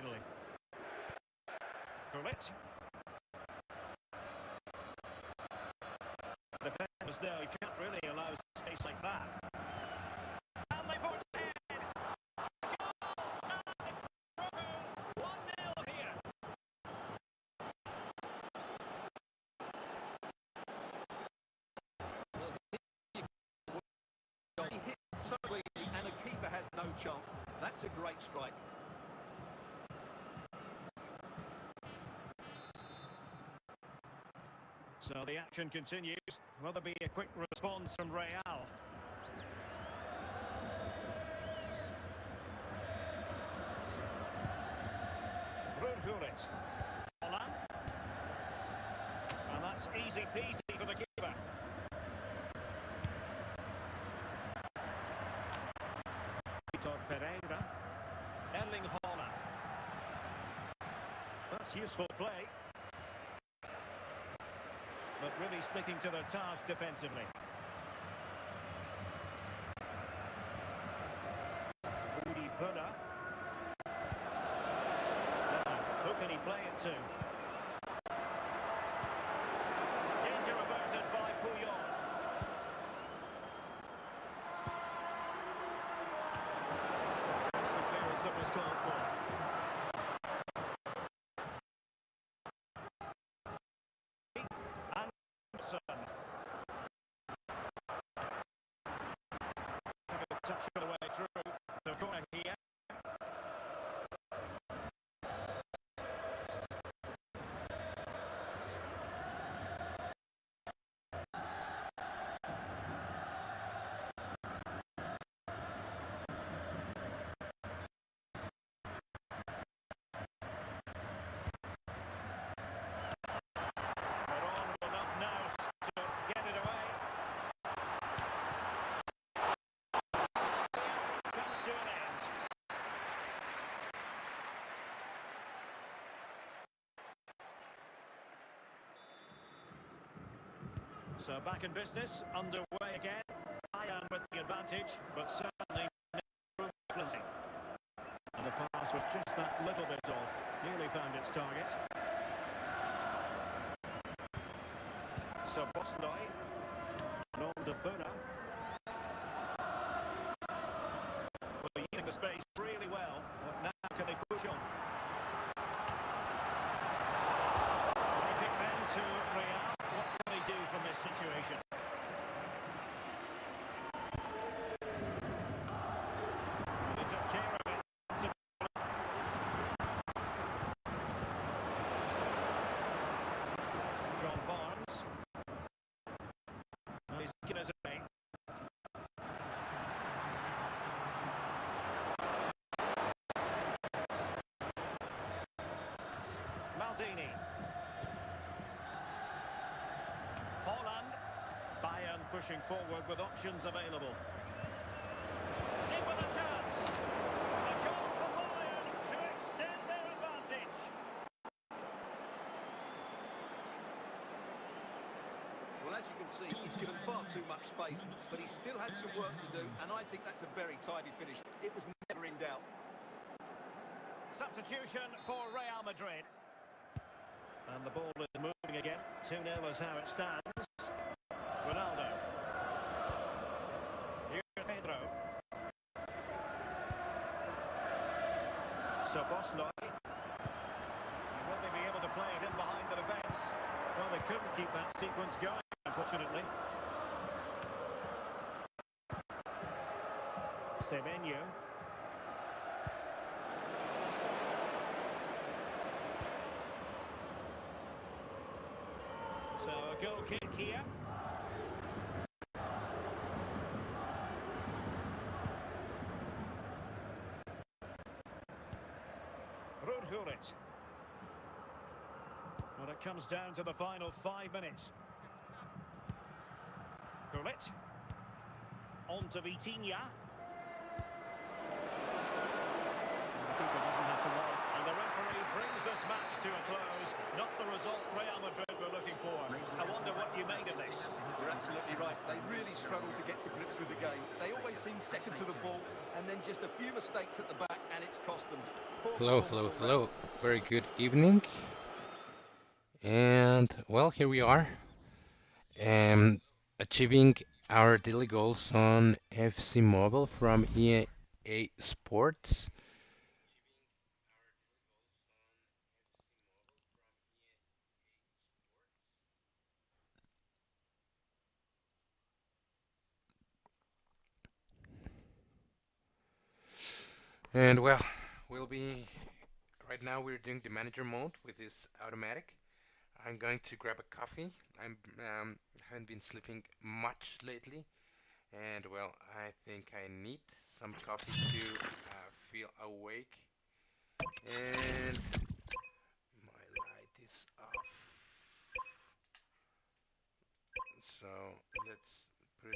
finally. Gullit. Defenders there, you can't really allow space like that. And they force it. Goal! 1-0 here. He hit so easily and the keeper has no chance. That's a great strike. So the action continues. Will there be a quick response from Real? Gullit. Holland. And that's easy peasy for the keeper. Vitor Pereira. Erling Haaland. That's useful play. But really sticking to their task defensively. Rudi Völler. Who can he play it to? Danger averted by Puyol. That's the clearance that was called for. Touch the way through the corner here. But on with enough nous to get it away. Comes to an end. So back in business, underway again. Bayern with the advantage, but certainly no plenty. And the pass was just that little bit off. Nearly found its target. So Bosnoi, on to Völler. Well, using the space really well, but now can they push on? Free kick then to Real. What can they do from this situation? They took care of it. John Barnes. He's given us a break. Maldini. Holland. Bayern pushing forward with options available. In with a chance. A goal for Bayern to extend their advantage. Well, as you can see, he's given far too much space, but he still had some work to do, and I think that's a very tidy finish. It was never in doubt. Substitution for Real Madrid. And the ball is moving again. 2-0 is how it stands. Ronaldo. Here's Pedro. So Bosnoi. Will they be able to play it in behind the defence? Well, they couldn't keep that sequence going, unfortunately. Semenyo. So a goal kick here. Gullit. Well, it comes down to the final 5 minutes. Gullit. On to Vitinha. The keeper doesn't have to worry. And the referee brings this match to a close. Not the result Real Madrid were looking for. I wonder what you made of this. You're absolutely right. They really struggled to get to grips with the game. They always seemed second to the ball, and then just a few mistakes at the back, and it's cost them. Poor Hello, performance hello, all round. hello. Very good evening. And well, here we are, um, achieving our daily goals on FC Mobile from EA Sports. And well, we'll be right now we're doing the manager mode with this automatic. I'm going to grab a coffee. Haven't been sleeping much lately, and well, I think I need some coffee to feel awake. And my light is off. So let's put it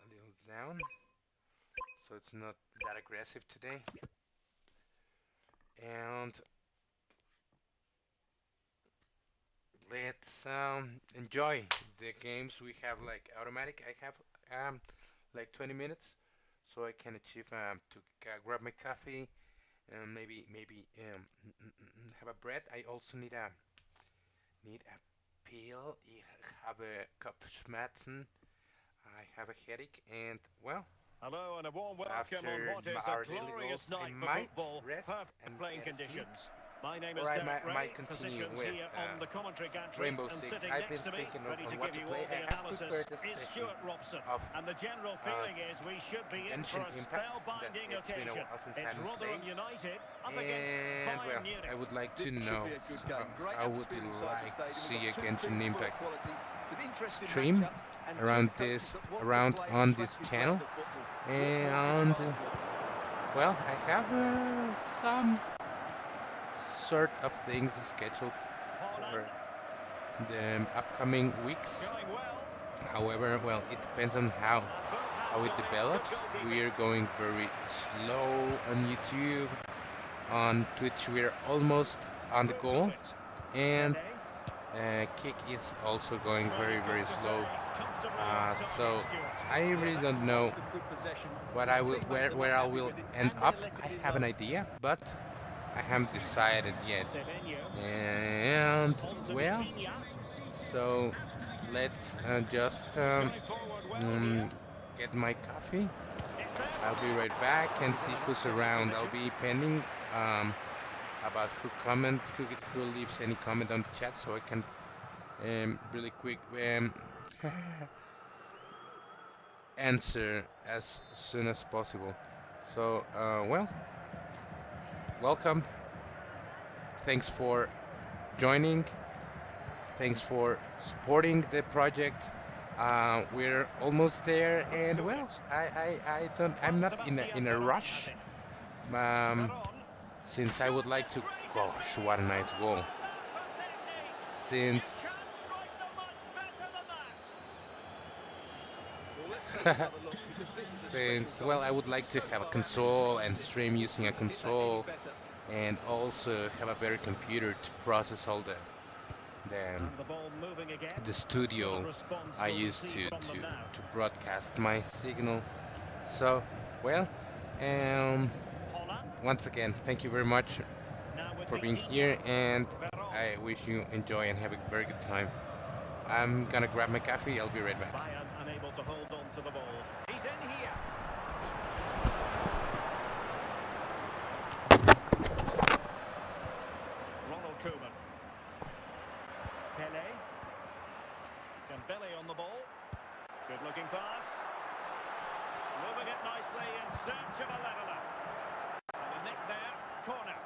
a little down so it's not that aggressive today. And let's enjoy the games we have like automatic. I have like 20 minutes so I can achieve to grab my coffee and maybe have a bread. I also need a pill. I have a cup of schmatzen. I have a headache and well, Hello and a warm welcome on after what is a our daily glorious goals, I night for might football. rest and Perfect playing get a sleep, conditions. My name is or I Derek might Ray, continue positioned with here on the commentary gantry, Rainbow and Six. sitting I've been next to me, thinking ready to on what give to you play. all the I have analysis, prepared a is session Stuart Robson. of And the general uh, feeling is we should be in for Genshin a Impact that spellbinding it's been a occasion. while since I It's haven't Rotherham played. United up against And well, Bayern Munich. I would like This to should know be a good game. Great how would you atmosphere inside the like to stadium. We've see got a two Genshin teams full of Impact quality, some interesting stream matchups, and two around coaches this that want to around play an on this attractive channel. brand of football. What more could you And ask for? well, I have some sort of things scheduled for Holland the upcoming weeks. going well. However, well, it depends on how And both how hands it on him, good develops. We goalkeeping. are going very slow on YouTube. On Twitch, we're almost on the Through to goal, it. and Pele. Kick is also going Well, very you've very got to say, slow. comfortably on target, So Stuart. I Yeah, really that's don't a know waste of good possession. what His I will teammates are not where I happy will with it, end and up. they're letting I him have know. an idea, but I haven't decided yet. Semenyo. And On to well, Vitinha. so let's just He's going forward well here. mm, get my coffee. It's there. I'll be right back and He's in see a much who's safer around. I'll position. be pending about who leaves any comment on the chat, so I can really quick answer as soon as possible. So well, welcome. Thanks for joining. Thanks for supporting the project. We're almost there, Through and to well, it. I'm Juan not Sebastian in a Veron has rush. it. Um, Veron. since I would like Goodness to, gracious gosh, me! what a nice Oh, goal. and that for technique! You Since can't strike them much better than that! Well, let's take another look, because this is a special since goal. well, I would like to So have a far, that one console and describes it. stream using a Couldn't hit that any console, better. and also have a better computer to process all the And the ball moving again. the What sort of studio response I will we used see from them now? to broadcast my signal. So well, Holland. once again, thank you very much Now with for being Vitinha. here, and Veron. I wish you enjoy and have a very good time. I'm gonna grab my coffee. I'll be right back. Bayern unable to hold on to the ball. He's in here. Ronald Koeman. Pele. Dembele on the ball. Good looking pass. Moving it nicely in search of a leveller. And a nick there. Corner.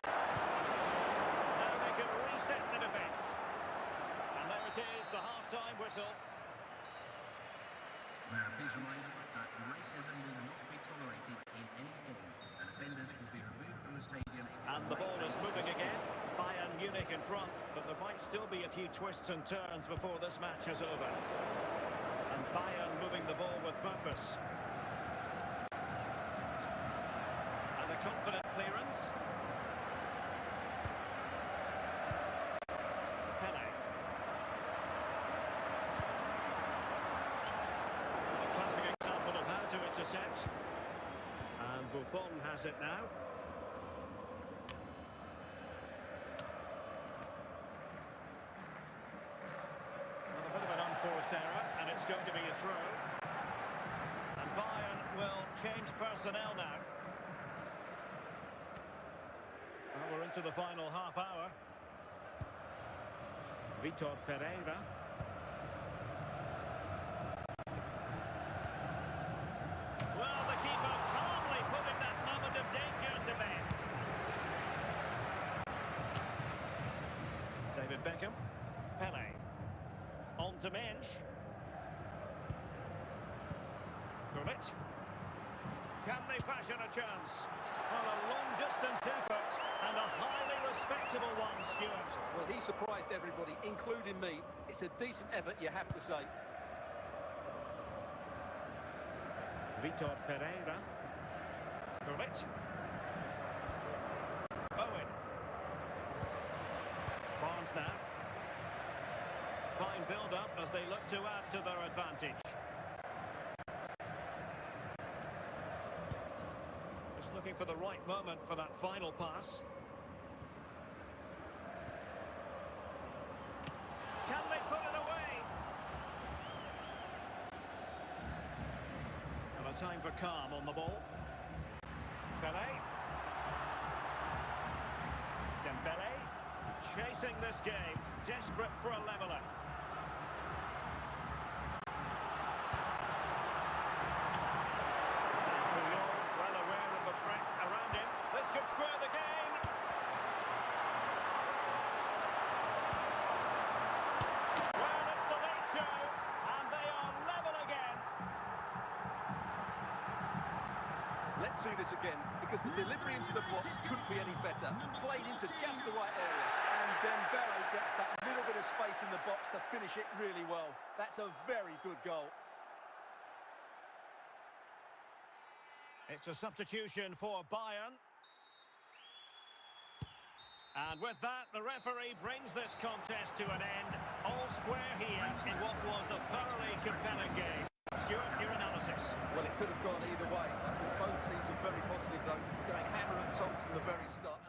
Now they can reset the defence. And there it is, the half-time whistle. Please reminded that racism will not be tolerated in any form, and offenders will be removed from the stadium. And the ball is moving again. Bayern Munich in front, but there might still be a few twists and turns before this match is over. And Bayern moving the ball with purpose. And a confident clearance. Pele. Buffon has it now. Well, a bit of an unforced error, and it's going to be a throw. And Bayern will change personnel now. Well, we're into the final half hour. Vitor Ferreira. Well, the keeper calmly putting that moment of danger to bed. David Beckham. Pele. On to Mensch. Gullit. Can they fashion a chance? Well, a long-distance effort and a highly respectable one, Stuart. Well, he surprised everybody, including me. It's a decent effort, you have to say. Vitor Ferreira. Gullit. Owen. Barnes now. Fine build-up as they look to add to their advantage. Just looking for the right moment for that final pass. Can they put it away? And a time for calm on the ball. Pele. Dembele. Chasing this game. Desperate for a leveller. Puyol, well aware of the threat around him. This could square the game. Well, it's the late show, and they are level again. Let's see this again, because the delivery into the box couldn't be any better. Played into just the right area, and Dembele gets that little bit of space in the box to finish it really well. That's a very good goal. It's a substitution for Bayern. And with that, the referee brings this contest to an end. All square here in what was a thoroughly compelling game. Stuart, your analysis. Well, it could have gone either way. I think both teams are very positive, though, going hammer and tongs from the very start.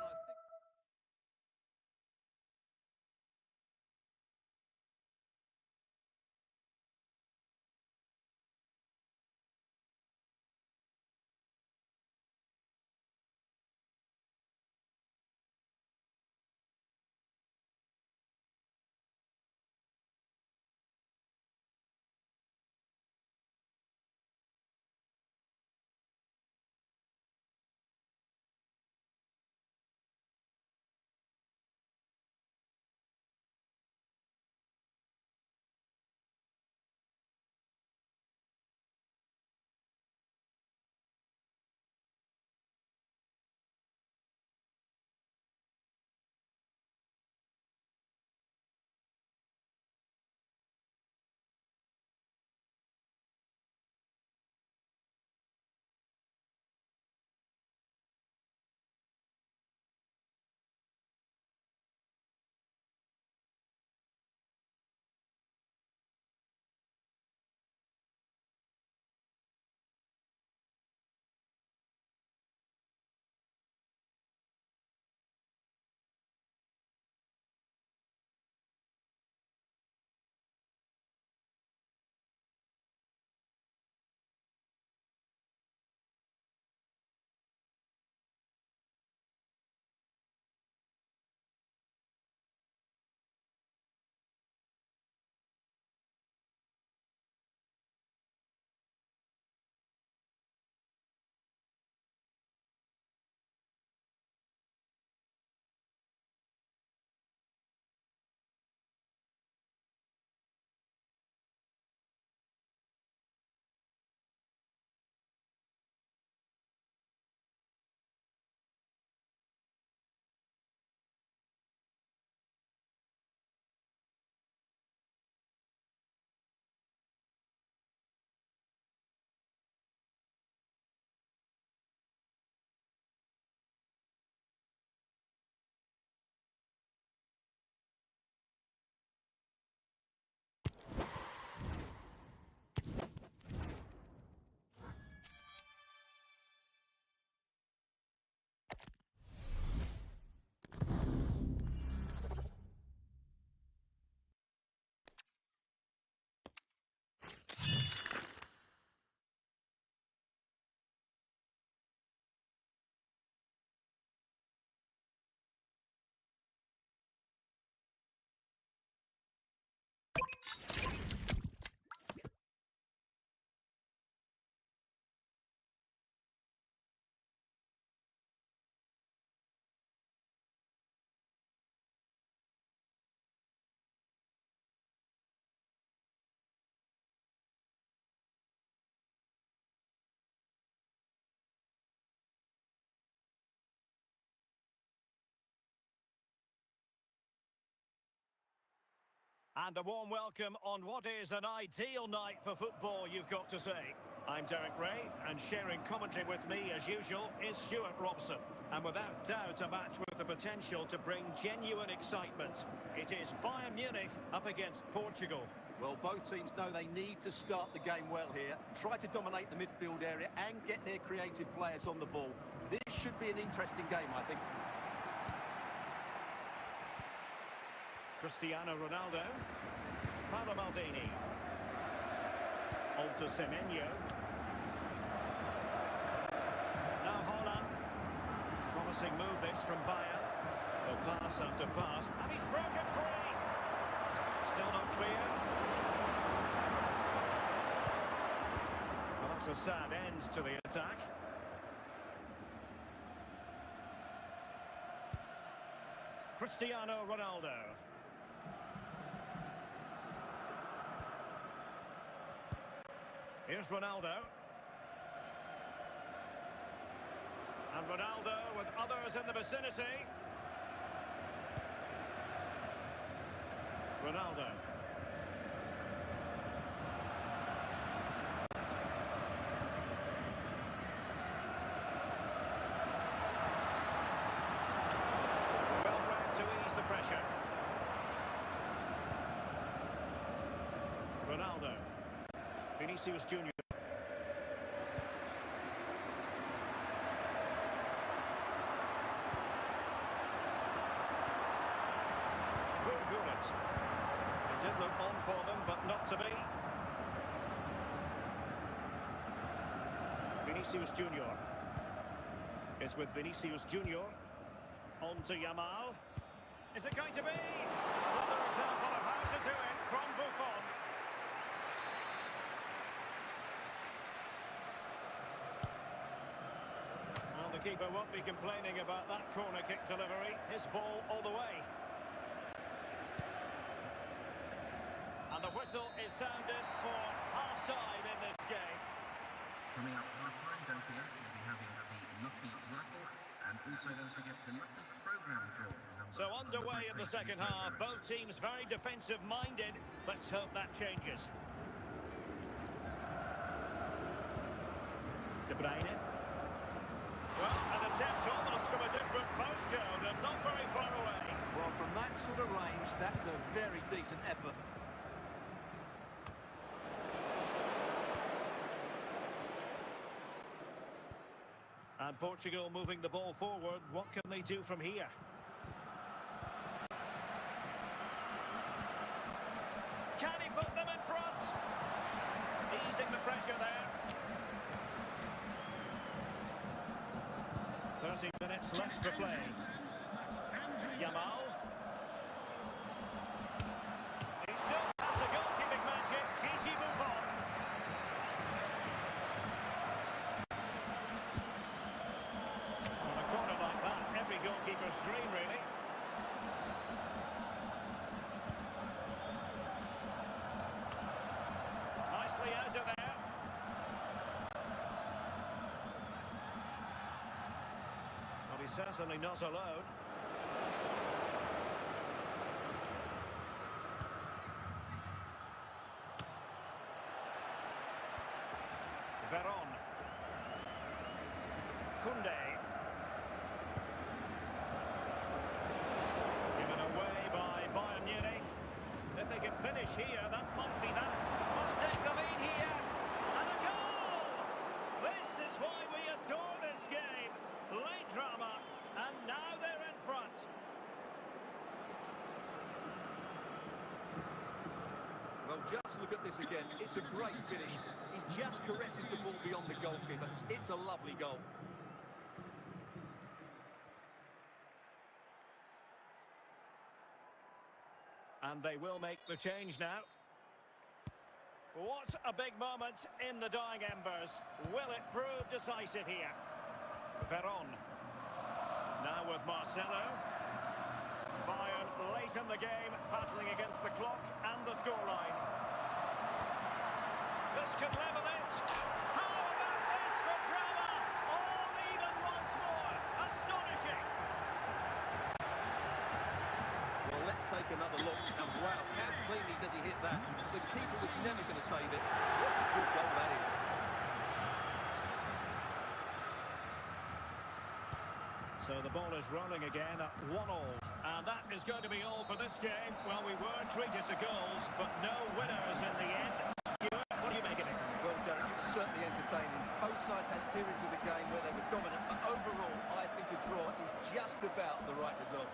And a warm welcome on what is an ideal night for football, you've got to say. I'm Derek Ray, and sharing commentary with me, as usual, is Stuart Robson. And without doubt, a match with the potential to bring genuine excitement. It is Bayern Munich up against Portugal. Well, both teams know they need to start the game well here. Try to dominate the midfield area and get their creative players on the ball. This should be an interesting game, I think. Cristiano Ronaldo. Paolo Maldini. Alto Semenyo. Now Haaland. Promising move this from Bayern. Well, pass after pass. And he's broken free. Still not clear. Well, that's a sad end to the attack. Cristiano Ronaldo. Here's Ronaldo. And Ronaldo with others in the vicinity. Ronaldo. Well read to ease the pressure. Ronaldo. Vinicius Junior. It did look on for them, but not to be. Vinicius Junior. It's with Vinicius Junior. On to Yamal. Is it going to be? Another example of how to do it from Buffon. Well, the keeper won't be complaining about that corner kick delivery. His ball all the way. And the whistle is sounded for half-time in this game. Coming up half-time, don't forget, we'll be having the Lucky Raffle, and also don't forget the Lucky Programme draw. So underway in the second half, both teams very defensive-minded. Let's hope that changes. De Bruyne. Well, an attempt almost from a different postcode and not very far away. Well, from that sort of range, that's a very decent effort. And Portugal moving the ball forward. What can they do from here? Can he put them in front? Easing the pressure there. 30 minutes left to play. Yamal. He still has the goalkeeping magic. Gigi Buffon. On a corner like that, every goalkeeper's dream, really. Nicely out of there. Well, he's certainly not alone. Veron. Koundé. Given away by Bayern Munich. If they can finish here, that might be that. Must take the lead here. And a goal! This is why we adore this game. Late drama. And now they're in front. Well, just look at this again. It's a great finish. He just caresses the ball beyond the goalkeeper. It's a lovely goal. And they will make the change now. What a big moment in the dying embers. Will it prove decisive here? Veron. Now with Marcelo. Bayern late in the game, battling against the clock and the scoreline. This could level it. How about this for drama? All even once more. Astonishing. Well, let's take another look. And wow, Wow, how cleanly does he hit that? The keeper was never going to save it. What a good goal that is. So the ball is rolling again at 1-1. And that is going to be all for this game. Well, we were treated to goals, but no winners in the end. Stuart, what do you make of it? Well, Derek, it was certainly entertaining. Both sides had periods of the game where they were dominant, but overall, I think a draw is just about the right result.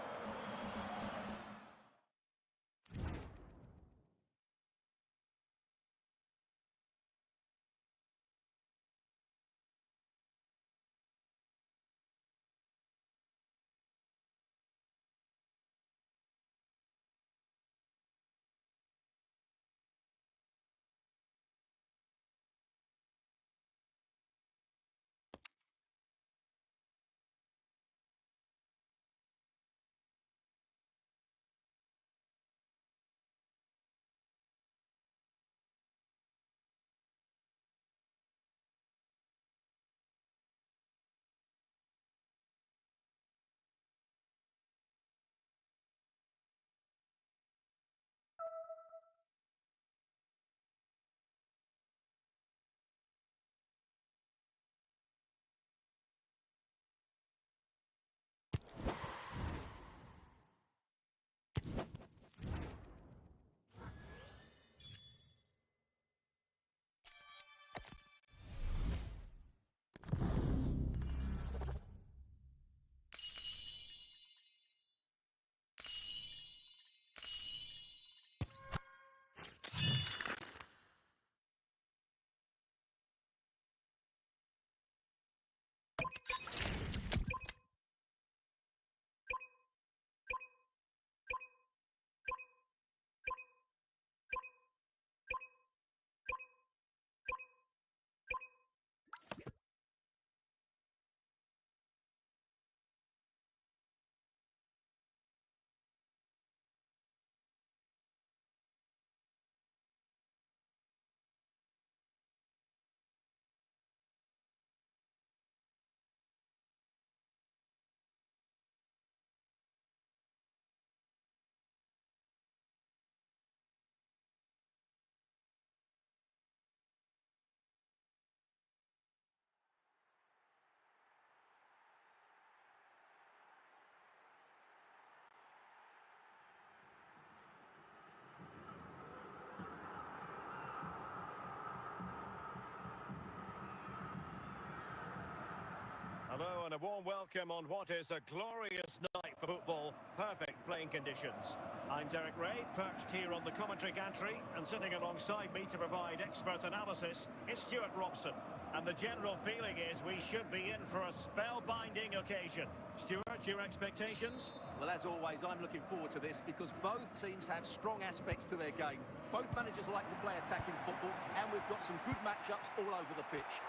Hello and a warm welcome on what is a glorious night for football. Perfect playing conditions. I'm Derek Ray, perched here on the commentary gantry, and sitting alongside me to provide expert analysis is Stuart Robson. And the general feeling is we should be in for a spellbinding occasion. Stuart, your expectations? Well, as always, I'm looking forward to this because both teams have strong aspects to their game. Both managers like to play attacking football, and we've got some good matchups all over the pitch.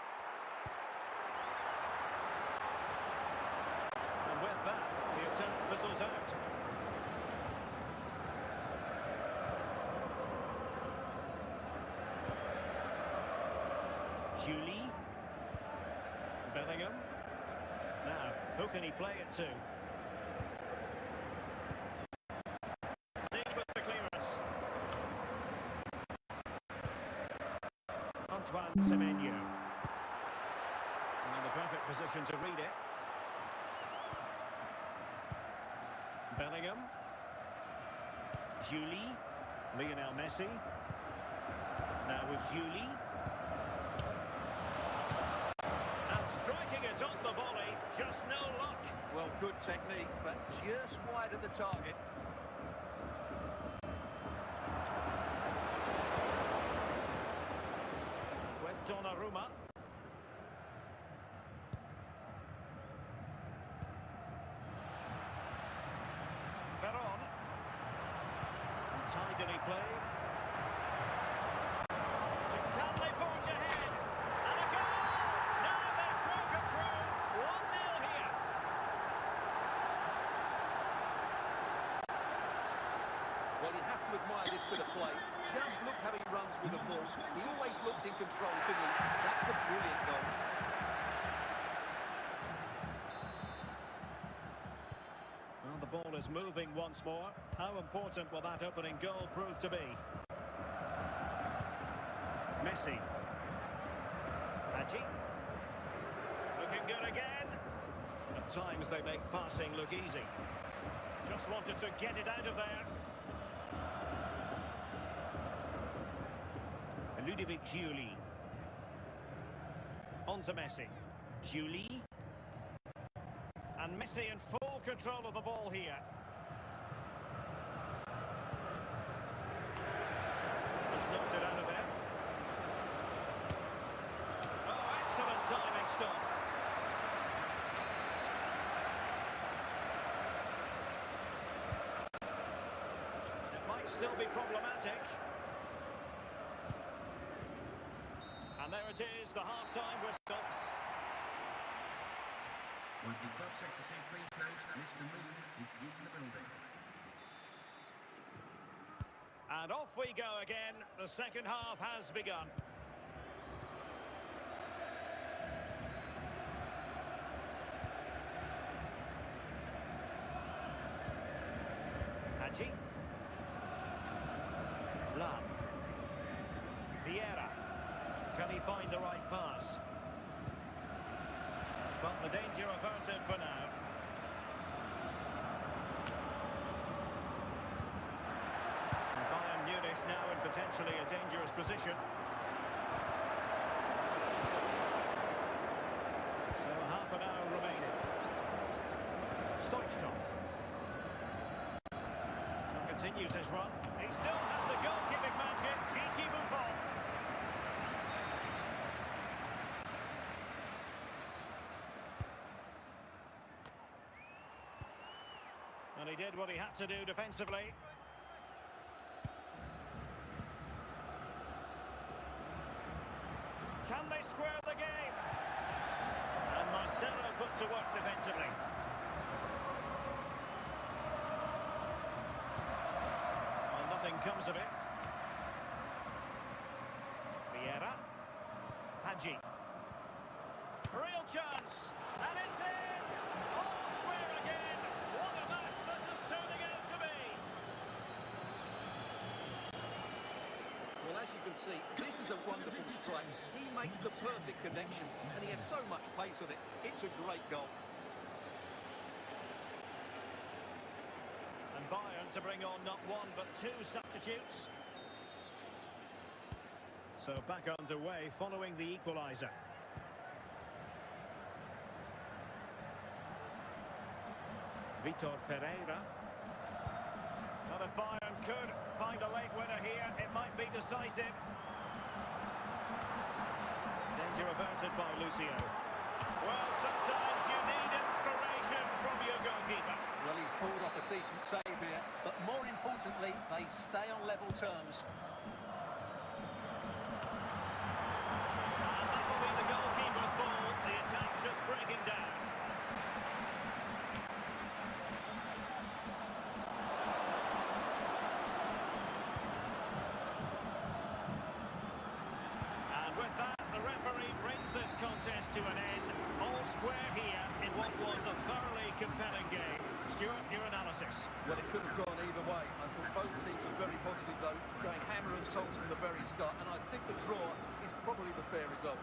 And with that, the attempt fizzles out. Julie. Bellingham. Now, who can he play it to? Lead with the clearance. Antoine Semenyo. And in the perfect position to read it. Bellingham. Julie. Lionel Messi. Now with Julie. And striking it on the volley. Just no luck. Well, good technique, but just wide of the target. With Donnarumma. Veron. Tidily played. To Canley forge ahead. And a goal! Now they've broken through. 1-0 here. Well, you have to admire this bit of play. Just look how he runs with the ball. He always looked in control, didn't he? That's a brilliant goal. Well, the ball is moving once more. How important will that opening goal prove to be? Messi. Hadji. Looking good again. At times they make passing look easy. Just wanted to get it out of there. Ludovic Giuli. On to Messi. Giuli. And Messi in full control of the ball here. Just knocked it out of there. Oh, excellent diving stop. It might still be problematic. And there it is, the half-time whistle. Would the club secretary please note Mr. Moon is in the building. And off we go again. The second half has begun. Hadji. Lam. Vieira. Can he find the right pass? But the danger averted for now. And Bayern Munich now in potentially a dangerous position. So half an hour remaining. Stoichkov. Continues his run. He still has the goal-keeping magic. Gigi Buffon. And he did what he had to do defensively. Can they square the game? And Marcelo put to work defensively. Well, nothing comes of it. Vieira. Hadji. Real chance. And it's in! All square again. What a match this is turning out to be. Well, as you can see, this is a wonderful strike. He makes the perfect connection, and he has so much pace on it. It's a great goal. And Bayern to bring on not one but two substitutes. So back underway following the equaliser. Vitor Ferreira. But if Bayern could find a late winner here, it might be decisive. Danger averted by Lucio. Well, sometimes you need inspiration from your goalkeeper. Well, he's pulled off a decent save here, but more importantly, they stay on level terms. And that will be the goalkeeper's ball. The attack just breaking down. This contest to an end, all square here in what was a thoroughly compelling game. Stuart, your analysis? Well, it could have gone either way. I thought both teams were very positive, though, going hammer and tongs from the very start, and I think the draw is probably the fair result.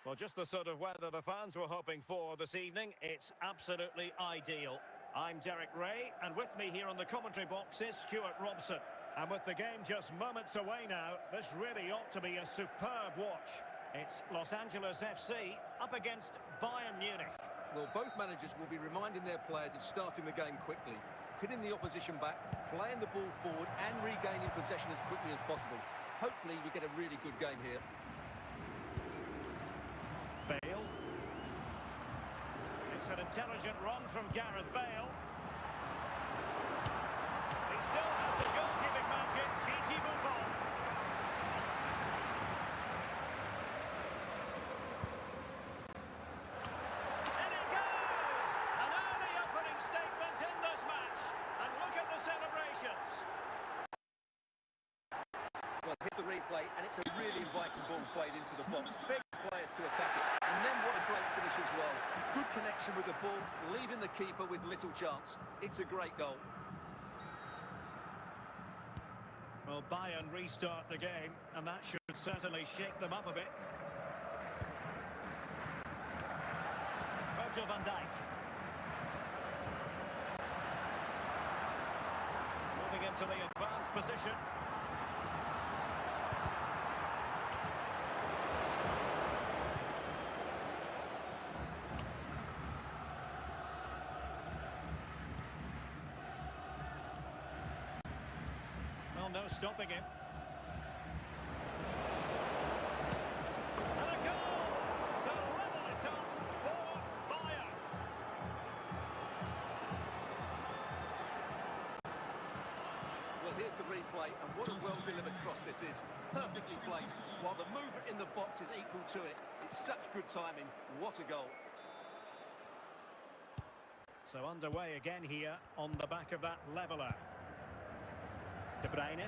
Well, just the sort of weather the fans were hoping for this evening. It's absolutely ideal. I'm Derek Ray, and with me here on the commentary box is Stuart Robson. And with the game just moments away now, this really ought to be a superb watch. It's Los Angeles FC up against Bayern Munich. Well, both managers will be reminding their players of starting the game quickly, pinning the opposition back, playing the ball forward and regaining possession as quickly as possible. Hopefully we get a really good game here. Bale. It's an intelligent run from Gareth Bale. He still has the goalkeeping magic, Gigi Buffon. And it goes! An early opening statement in this match. And look at the celebrations. Well, here's the replay, and it's a really inviting ball played into the box. Big players to attack it, and then what a great finish as well. Good connection with the ball, leaving the keeper with little chance. It's a great goal. Well, Bayern restart the game, and that should certainly shake them up a bit. Virgil van Dijk. Moving into the advanced position. Well, no stopping him. And a goal to level it up for Bayern. Well, here's the replay, and what a well-delivered cross this is. Perfectly placed, while the movement in the box is equal to it. It's such good timing. What a goal. So underway again here on the back of that leveller. De Bruyne.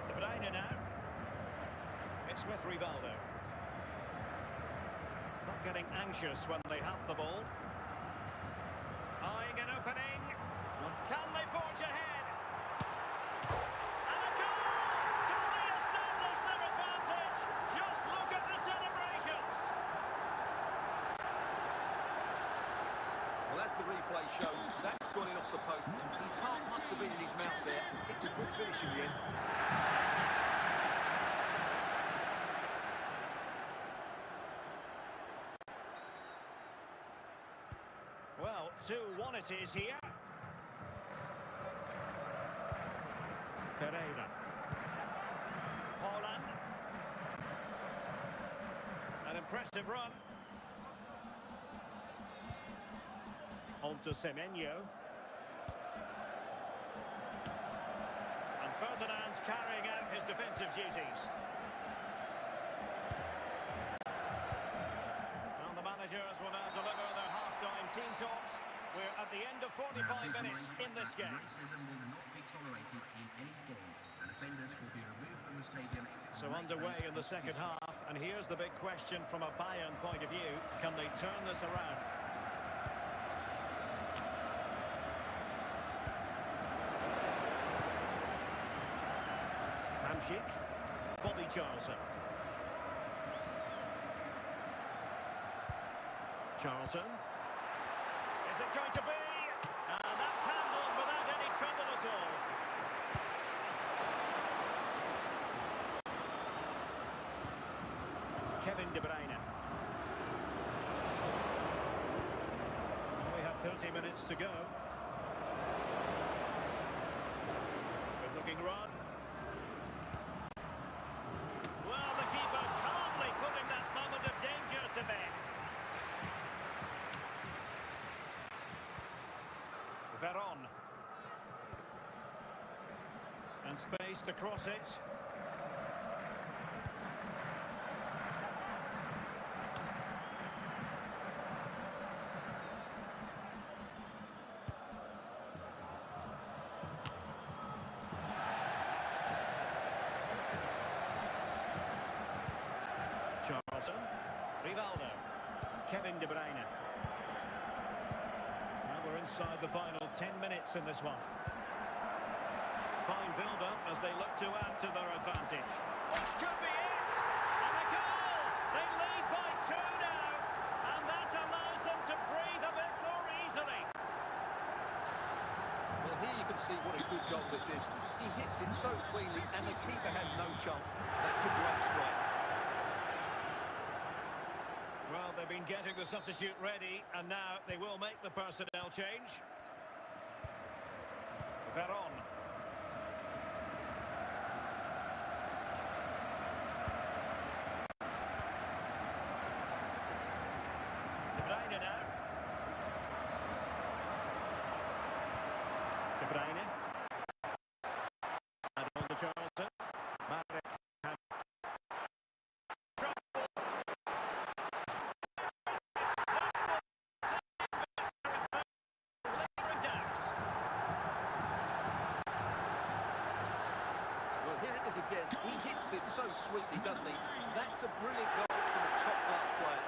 De Bruyne now. It's with Rivaldo. Not getting anxious when they have the ball. Eyeing an opening. Can they forge ahead? And a goal to re-establish their advantage. Just look at the celebrations. Well, as the replay shows, that's gone in off the post. His heart must have been in his mouth there. It's a good finish in the end. Well, 2-1 it is here. Pereira. Haaland. An impressive run. On to Semenyo. And Ferdinand's carrying out his defensive duties. Well, the managers will now deliver their half-time team talks. We're at the end of 45 minutes in this game. Racism will not be tolerated in any form, and offenders will be removed from the stadium. So underway in the second half, and here's the big question from a Bayern point of view. Can they turn this around? Hamsik. Bobby Charlton. Charlton. Is it going to be? And that's handled without any trouble at all. Kevin De Bruyne. We have 30 minutes to go. Good looking run. Well, the keeper calmly putting that moment of danger to bed. Veron. And space to cross it. Charlton. Rivaldo. Kevin De Bruyne. Now we're inside the final 10 minutes in this one. Fine build-up as they look to add to their advantage. This could be it! And a goal! They lead by 2 now, and that allows them to breathe a bit more easily. Well, here you can see what a good goal this is. He hits it so cleanly, and the keeper has no chance. That's a great strike. Well, they've been getting the substitute ready, and now they will make the personnel change. Veron. De Bruyne now. De Bruyne. And on to Charlton. Marek. Well, here it is again. He hits this so sweetly, doesn't he? That's a brilliant goal from a top-class player.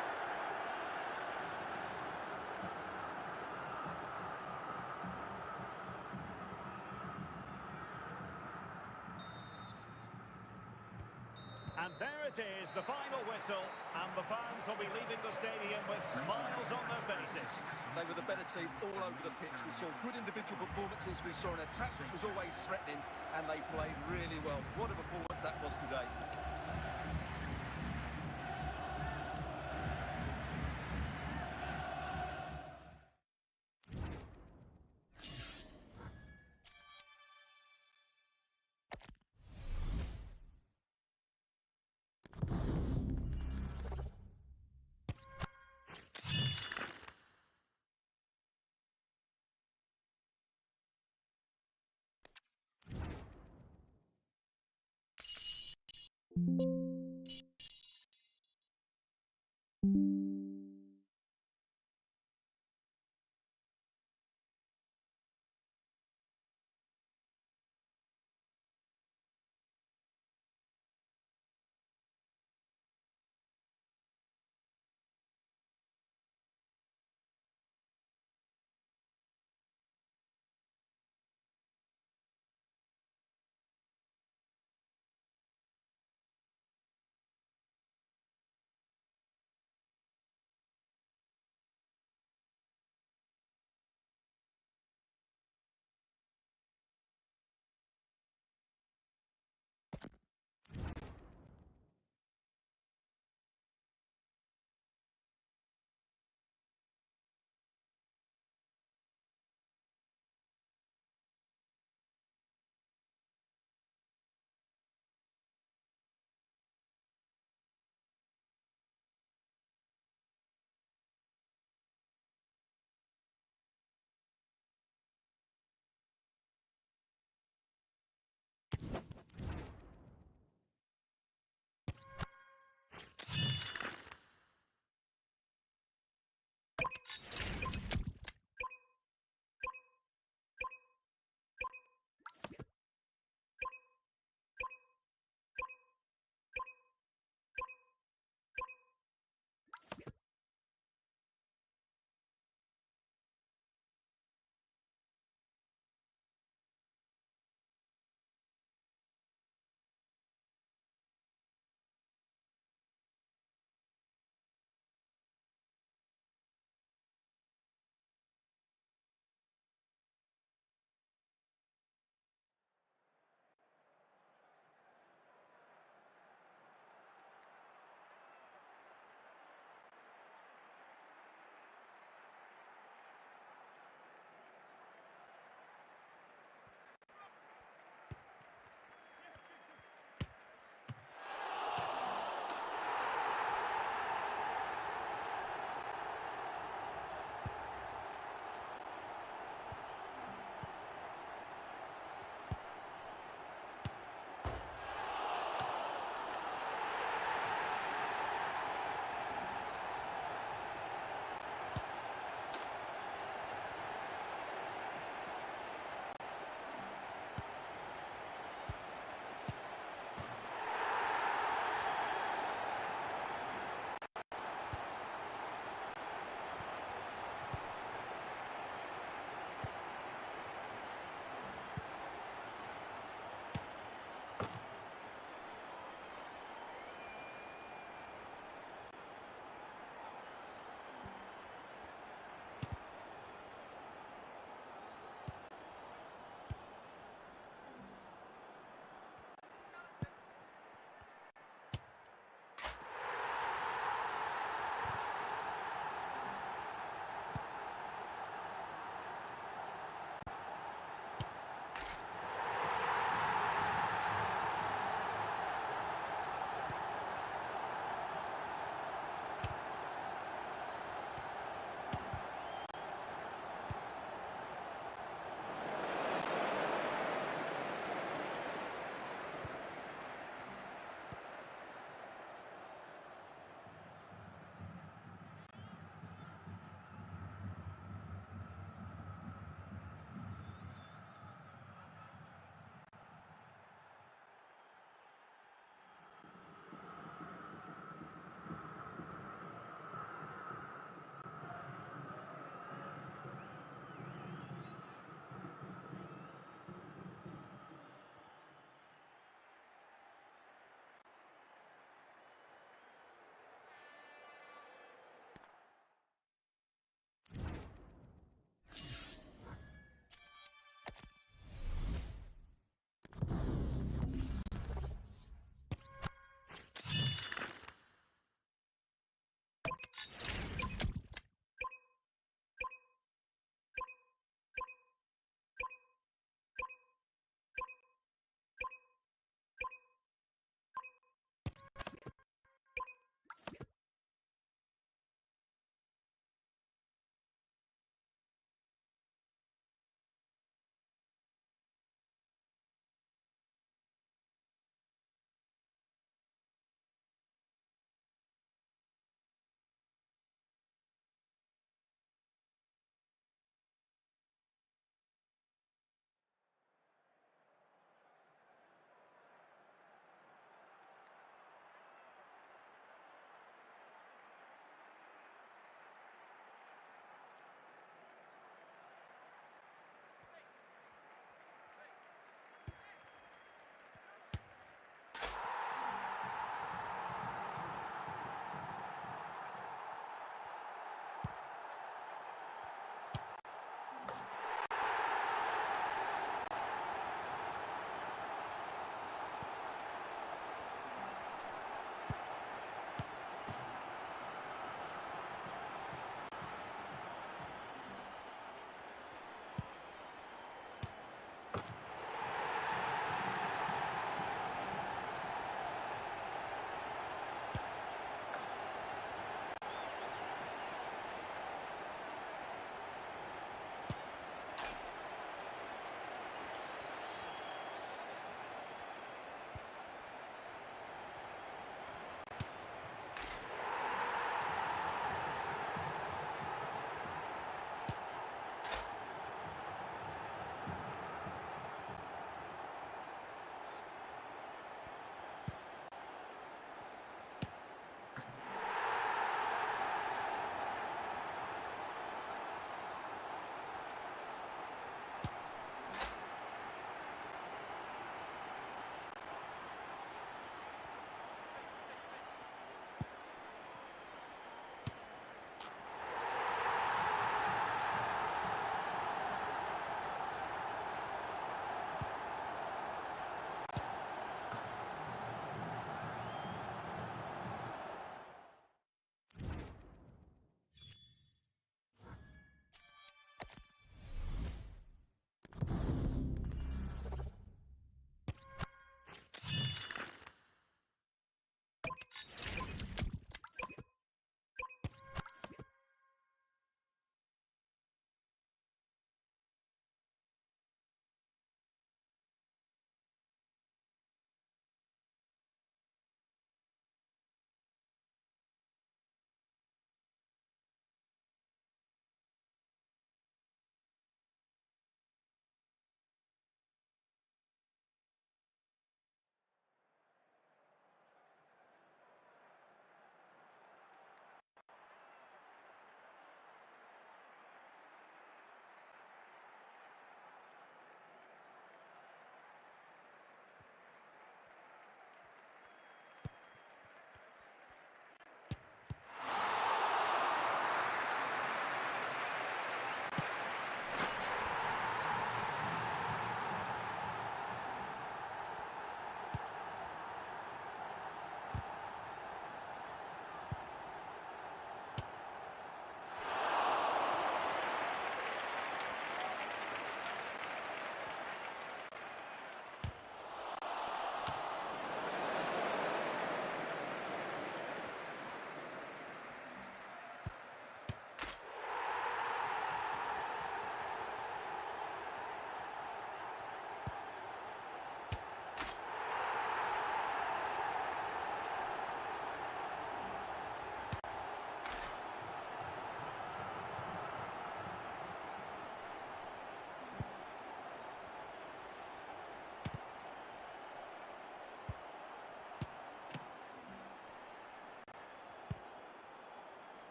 And there it is, the final whistle, and the fans will be leaving the stadium with smiles on their faces. They were the better team all over the pitch. We saw good individual performances. We saw an attack which was always threatening, and they played really well. What a performance that was today.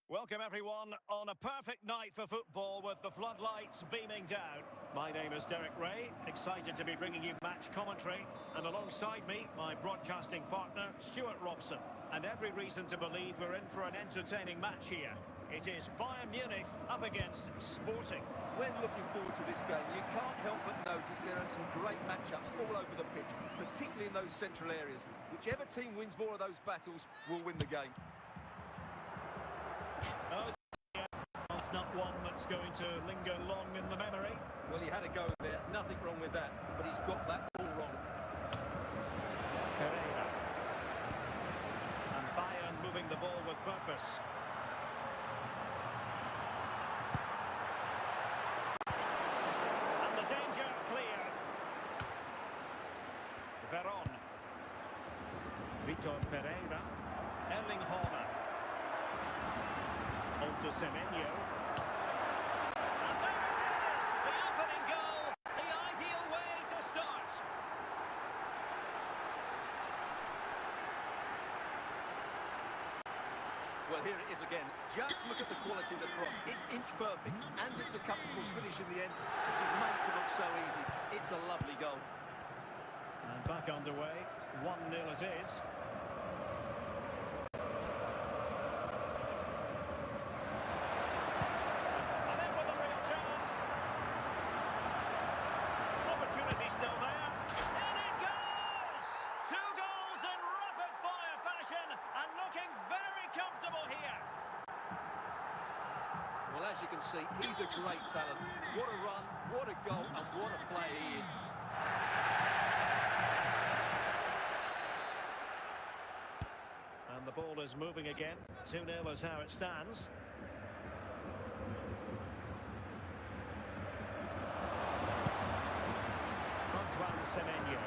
Welcome everyone on a perfect night for football with the floodlights beaming down. My name is Derek Ray, excited to be bringing you match commentary, and alongside me, my broadcasting partner, Stuart Robson. And every reason to believe we're in for an entertaining match here. It is Bayern Munich up against Sporting. When looking forward to this game, you can't help but notice there are some great matchups all over the pitch, particularly in those central areas. Whichever team wins more of those battles will win the game. Oh, yeah, it's not one that's going to linger long in the memory. Well, he had a go there, nothing wrong with that, but he's got that ball wrong. Ferreira. And Bayern moving the ball with purpose. And the danger clear. Veron. Vitor Ferreira. Erling Haaland. On to Semenyo. And there it is! The opening goal! The ideal way to start! Well, here it is again. Just look at the quality of the cross. It's inch perfect, and it's a comfortable finish in the end, which is made to look so easy. It's a lovely goal. And back underway. 1-0 it is. And in with a real chance. Opportunity still there. And it goes! 2 goals in rapid-fire fashion and looking very comfortable here. Well, as you can see, he's a great talent. What a run, what a goal, and what a player he is. And the ball is moving again. 2-0 is how it stands. Antoine Semenyo.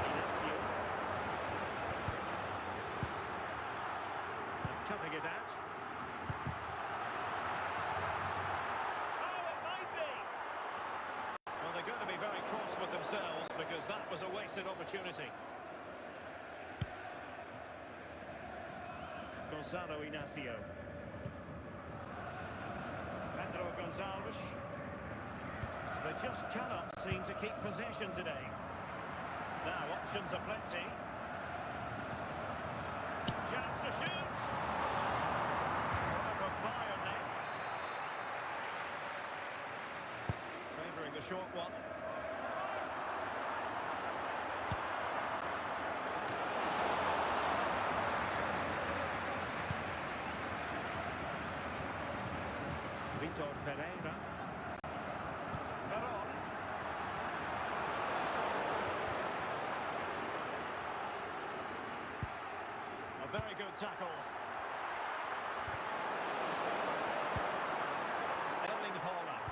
Inacio. And cutting it out. Oh, it might be! Well, they're going to be very cross with themselves because that was a wasted opportunity. Gonzalo Inacio. Pedro Gonzalez. They just cannot seem to keep possession today. Now, options are plenty. Chance to shoot. From Bayern then. Favouring the short one. Vitor Ferreira. Veron. A very good tackle. Erling Haaland.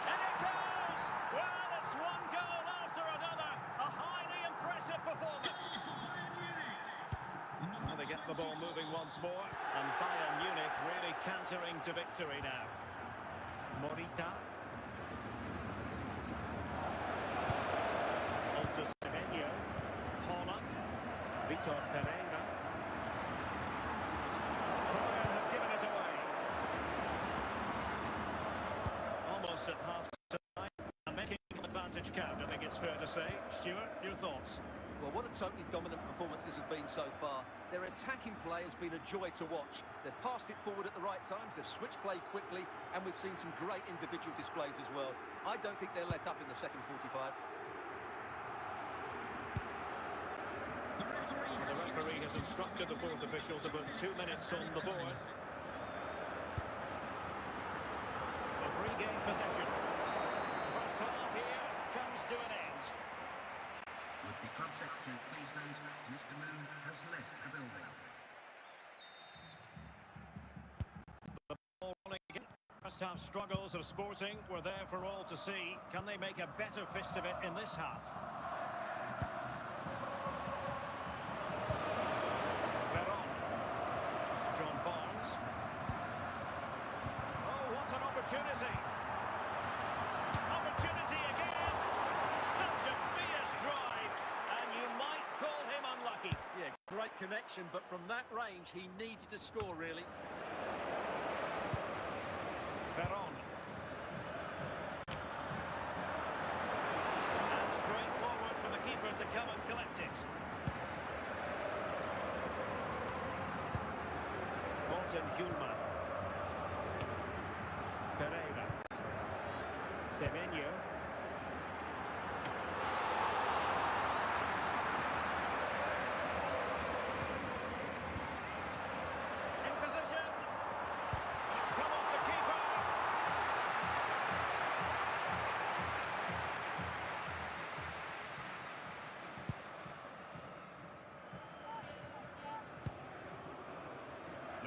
And it goes! Well, it's one goal after another. A highly impressive performance. Well, they get the ball moving once more, and Bayern Munich really cantering to victory now. Morita. On to Semenyo. Haaland. Vitor Ferreira. Bayern have given it away. Almost at half-time, and making an advantage count, I think it's fair to say. Stuart, your thoughts? Well, what a totally dominant performance this has been so far. Their attacking play has been a joy to watch. They've passed it forward at the right times, they've switched play quickly, and we've seen some great individual displays as well. I don't think they'll let up in the second 45. The referee has instructed the fourth official to put 2 minutes on the board. They've regained possession. First half here comes to an end. Would the club secretary please note Mr. Moon has left the building. The ball rolling again. First half struggles of Sporting were there for all to see. Can they make a better fist of it in this half? Veron. John Barnes. Oh, what an opportunity! Opportunity again! Such a fierce drive, and you might action, but from that range, he needed to score, really. Veron. And straight forward for the keeper to come and collect it. Morten Hjulmand. Ferreira. Semenyo. In position. It's come off the keeper.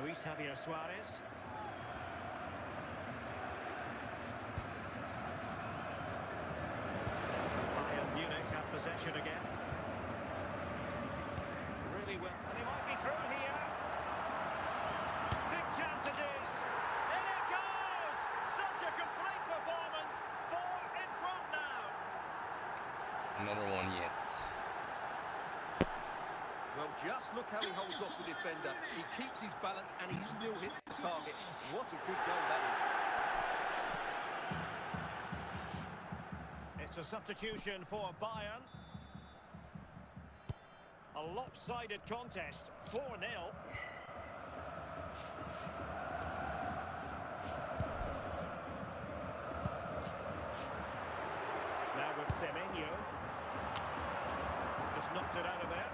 Luis Javier Suarez. Bayern Munich have possession again. Really well. And he might be through here. Big chance it is. In it goes! Such a complete performance. 4 in front now. Another one yet. Well, just look how he holds off the defender. He keeps his balance and he still hits the target. What a good goal that is. It's a substitution for Bayern. A lopsided contest, 4-0. Now with Semenyo. Just knocked it out of there.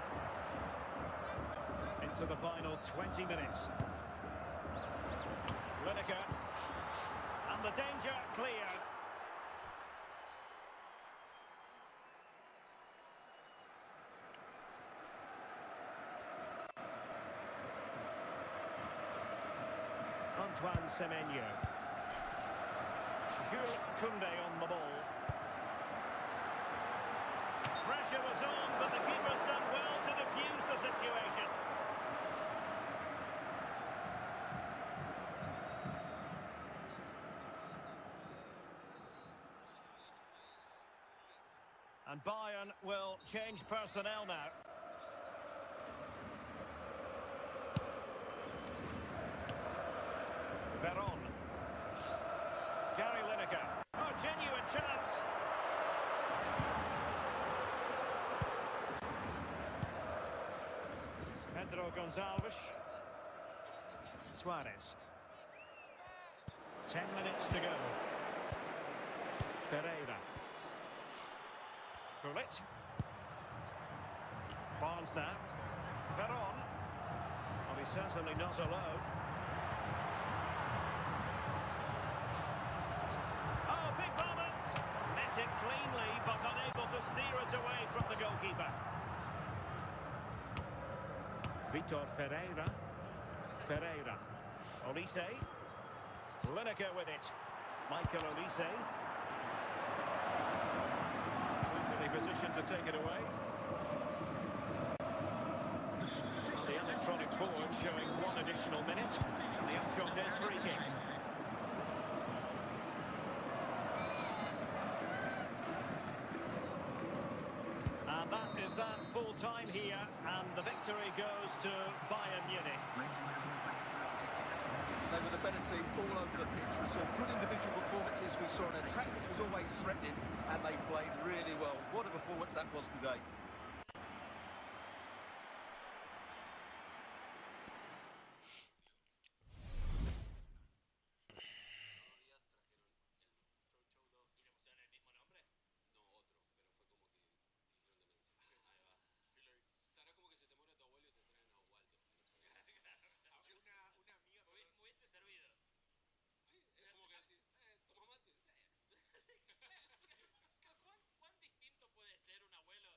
Into the final 20 minutes. Lineker. And the danger cleared. Antoine Semenyo. Jules Koundé on the ball. Pressure was on, but the keeper's done well to defuse the situation. And Bayern will change personnel now. Veron. Gary Lineker. Oh, genuine chance. Pedro Gonçalves. Suarez. 10 minutes to go. Ferreira. Gullit. Barnes now. Veron. Well, he's certainly not alone. Oh, big moment! Met it cleanly, but unable to steer it away from the goalkeeper. Vitor Ferreira. Ferreira. Olise. Lineker with it. Michael Olise. Position to take it away. The electronic board showing 1 additional minute, and the upshot is free kick. And that is that full time here, and the victory goes to Bayern Munich. They were the better team all over the pitch. We saw good individual performances. We saw an attack which was always threatening, and they played really well. What a performance that was today. ¿Cuán distinto puede ser un abuelo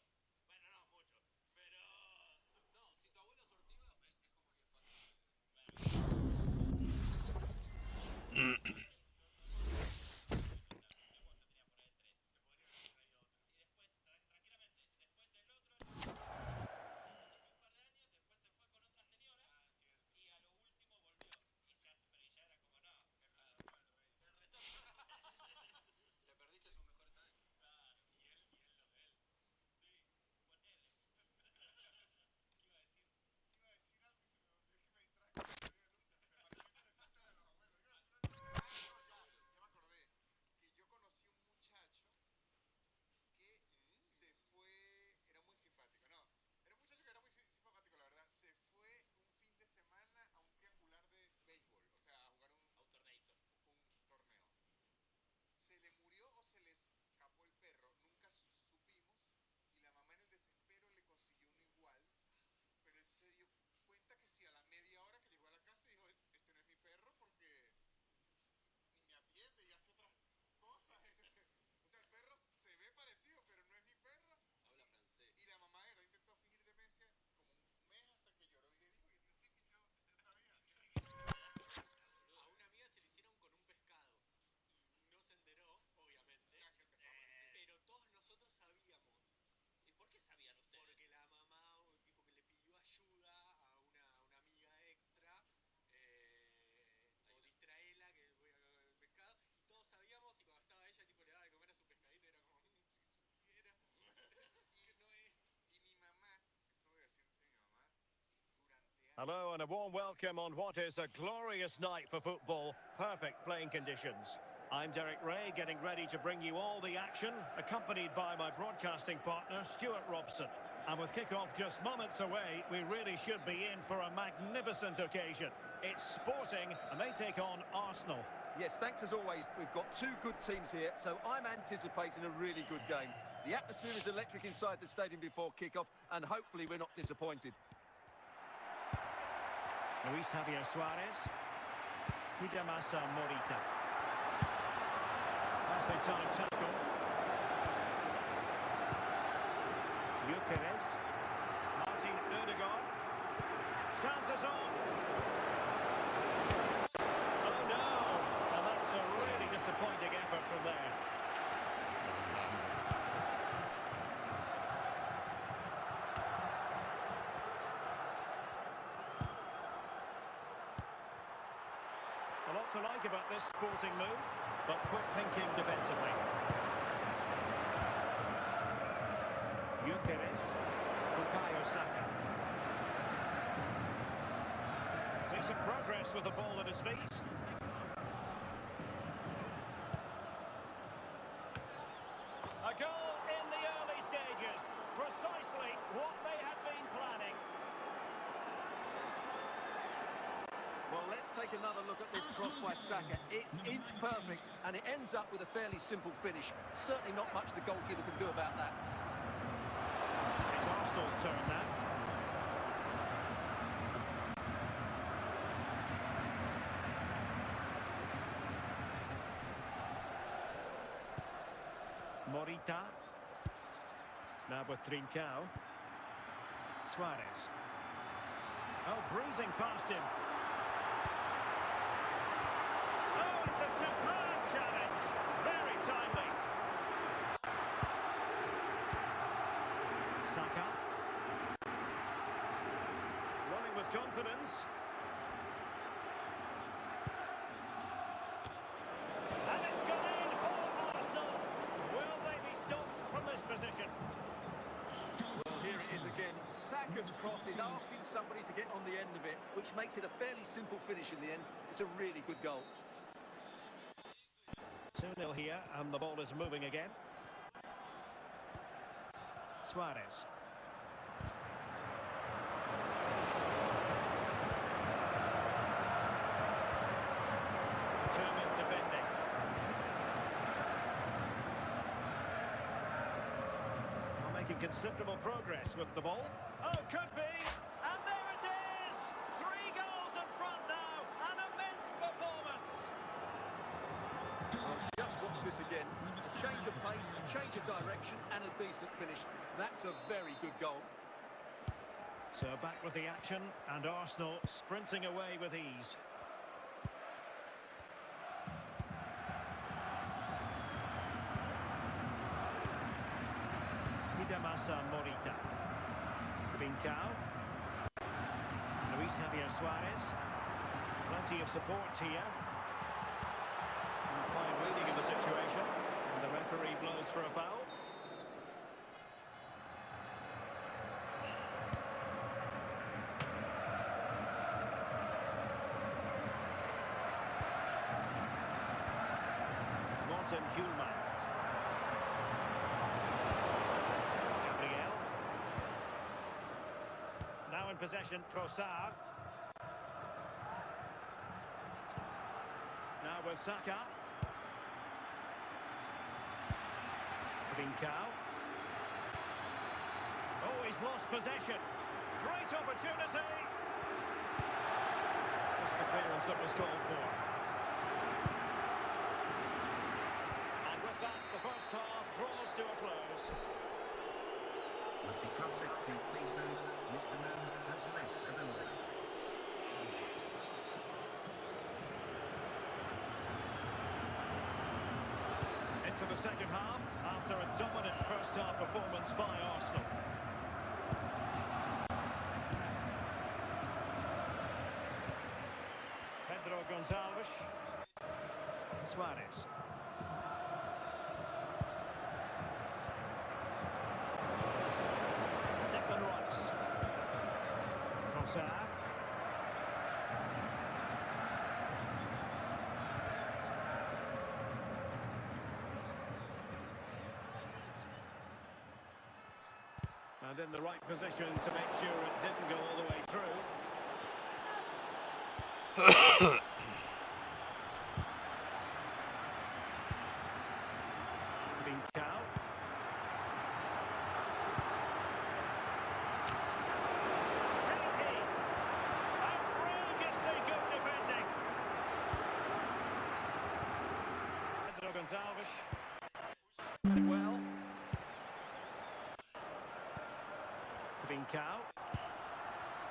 Hello and a warm welcome on what is a glorious night for football. Perfect playing conditions. I'm Derek Ray, getting ready to bring you all the action, accompanied by my broadcasting partner, Stuart Robson. And with kick-off just moments away, we really should be in for a magnificent occasion. It's Sporting, and they take on Arsenal. Yes, thanks as always. We've got two good teams here, so I'm anticipating a really good game. The atmosphere is electric inside the stadium before kick-off, and hopefully we're not disappointed. Luis Javier Suarez. Hidemasa Morita. As they try to tackle. Gyökeres. Martin Ødegaard. Chances on. Oh no! And that's a really disappointing effort from there. A lot to like about this Sporting move, but quick thinking defensively. Gyökeres, Bukayo Saka. Takes some progress with the ball at his feet. A goal in the early stages, precisely what they had been planning. Well, let's take another look at this cross by Saka. It's inch perfect, and it ends up with a fairly simple finish. Certainly not much the goalkeeper can do about that. It's Arsenal's turn now. Morita. Now with Trincao. Suarez. Oh, breezing past him. Oh, it's a superb challenge. Very timely. Saka. Running with confidence. And it's gone in for Arsenal. Will they be stopped from this position? Well, here it is again. Saka's cross is asking somebody to get on the end of it, which makes it a fairly simple finish in the end. It's a really good goal. 2-0 here, and the ball is moving again. Suarez. Determined defending. Well, making considerable progress with the ball. Oh, could be! And there it is! 3 goals in front now. An immense performance. Just watch this again. A change of pace, a change of direction, and a decent finish. That's a very good goal. So back with the action, and Arsenal sprinting away with ease. Hidemasa Morita. Trincao. Luis Javier Suarez. Plenty of support here. And fine reading of the situation. And the referee blows for a foul. Morten Hjulmand. Gabriel. Now in possession, Trossard. Now with Saka. Trincao. Oh, he's lost possession. Great opportunity. That's the clearance that was called for. And with that, the first half draws to a close. With the club secretary, please note, Mr. Mann has left the building. Into the second half, after a dominant first half performance by Arsenal. Pedro Gonçalves. Suarez. Declan Rice. Trossard. And in the right position to make sure it didn't go all the way through. Trincao. Frenkie. Outrageously good defending. Pedro Gonçalves. Very well. Trincao.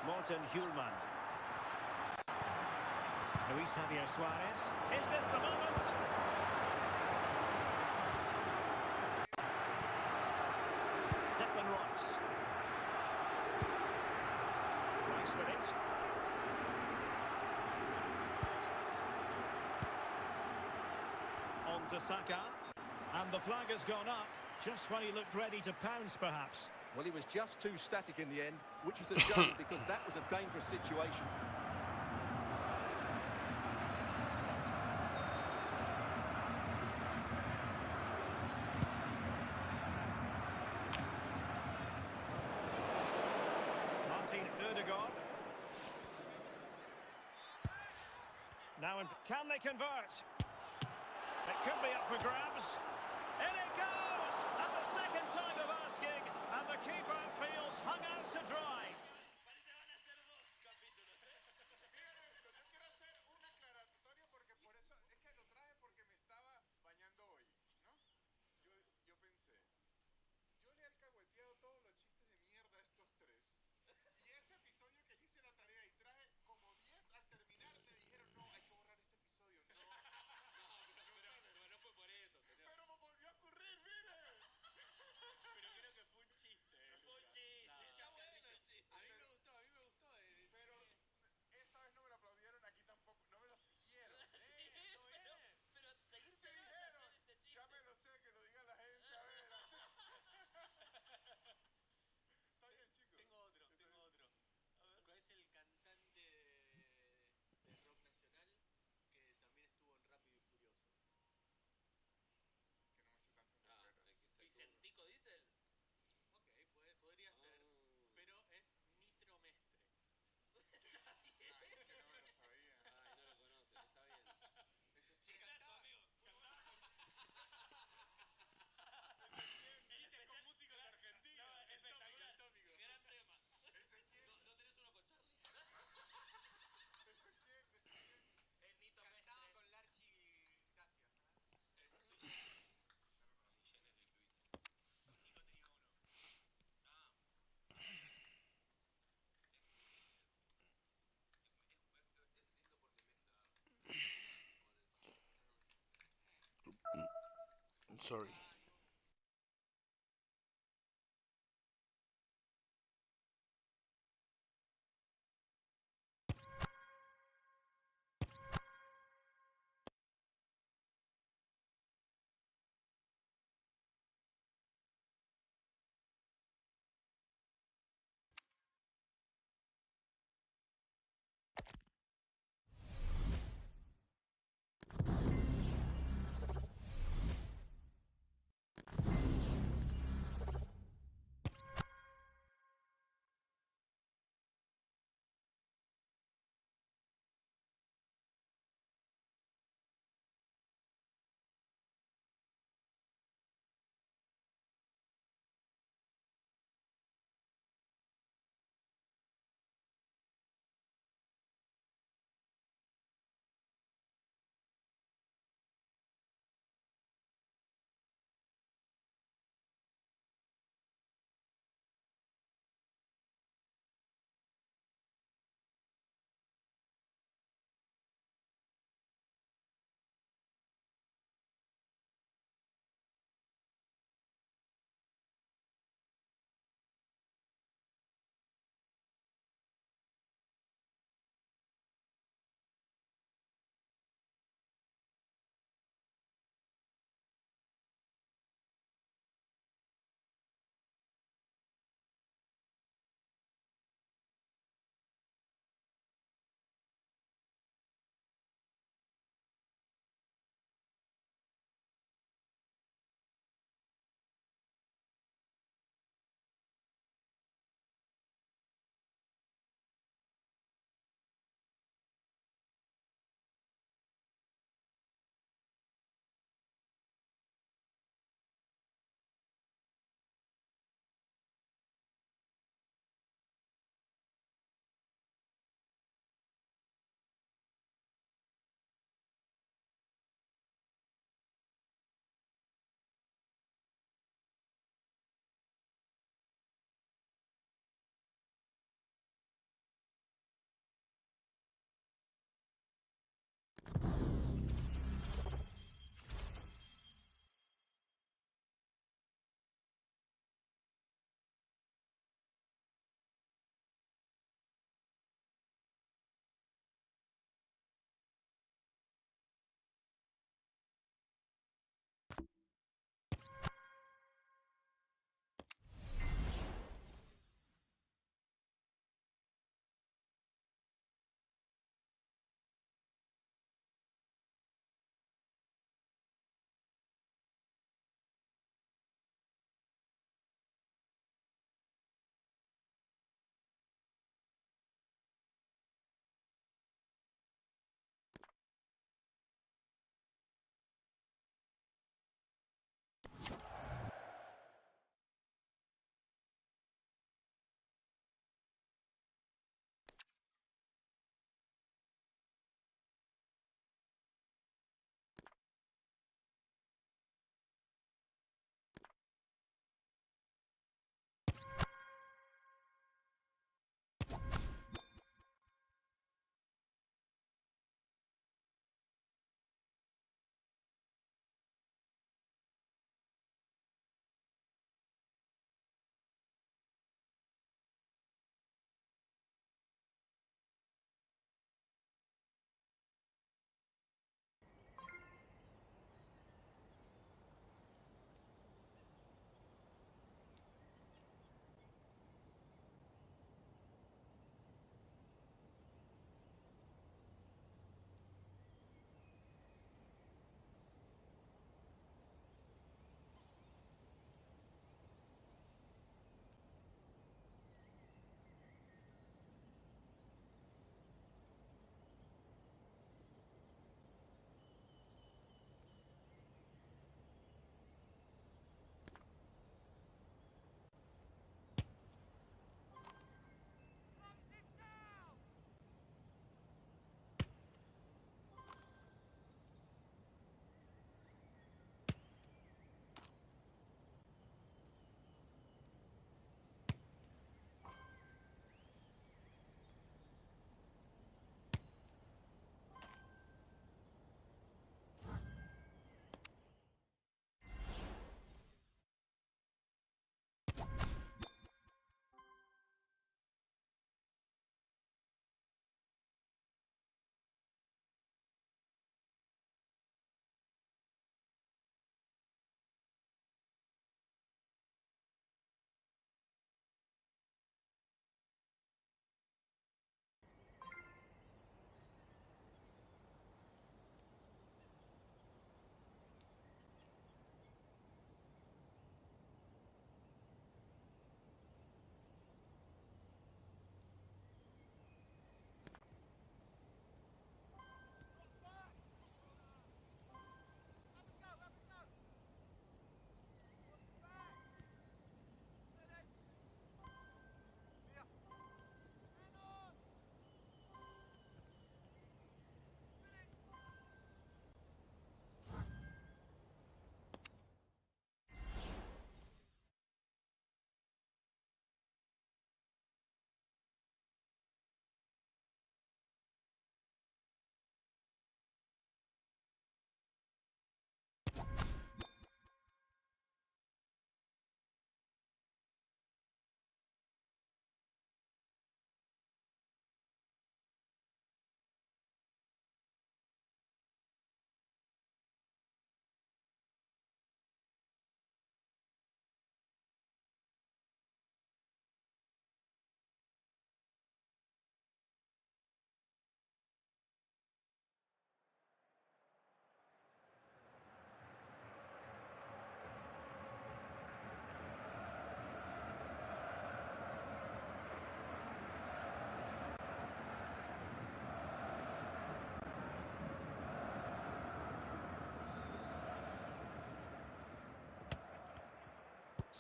Morten Hjulman. Luis Javier Suarez. Is this the moment? Declan Rice. Rice with it. On to Saka. And the flag has gone up, just when he looked ready to pounce, perhaps. Well, he was just too static in the end, which is a shame because that was a dangerous situation. Martin Ødegaard. Now, can they convert? It could be up for grabs. In it goes! And the second time of asking, and the keeper feels hung out to dry. Sorry.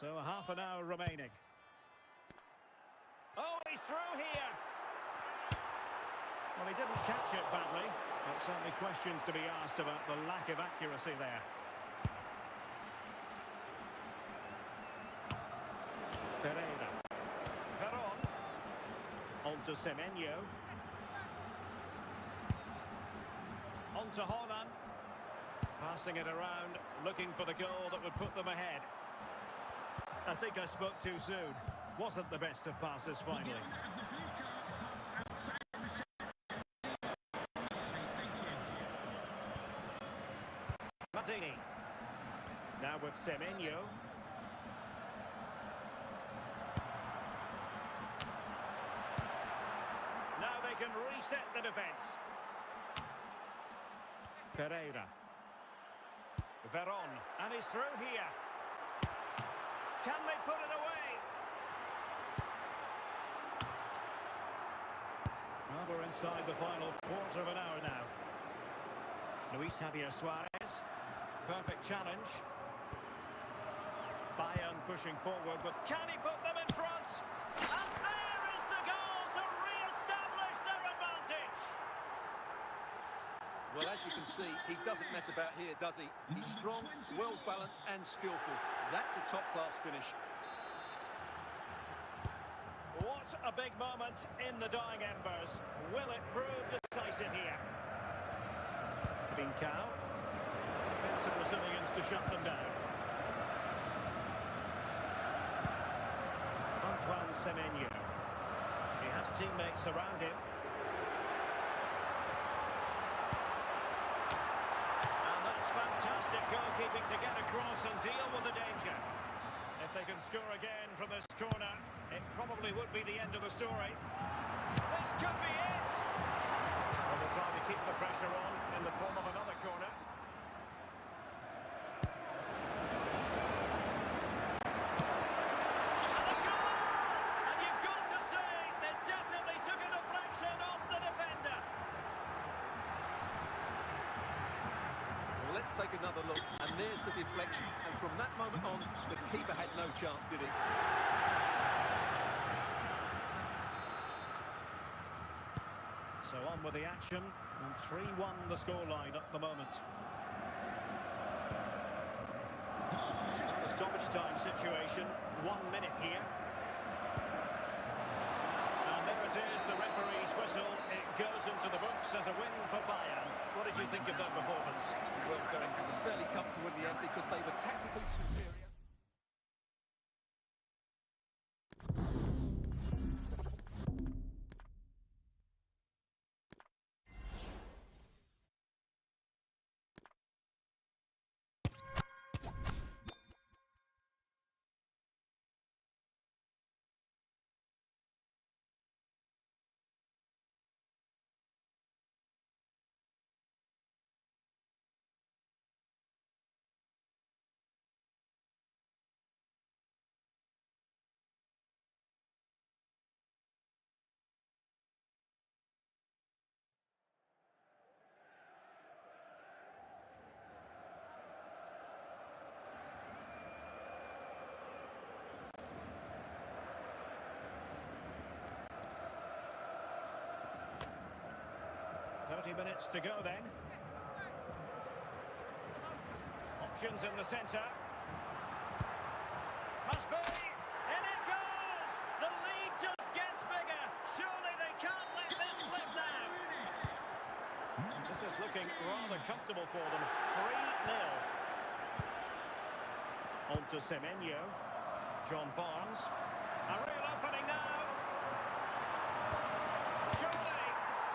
So half an hour remaining. Oh, he's through here. Well, he didn't catch it badly, but certainly questions to be asked about the lack of accuracy there. Ferreira. Veron. On to Semenyo. On to Holland. Passing it around, looking for the goal that would put them ahead. I think I spoke too soon. Wasn't the best of passes finally. Martini. Now with Semenyo. Now they can reset the defence. Ferreira. Veron, and he's through here. Can they put it away? Well, we're inside the final quarter of an hour now. Luis Javier Suarez. Perfect challenge. Bayern pushing forward, but can he put them in front? And there is the goal to re-establish their advantage. Well, as you can see, he doesn't mess about here, does he? He's strong, well-balanced and skillful. That's a top-class finish. What a big moment in the dying embers. Will it prove decisive here? Trincao. Defensive Brazilians to shut them down. Antoine Semenyo. He has teammates around him. Fantastic goalkeeping to get across and deal with the danger. If they can score again from this corner, it probably would be the end of the story. This could be it! Well, they'll try to keep the pressure on in the form of another corner. And a goal! And you've got to say, they definitely took a deflection off the defender. Let's take another look, and there's the deflection. And from that moment on, the keeper had no chance, did he? So on with the action, and 3-1 the scoreline at the moment. The stoppage time situation, 1 minute here. And there it is, the referee's whistle. It goes into the books as a win for Bayern. What did you think of that performance? Well, it was fairly comfortable in the end because they were tactically superior. 30 minutes to go then. Options in the centre. Must be. In it goes! The lead just gets bigger. Surely they can't let this slip now. This is looking rather comfortable for them. 3-0. On to Semenyo. John Barnes. A real opening now. Surely.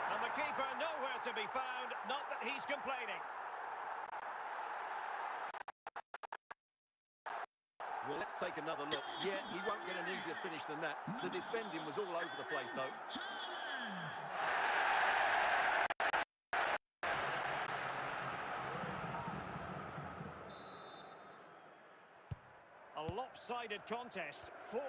And the keeper nowhere to be found. Not that he's complaining. Well, let's take another look. Yeah, he won't get an easier finish than that. The defending was all over the place, though. A lopsided contest, 4-0.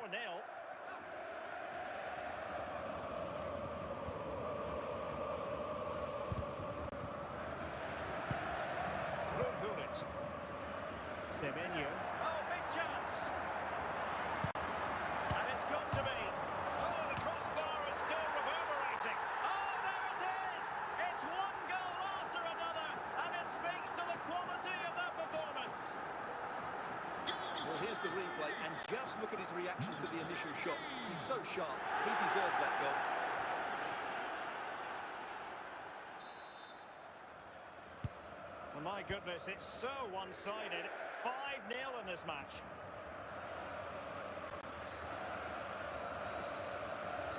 Semenyo. Oh, big chance. just look at his reaction to the initial shot. He's so sharp. He deserves that goal. Well, my goodness, it's so one-sided. 5-0 in this match.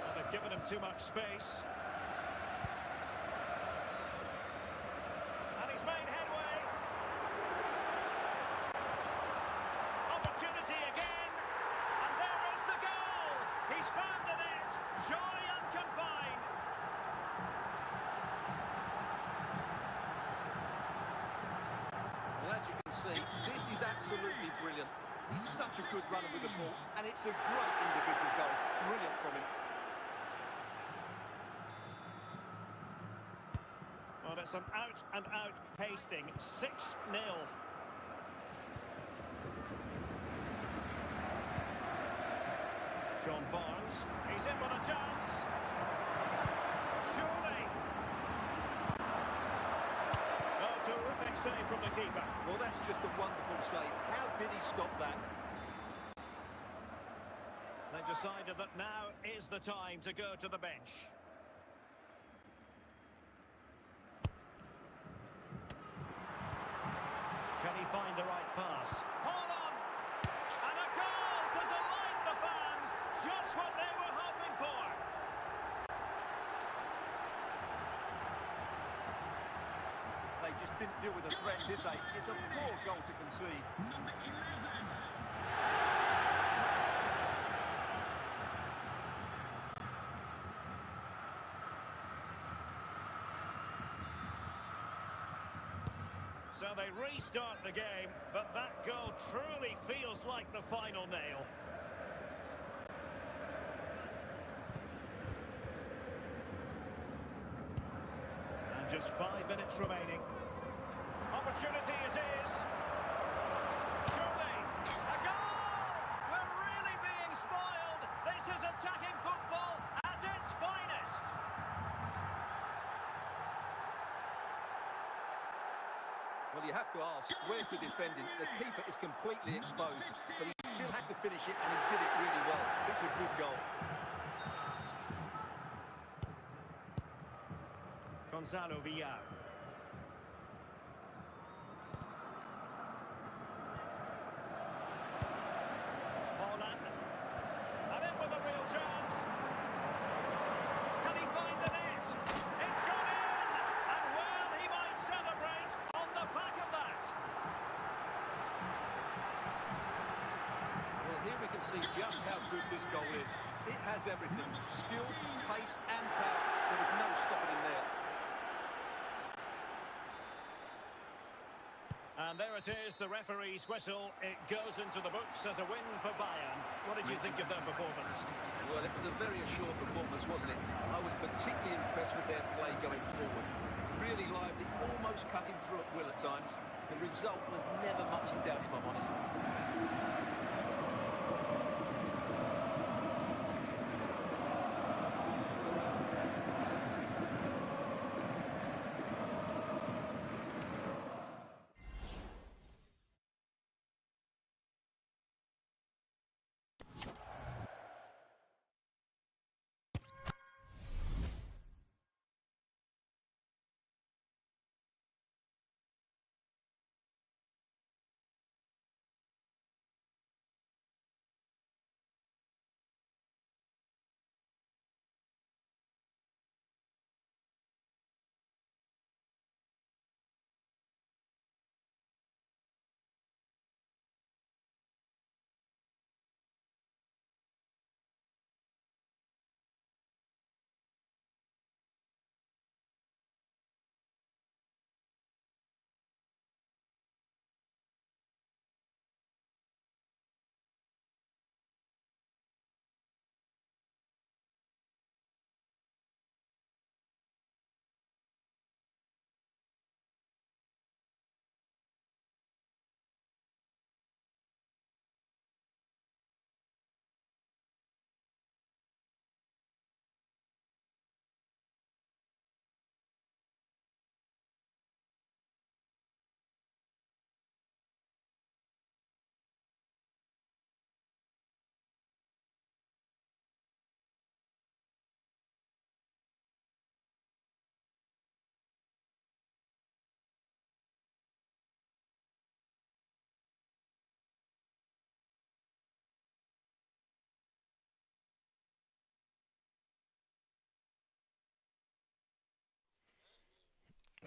Well, they've given him too much space. And he's made headway. Opportunity again. And there is the goal. He's found the net. Joy unconfined. Well, as you can see, this is absolutely brilliant. He's such a good runner with the ball, and it's a great individual goal. Brilliant from him. Well, it's an out-and-out pasting. 6-0. John Barnes. He's in with a chance. Surely. Oh, terrific save from the keeper. Well, that's just a wonderful save. How did he stop that? They've decided that now is the time to go to the bench. Can he find the right pass? Hold on! And a goal to delight the fans! Just what they were hoping for! They just didn't deal with the threat, did they? It's a poor goal to concede. So they restart the game, but that goal truly feels like the final nail. And just 5 minutes remaining. Opportunity it is. Surely. A goal! We're really being spoiled. This is attacking football at its finest. Well, you have to ask, where's the defending? The keeper is completely exposed, but he still had to finish it, and he did it really well. It's a good goal. Gonzalo Villar. Holland. And in with a real chance. Can he find the net? It's gone in! And well, he might celebrate on the back of that. Well, here we can see just how good this goal is. It has everything. Skill, pace, and power. There was no stopping him there. And there it is, the referee's whistle. It goes into the books as a win for Bayern. What did you think of their performance? Well, it was a very assured performance, wasn't it? I was particularly impressed with their play going forward. Really lively, almost cutting through at will at times. The result was never much in doubt, if I'm honest.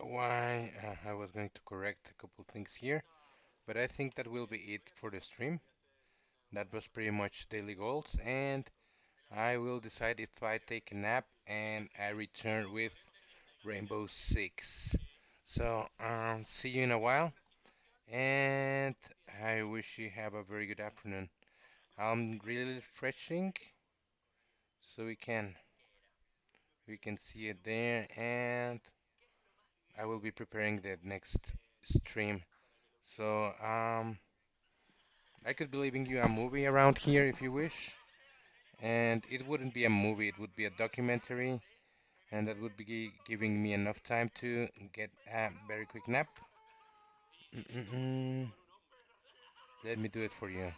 why I was going to correct a couple things here, but I think that will be it for the stream. That was pretty much daily goals, and I will decide if I take a nap and I return with Rainbow Six. So, see you in a while, and I wish you have a very good afternoon. I'm really refreshing, so we can see it there, and I will be preparing the next stream. So, I could be leaving you a movie around here if you wish, and it wouldn't be a movie, it would be a documentary, and that would be giving me enough time to get a very quick nap. Mm-mm-mm. Let me do it for you.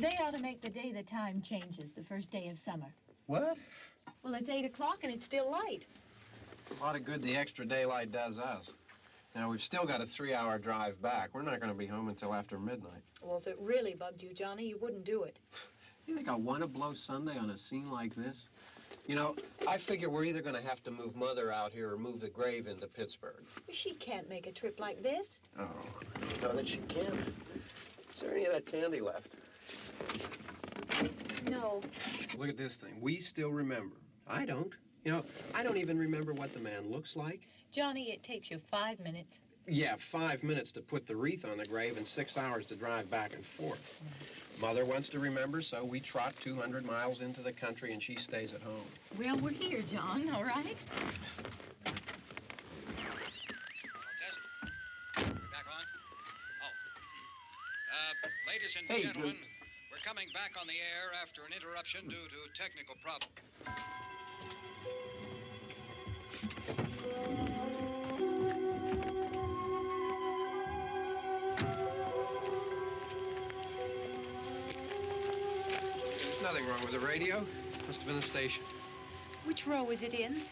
They ought to make the day the time changes, the first day of summer. What? Well, it's 8 o'clock and it's still light. A lot of good the extra daylight does us. Now, we've still got a 3-hour drive back. We're not going to be home until after midnight. Well, if it really bugged you, Johnny, you wouldn't do it. You think I want to blow Sunday on a scene like this? You know, I figure we're either going to have to move Mother out here or move the grave into Pittsburgh. She can't make a trip like this. Oh, you know that she can't. Is there any of that candy left? No. Look at this thing. We still remember. I don't. You know, I don't even remember what the man looks like. Johnny, it takes you 5 minutes. Yeah, 5 minutes to put the wreath on the grave and 6 hours to drive back and forth. Mother wants to remember, so we trot 200 miles into the country and she stays at home. Well, we're here, John, all right? Hello, test. We back on? Oh. Ladies and gentlemen, we're coming back on the air after an interruption due to technical problem. Nothing wrong with the radio. Must have been the station. Which row is it in?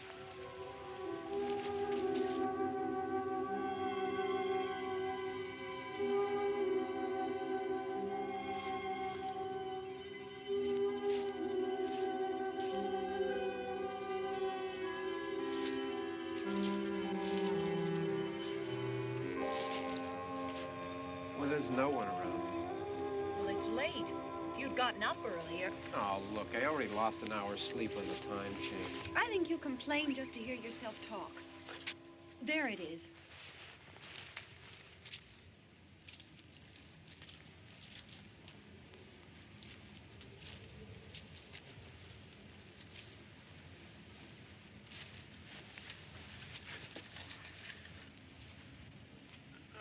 Well, there's no one around. Well, it's late. If you'd gotten up earlier. Oh, look, I already lost an hour's sleep when the time changed. I think you complain just to hear yourself talk. There it is.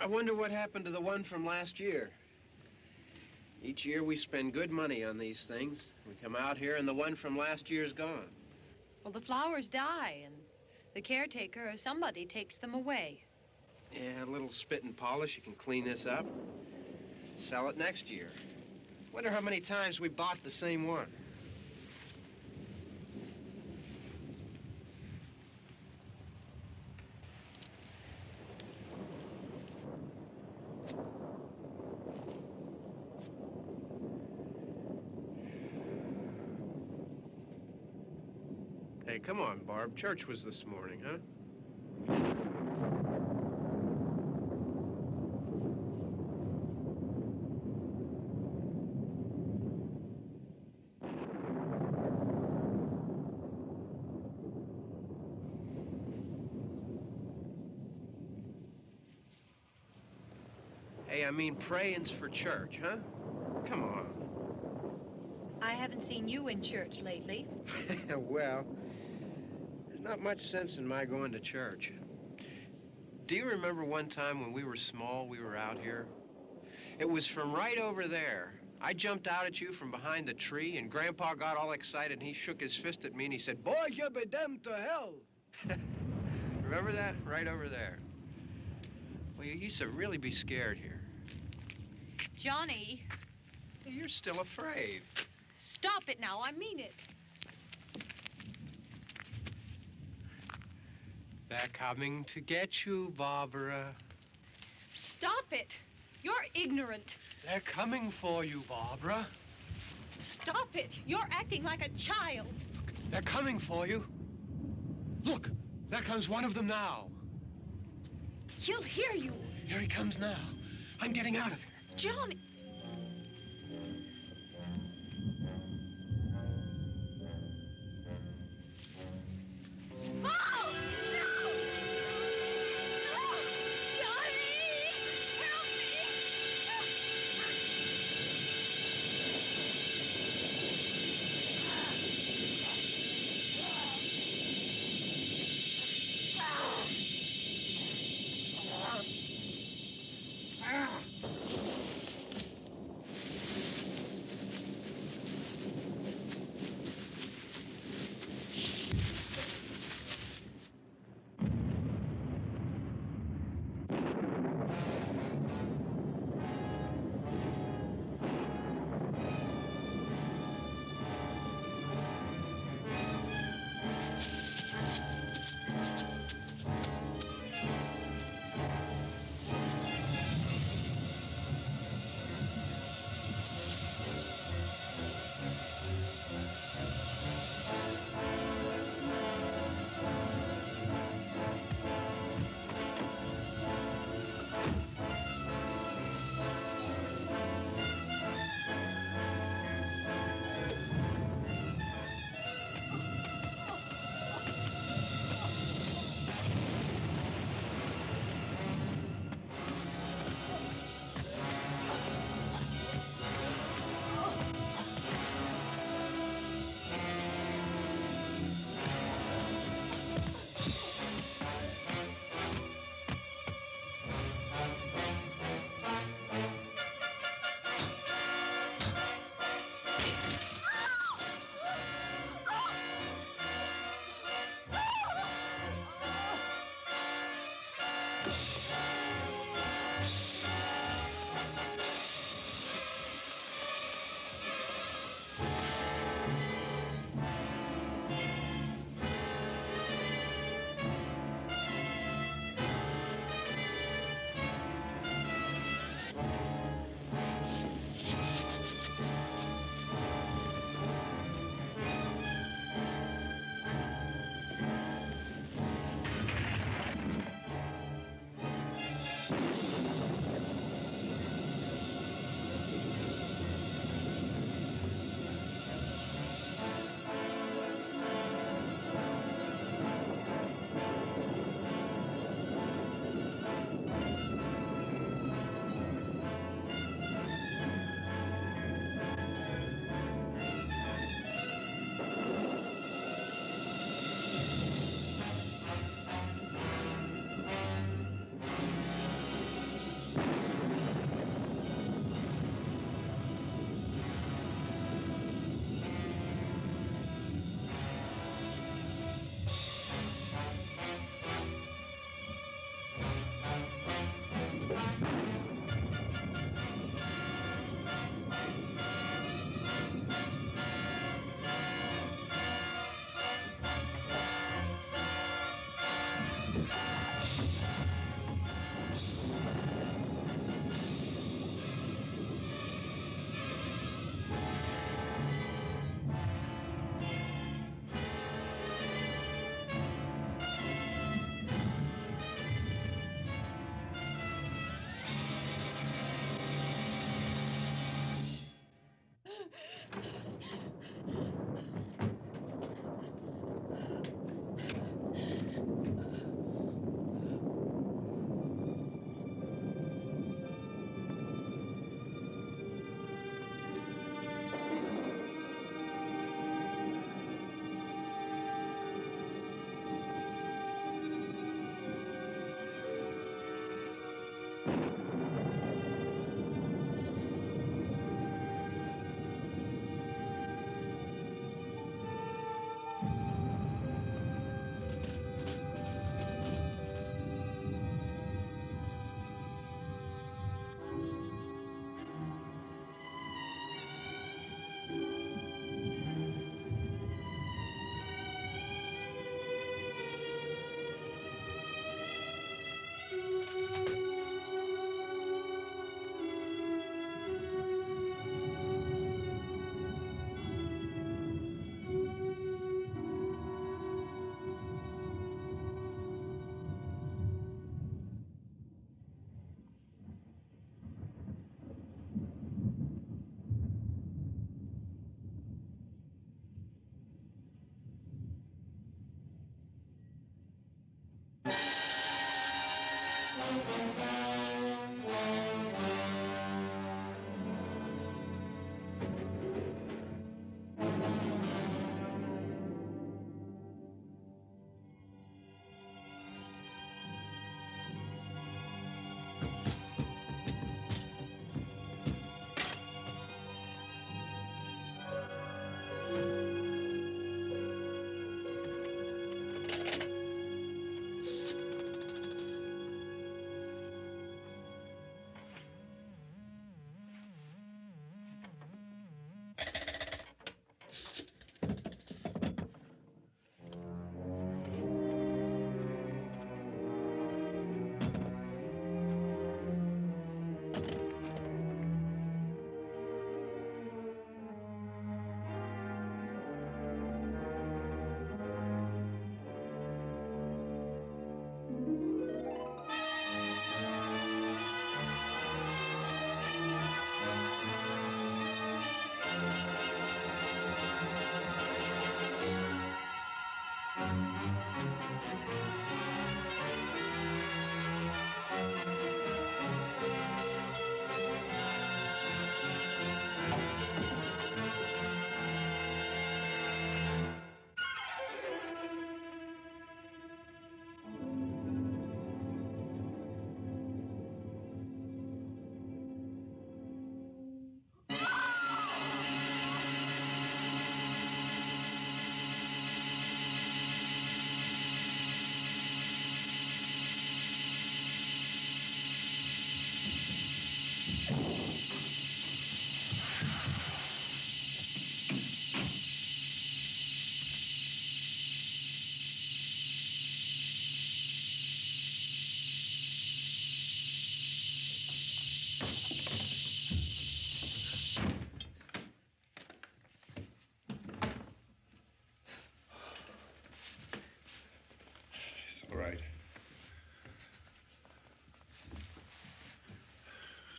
I wonder what happened to the one from last year. Each year we spend good money on these things. We come out here and the one from last year's gone. Well, the flowers die, and the caretaker or somebody takes them away. Yeah, a little spit and polish, you can clean this up. Sell it next year. Wonder how many times we bought the same one. Hey, come on, Barb. Church was this morning, huh? Hey, I mean, praying's for church, huh? Come on. I haven't seen you in church lately. Well, there's not much sense in my going to church. Do you remember one time when we were small, we were out here? It was from right over there. I jumped out at you from behind the tree, and Grandpa got all excited, and he shook his fist at me, and he said, "Boy, you'll be damned to hell." Remember that? Right over there. Well, you used to really be scared here. Johnny. You're still afraid. Stop it now. I mean it. They're coming to get you, Barbara. Stop it. You're ignorant. They're coming for you, Barbara. Stop it. You're acting like a child. They're coming for you. Look, there comes one of them now. He'll hear you. Here he comes now. I'm getting out of here. Johnny.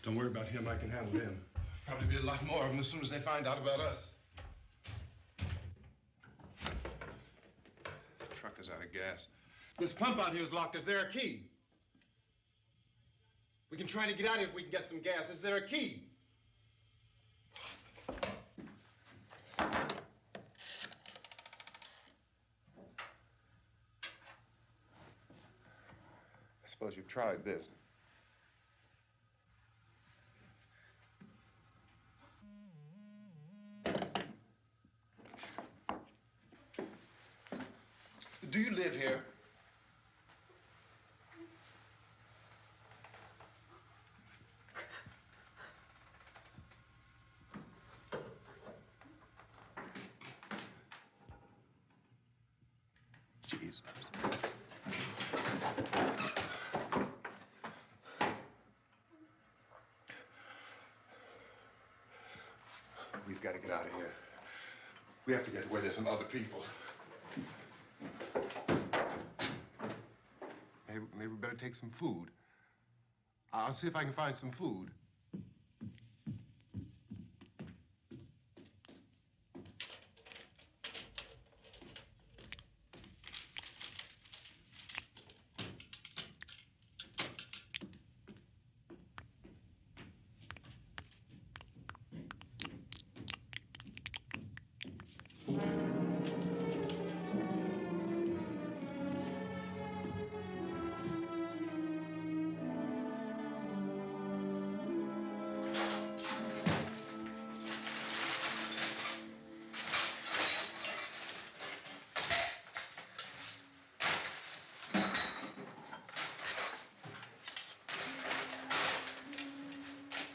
Don't worry about him. I can handle him. Probably be a lot more of them as soon as they find out about us. The truck is out of gas. This pump out here is locked. Is there a key? We can try to get out here if we can get some gas. Is there a key? I suppose you've tried this. Do you live here? Jesus. We've got to get out of here. We have to get where there's some other people. Maybe we better take some food. I'll see if I can find some food.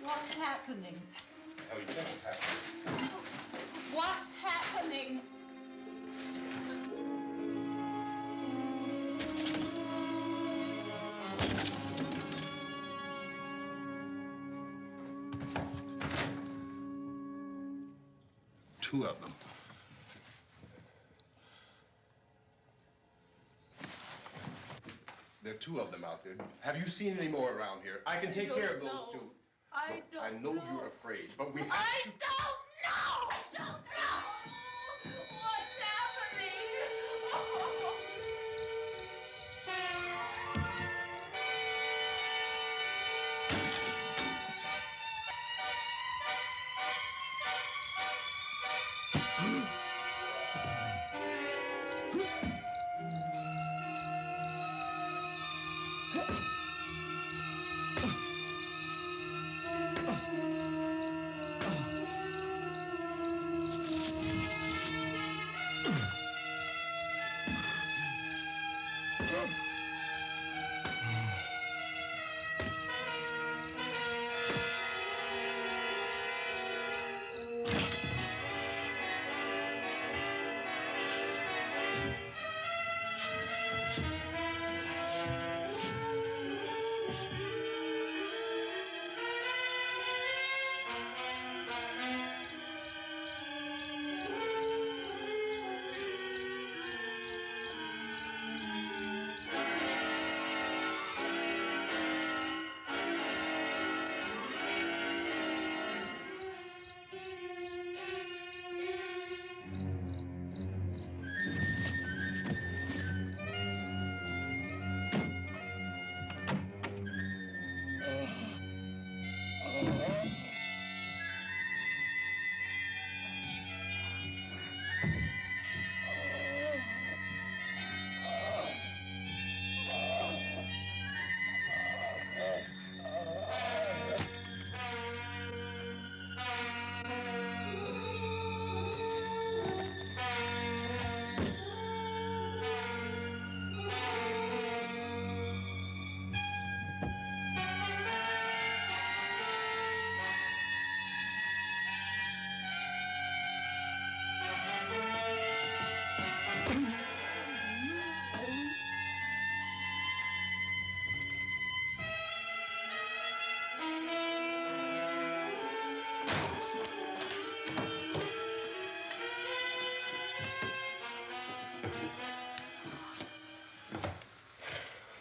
What's happening? Oh, you think it's happening? What's happening? Two of them. There are two of them out there. Have you seen any more around here? I can take care of those two. I Look, I know you're afraid, but we have I to... don't know! I don't know! What's happening?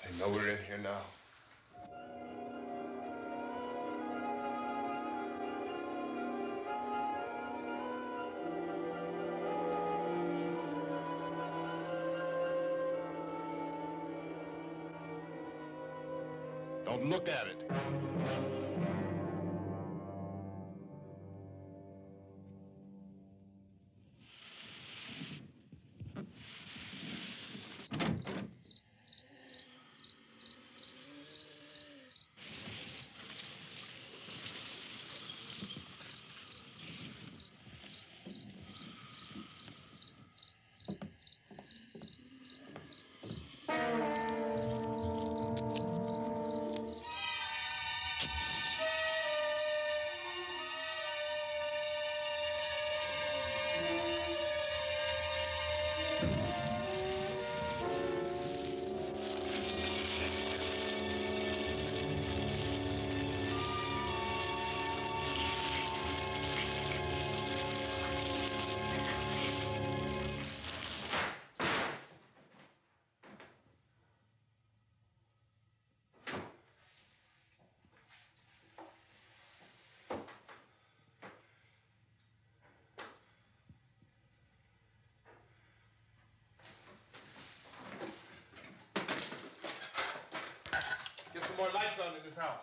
They know we're in here now. Don't look at it. Get some more lights on in this house.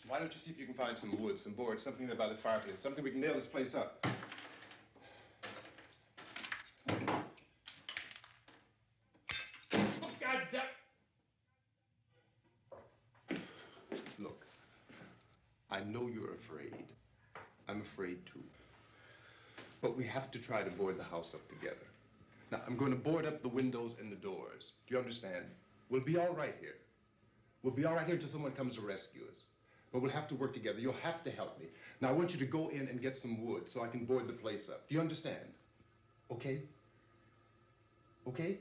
Why don't you see if you can find some wood, some board, something about the fireplace, something we can nail this place up. God damn. Look, I know you're afraid. I'm afraid too. But we have to try to board the house up together. Now, I'm going to board up the windows and the doors. Do you understand? We'll be all right here. We'll be all right here until someone comes to rescue us. But we'll have to work together. You'll have to help me. Now, I want you to go in and get some wood so I can board the place up. Do you understand? Okay? Okay?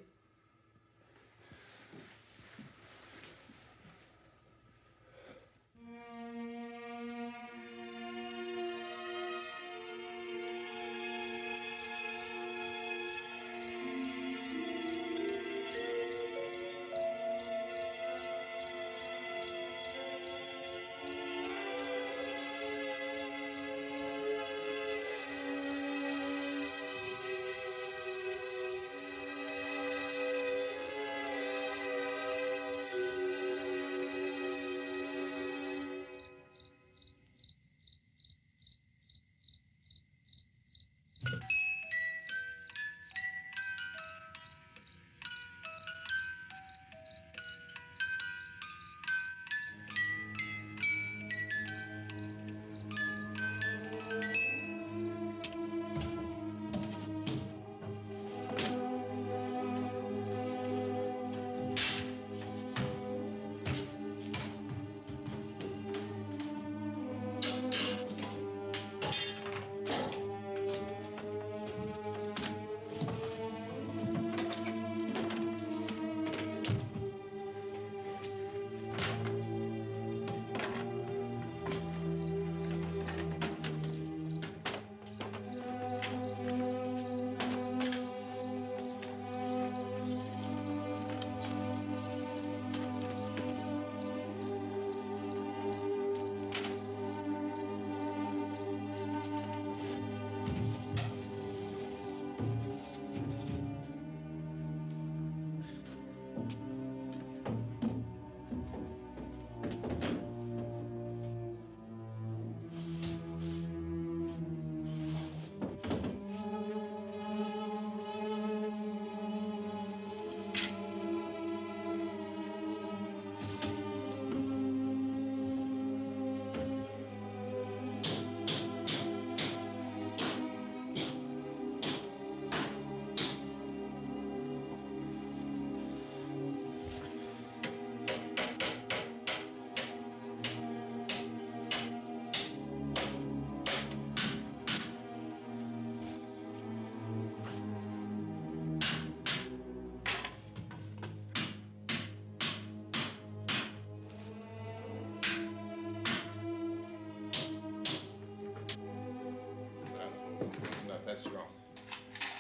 That's wrong.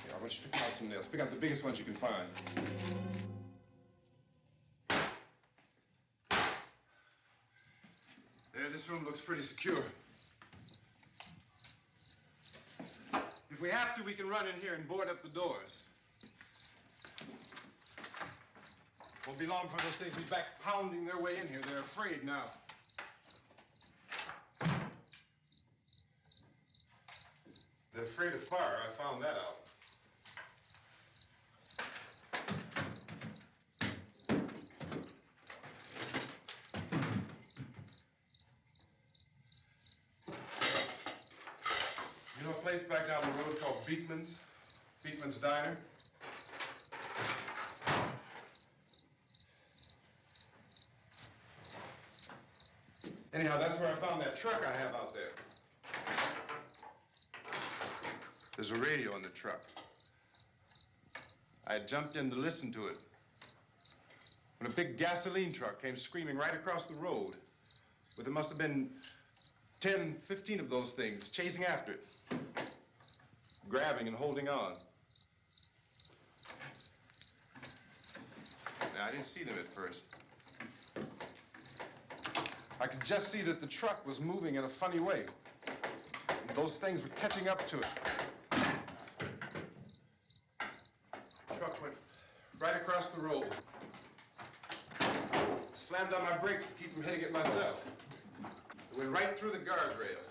Here, I want you to pick out some nails. Pick out the biggest ones you can find. There, this room looks pretty secure. If we have to, we can run in here and board up the doors. Won't be long before those things will be back pounding their way in here. They're afraid now. They're afraid of fire. I found that out. You know a place back down the road called Beekman's? Beekman's Diner? Anyhow, that's where I found that truck I have out there. There's a radio in the truck. I had jumped in to listen to it when a big gasoline truck came screaming right across the road with there must have been 10, 15 of those things chasing after it, grabbing and holding on. Now, I didn't see them at first. I could just see that the truck was moving in a funny way. And those things were catching up to it. The truck went right across the road. Slammed on my brakes to keep from hitting it myself. It went right through the guardrail.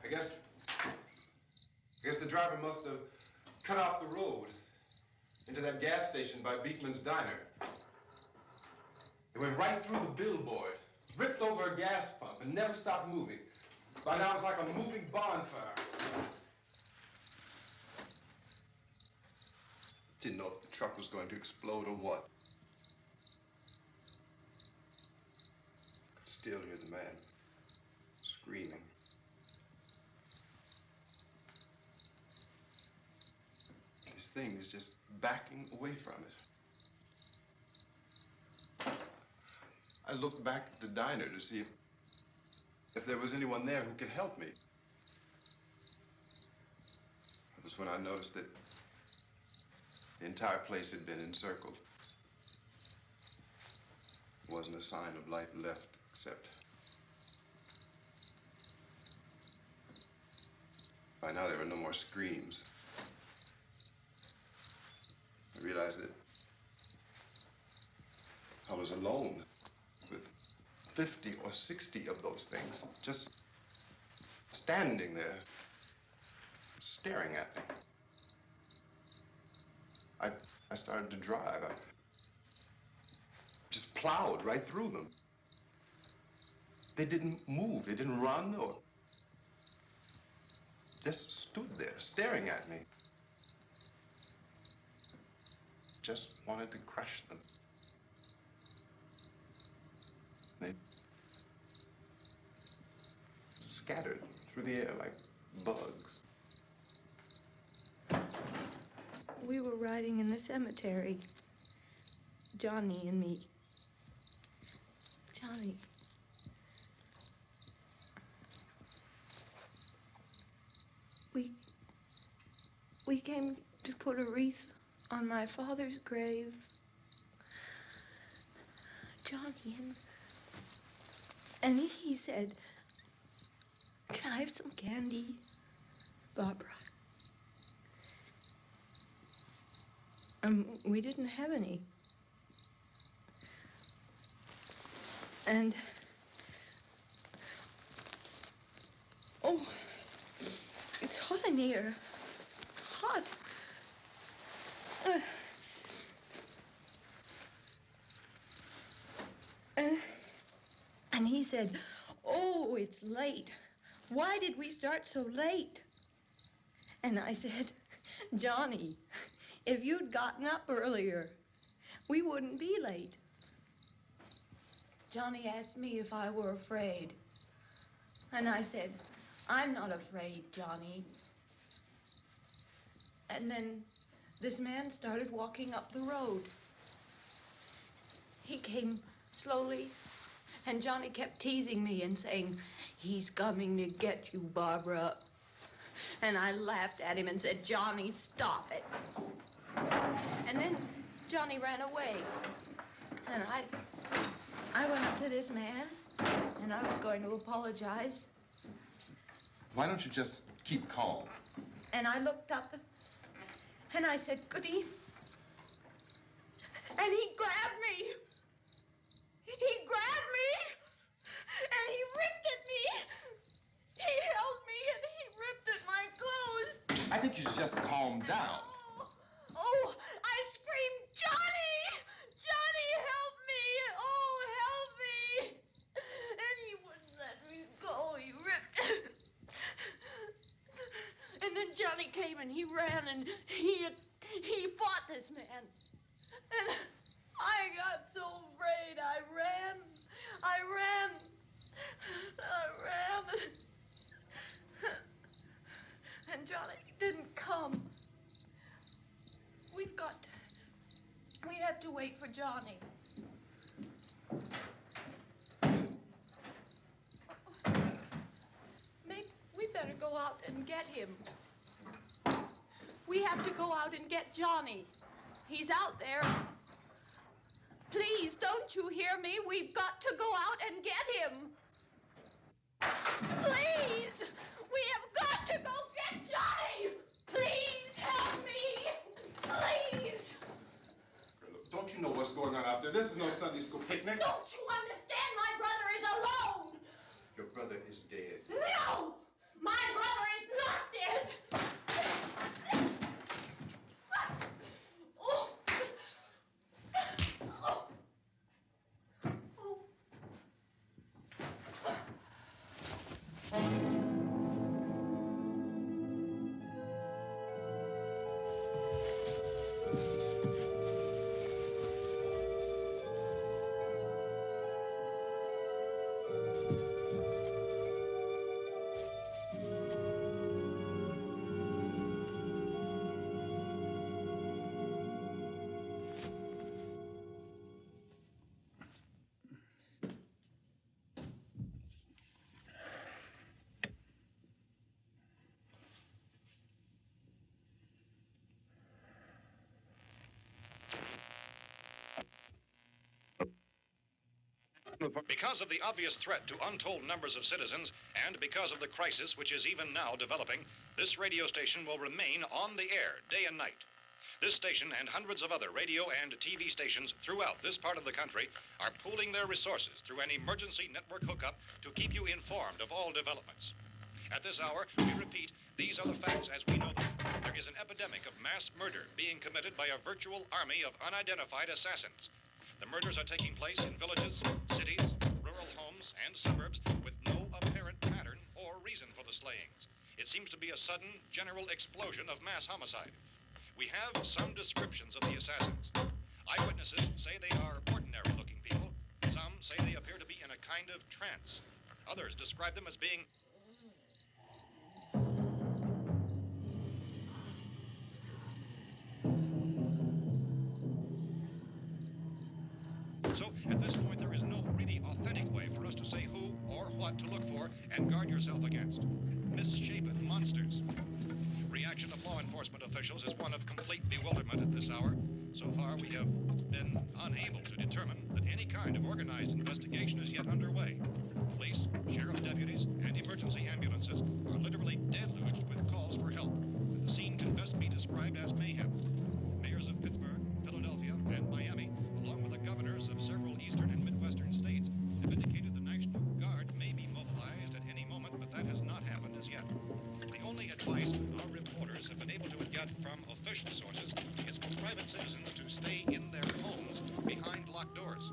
I guess the driver must have cut off the road into that gas station by Beekman's Diner. It went right through the billboard, ripped over a gas pump, and never stopped moving. By now, it was like a moving bonfire. Didn't know if the truck was going to explode or what. Could still hear the man screaming. This thing is just backing away from it. I looked back at the diner to see if there was anyone there who could help me. It was when I noticed that the entire place had been encircled. There wasn't a sign of life left except... By now there were no more screams. I realized that I was alone with 50 or 60 of those things, just standing there, staring at me. I started to drive. I just plowed right through them. They didn't move. They didn't run or just stood there, staring at me. Just wanted to crush them. They scattered through the air like bugs. We were riding in the cemetery, Johnny and me. Johnny. We came to put a wreath on my father's grave. Johnny, and he said, "Can I have some candy, Barbara?" We didn't have any. And oh, it's hot in here. Hot. And he said, "Oh, it's late. Why did we start so late?" And I said, "Johnny, if you'd gotten up earlier, we wouldn't be late." Johnny asked me if I were afraid. And I said, "I'm not afraid, Johnny." And then this man started walking up the road. He came slowly, and Johnny kept teasing me and saying, "He's coming to get you, Barbara." And I laughed at him and said, "Johnny, stop it." And then Johnny ran away. And I went up to this man, and I was going to apologize. Why don't you just keep calm? And I looked up, and I said, "Goody." And he grabbed me. He grabbed me, and he ripped at me. He held me, and he ripped at my clothes. I think you should just calm down. Oh, I screamed, "Johnny! Johnny, help me! Oh, help me!" And he wouldn't let me go. He ripped. And then Johnny came, and he ran, and he fought this man. And I got so afraid. I ran. And Johnny didn't come. We have to wait for Johnny. Maybe we better go out and get him. We have to go out and get Johnny. He's out there. Please, don't you hear me? We've got to go out and get him. Please! We have got to go get Johnny! Please help me! Please! Don't you know what's going on out there? This is no Sunday school picnic. Don't you understand? My brother is alone! Your brother is dead. No! My brother is not dead! Because of the obvious threat to untold numbers of citizens, and because of the crisis which is even now developing, this radio station will remain on the air day and night. This station and hundreds of other radio and TV stations throughout this part of the country are pooling their resources through an emergency network hookup to keep you informed of all developments. At this hour, we repeat, these are the facts as we know them. There is an epidemic of mass murder being committed by a virtual army of unidentified assassins. The murders are taking place in villages, cities, rural homes, and suburbs with no apparent pattern or reason for the slayings. It seems to be a sudden, general explosion of mass homicide. We have some descriptions of the assassins. Eyewitnesses say they are ordinary-looking people. Some say they appear to be in a kind of trance. Others describe them as being... So, at this point, there is no really authentic way for us to say who or what to look for and guard yourself against. Misshapen monsters. Reaction of law enforcement officials is one of complete bewilderment at this hour. So far, we have been unable to determine that any kind of organized investigation is yet underway. Police, sheriff's deputies, and emergency ambulances are literally deluged with calls for help. The scene can best be described as mayhem. Mayors of Pittsburgh, Philadelphia, and Miami, along with the governors of several eastern and midwestern states, have indicated the National Guard may be mobilized at any moment, but that has not happened as yet. The only advice our reporters have been able to get from official sources is for private citizens to stay in their homes behind locked doors.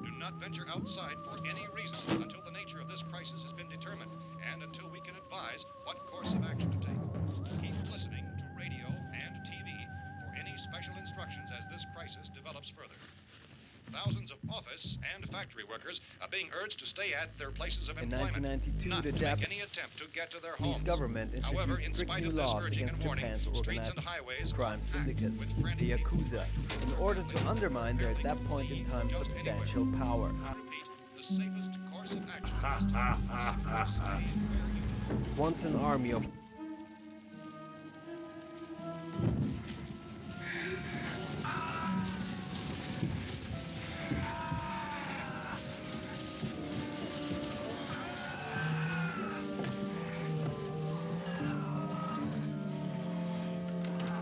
Do not venture outside for any reason until the nature of this crisis has been determined and until we can advise what course of action to take. Keep listening to radio and TV for any special instructions as this crisis develops further. Thousands of office and factory workers are being urged to stay at their places of employment. In 1992, not the to make any attempt to get to their homes. Japanese government However, introduced in strict spite new of this laws urging against and warning, Japan's streets organized and highways crime are packed syndicates, with frantic the people. Yakuza, in order to undermine their at that point in time substantial power. I repeat, the safest course of action is to stay where you Once an army of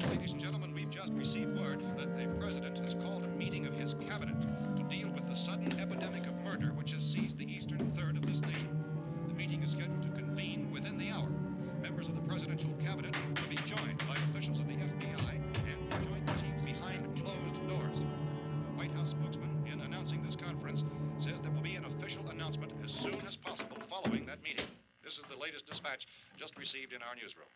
Ladies and gentlemen, we've just received word that the president has called a meeting of his cabinet to deal with the sudden epidemic of murder which has seized the eastern third of this nation. The meeting is scheduled to convene within the hour. Members of the presidential cabinet will be joined by officials of the FBI and joint chiefs behind closed doors. The White House spokesman, in announcing this conference, says there will be an official announcement as soon as possible following that meeting. This is the latest dispatch just received in our newsroom.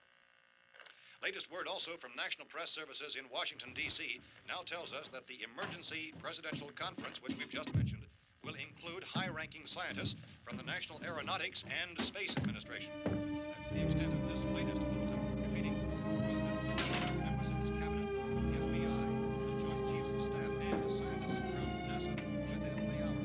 Latest word also from National Press Services in Washington, D.C. now tells us that the emergency presidential conference, which we've just mentioned, will include high-ranking scientists from the National Aeronautics and Space Administration. That's the extent of this latest bulletin. Repeating, members of his cabinet, the FBI, the Joint Chiefs of Staff, and scientists from NASA within the hour.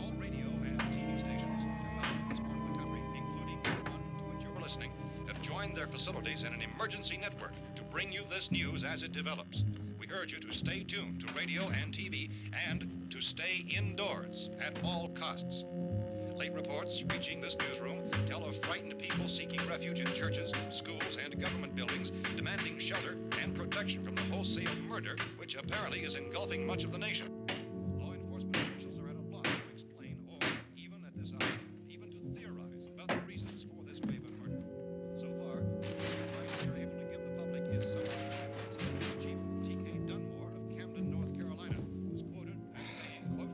All radio and TV stations throughout this part of the country, including the one to which you're listening, have joined their facilities in an emergency network to bring you this news as it develops. We urge you to stay tuned to radio and TV and to stay indoors at all costs. Late reports reaching this newsroom tell of frightened people seeking refuge in churches, schools, and government buildings, demanding shelter and protection from the wholesale murder which apparently is engulfing much of the nation. Law enforcement officials are at a loss to explain or, even at this hour, even to theorize about the reasons for this wave of murder. So far, the advice they're able to give the public is somewhat limited. Chief T.K. Dunmore of Camden, North Carolina, was quoted as saying, quote,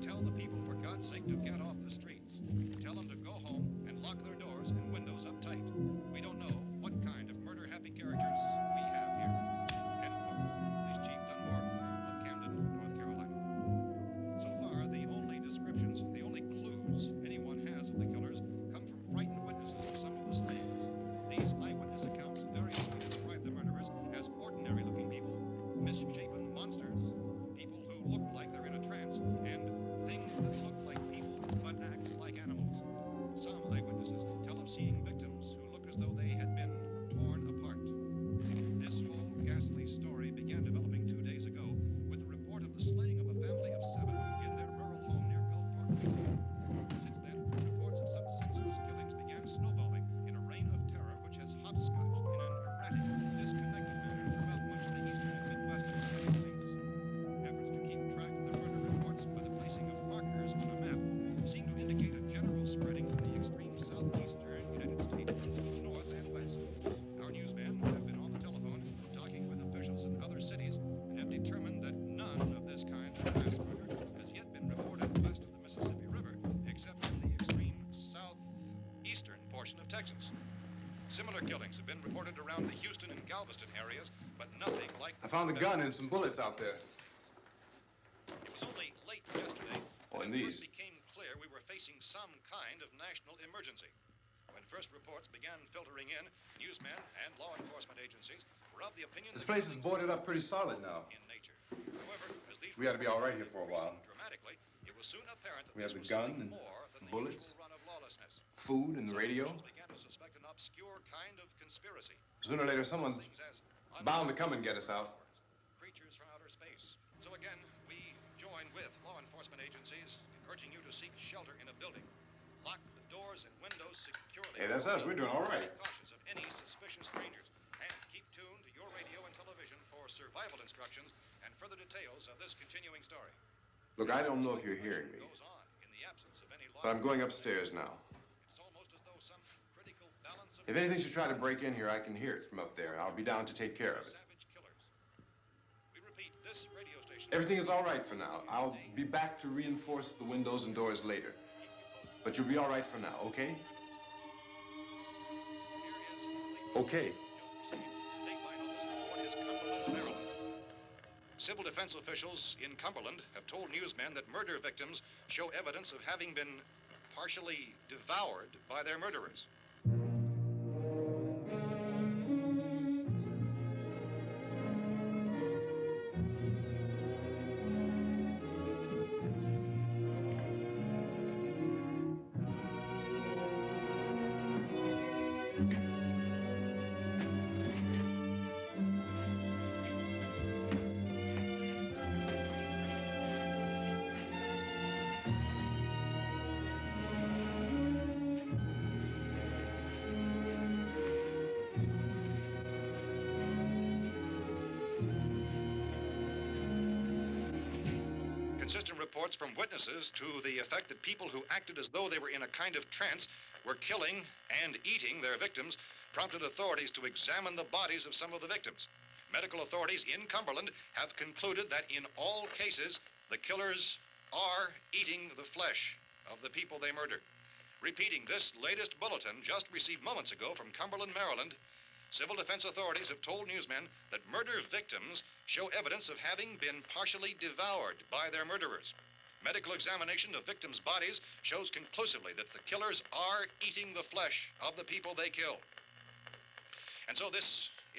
"Tell the people, for God's sake, to get off the streets. Tell them to go home and lock their doors and windows up tight. We don't know what kind of murder-happy characters we have here." End quote. This is Chief Dunmore of Camden, North Carolina. So far, the only descriptions, the only clues anyone has of the killers come from frightened witnesses of some of the slayings. These eyewitness accounts variously describe the murderers as ordinary-looking people, misshapen monsters, people who look like they're in a trance, and things that look like people but act like animals. Some eyewitnesses tell of seeing victims who look as though they had been torn apart. This whole ghastly story began developing 2 days ago with the report of the slaying of a family of 7 in their rural home near Gulfport, Virginia. Since then, reports of such senseless killings began snowballing in a reign of terror which has hopscotched in an erratic, disconnected manner throughout much of the eastern and midwest of the United States. Efforts to keep track of the murder reports by the placing of markers on a map seem to indicate a general spreading of the extreme southeastern United States from the north and west. Our newsmen have been on the telephone talking with officials in other cities and have determined that none of this kind of mass murder has yet been reported west of the Mississippi River, except in the extreme southeastern portion of Texas. Similar killings have been reported around the Houston and Galveston areas, but nothing like I found a gun and some bullets out there. It was only late yesterday Oh, when and it these. first became clear we were facing some kind of national emergency. When first reports began filtering in, newsmen and law enforcement agencies were of the opinion This that place is killings boarded were up pretty solid now. in nature. However, as these We ought to be all right here for a reports while. increasing dramatically, it was soon apparent that We have this the was gun something and more than the bullets. usual run of lawlessness. Food and the Some radio. officials began to suspect an obscure kind of conspiracy. Sooner or later, someone's Things as bound to come and get us out. creatures from outer space. So again, we join with law enforcement agencies, urging you to seek shelter in a building. Lock the doors and windows securely. Hey, that's us. We're doing all right. Be cautious of any suspicious strangers. And keep tuned to your radio and television for survival instructions and further details of this continuing story. Look, I don't know if you're hearing me, Goes on in the absence of any law but I'm going enforcement. upstairs now. It's almost as though some critical balance of If anything should try to break in here, I can hear it from up there, and I'll be down to take care of it. savage killers. We repeat, this radio station. Everything is all right for now. I'll be back to reinforce the windows and doors later. But you'll be all right for now, okay? Okay. Civil defense officials in Cumberland have told newsmen that murder victims show evidence of having been partially devoured by their murderers. inconsistent reports from witnesses to the effect that people who acted as though they were in a kind of trance were killing and eating their victims prompted authorities to examine the bodies of some of the victims. Medical authorities in Cumberland have concluded that in all cases, the killers are eating the flesh of the people they murdered. Repeating this latest bulletin just received moments ago from Cumberland, Maryland, civil defense authorities have told newsmen that murder victims show evidence of having been partially devoured by their murderers. Medical examination of victims' bodies shows conclusively that the killers are eating the flesh of the people they kill. And so this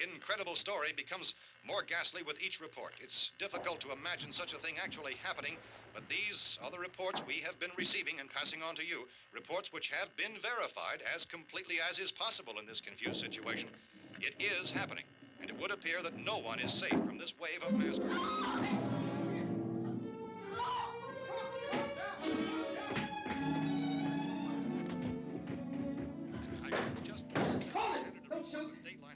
incredible story becomes more ghastly with each report. It's difficult to imagine such a thing actually happening, but these are the reports we have been receiving and passing on to you, reports which have been verified as completely as is possible in this confused situation. It is happening, and it would appear that no one is safe from this wave of mass murder.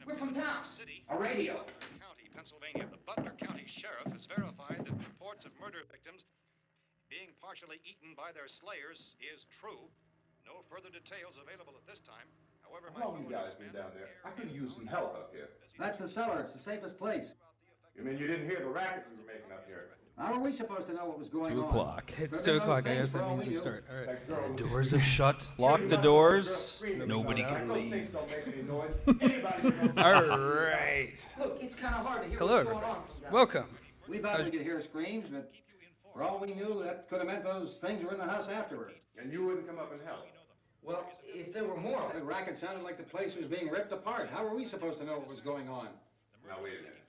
We're from town. A radio. County, Pennsylvania. The Butler County Sheriff has verified that reports of murder victims being partially eaten by their slayers is true. No further details available at this time. However, How long you guys been down there? I could use some help up here. That's the cellar. It's the safest place. You mean you didn't hear the racket we were making up here? How are we supposed to know what was going 2 on? o'clock. It's Remember 2 o'clock. I those guess things? that means we For all start. All right. That girl was Doors are shut. Lock the doors. Nobody can Those leave. things don't make any noise. Anybody can All right. Look, it's kind of hard to hear Hello, what's going everybody. on. from down Welcome. there. We thought we could hear screams, but for all we knew, that could have meant those things were in the house afterward. And you wouldn't come up and help. Well, if there were more, the racket sounded like the place was being ripped apart. How were we supposed to know what was going on? Now, wait a minute.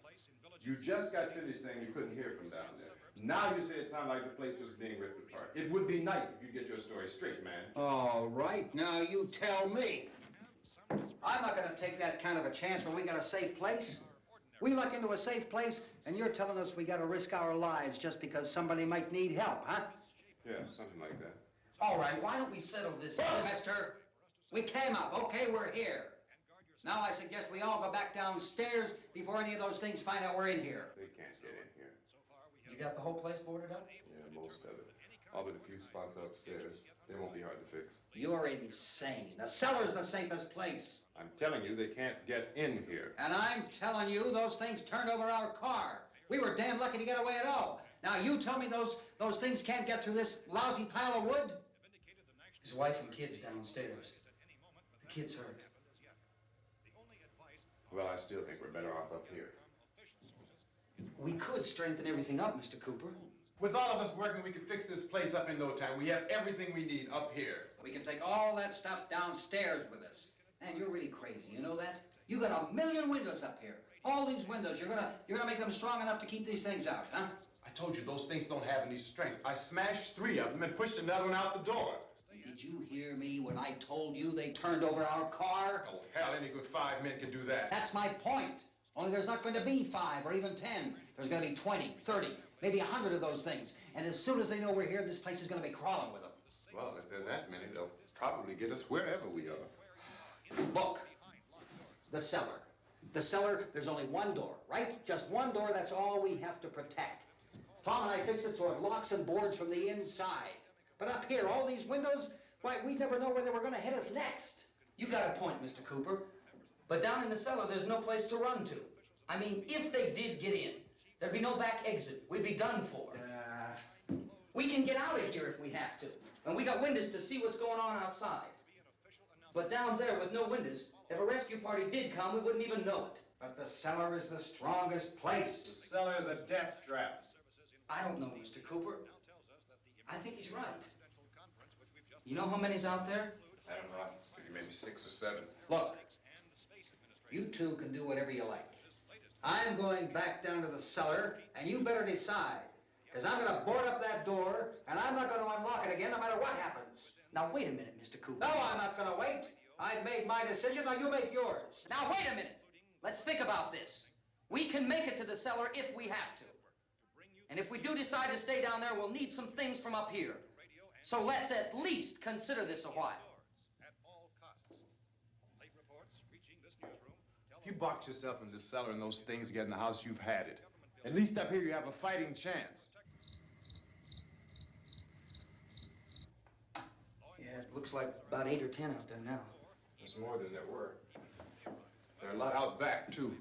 You just got finished saying you couldn't hear from down there. Now you say it sounded like the place was being ripped apart. It would be nice if you get your story straight, man. All right, now you tell me. I'm not going to take that kind of a chance when we got a safe place. We luck into a safe place, and you're telling us we got to risk our lives just because somebody might need help, huh? Yeah, something like that. All right, why don't we settle this? Mister, we came up. Okay, we're here. Now I suggest we all go back downstairs before any of those things find out we're in here. They can't get in here. You got the whole place boarded up? Yeah, most of it. All but a few spots upstairs. They won't be hard to fix. You're insane. The cellar's the safest place. I'm telling you, they can't get in here. And I'm telling you, those things turned over our car. We were damn lucky to get away at all. Now, you tell me those things can't get through this lousy pile of wood? His wife and kids downstairs. The kid's hurt. Well, I still think we're better off up here. We could strengthen everything up, Mr. Cooper. With all of us working, we could fix this place up in no time. We have everything we need up here. We can take all that stuff downstairs with us. Man, you're really crazy, you know that? You got 1,000,000 windows up here. All these windows, you're gonna make them strong enough to keep these things out, huh? I told you those things don't have any strength. I smashed 3 of them and pushed another one out the door. Did you hear me when I told you they turned over our car? Oh, hell, any good 5 men can do that. That's my point. Only there's not going to be 5 or even 10. There's going to be 20, 30, maybe 100 of those things. And as soon as they know we're here, this place is going to be crawling with them. Well, if there are that many, they'll probably get us wherever we are. Look, the cellar. The cellar, there's only one door, right? Just one door, that's all we have to protect. Tom and I fixed it so it locks and boards from the inside. But up here, all these windows, why, we'd never know where they were going to hit us next. You got a point, Mr. Cooper. But down in the cellar, there's no place to run to. I mean, if they did get in, there'd be no back exit. We'd be done for. We can get out of here if we have to. And we got windows to see what's going on outside. But down there with no windows, if a rescue party did come, we wouldn't even know it. But the cellar is the strongest place. The cellar is a death trap. I don't know, Mr. Cooper. I think he's right. You know how many's out there? I don't know. I think maybe 6 or 7. Look, you two can do whatever you like. I'm going back down to the cellar, and you better decide. Because I'm going to board up that door, and I'm not going to unlock it again no matter what happens. Now, wait a minute, Mr. Cooper. No, I'm not going to wait. I've made my decision, now you make yours. Now, wait a minute. Let's think about this. We can make it to the cellar if we have to. And if we do decide to stay down there, we'll need some things from up here. So let's at least consider this a while. If you box yourself in the cellar and those things get in the house, you've had it. At least up here you have a fighting chance. Yeah, it looks like about 8 or 10 out there now. There's more than there were. There are a lot out back, too.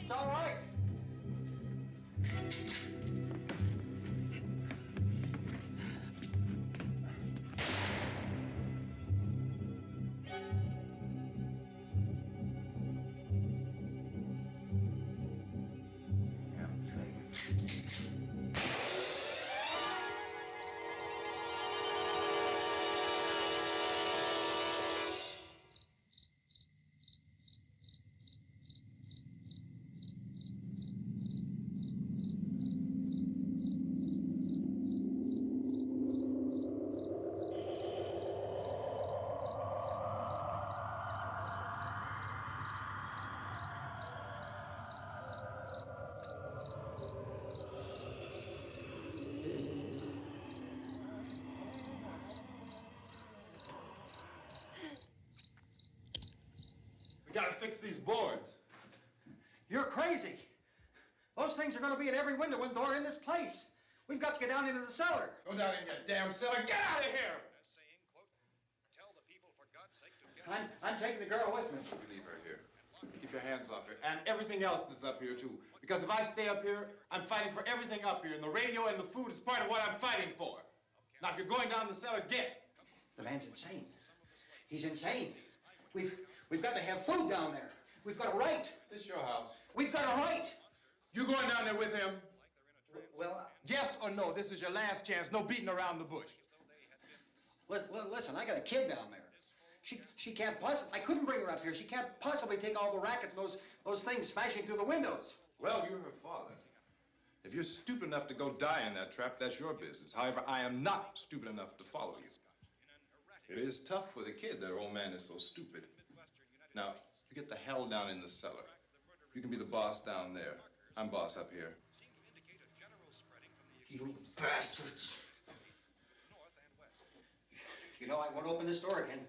It's all right. We gotta fix these boards. You're crazy. Those things are going to be at every window and door in this place. We've got to get down into the cellar. Go down in your damn cellar. Get out of here! I'm taking the girl with me. You leave her here. Keep your hands off her. And everything else that's up here, too. Because if I stay up here, I'm fighting for everything up here. And the radio and the food is part of what I'm fighting for. Now, if you're going down the cellar, get. The man's insane. He's insane. We've got to have food down there. We've got a right. This is your house. We've got a right. You going down there with him? Well, Yes or no? This is your last chance. No beating around the bush. Listen, I got a kid down there. She can't possibly. I couldn't bring her up here. She can't possibly take all the racket and those things smashing through the windows. Well, you're her father. If you're stupid enough to go die in that trap, that's your business. However, I am not stupid enough to follow you. It is tough for the kid that her old man is so stupid. Now, you get the hell down in the cellar. You can be the boss down there. I'm boss up here. You bastards. You know, I won't open this door again.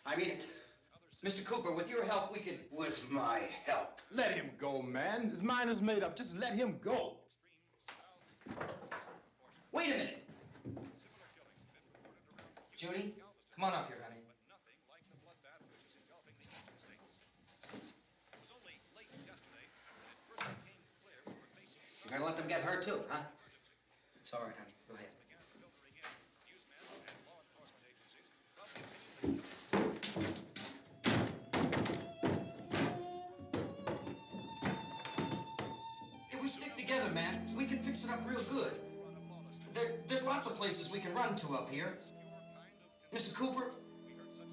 I mean it. Mr. Cooper, with your help, we could... With my help. Let him go, man. His mind is made up. Just let him go. Wait a minute. Judy, come on up here, honey. You're gonna let them get hurt too, huh? It's all right, honey. Go ahead. If we stick together, man, we can fix it up real good. There's lots of places we can run to up here. Mr. Cooper,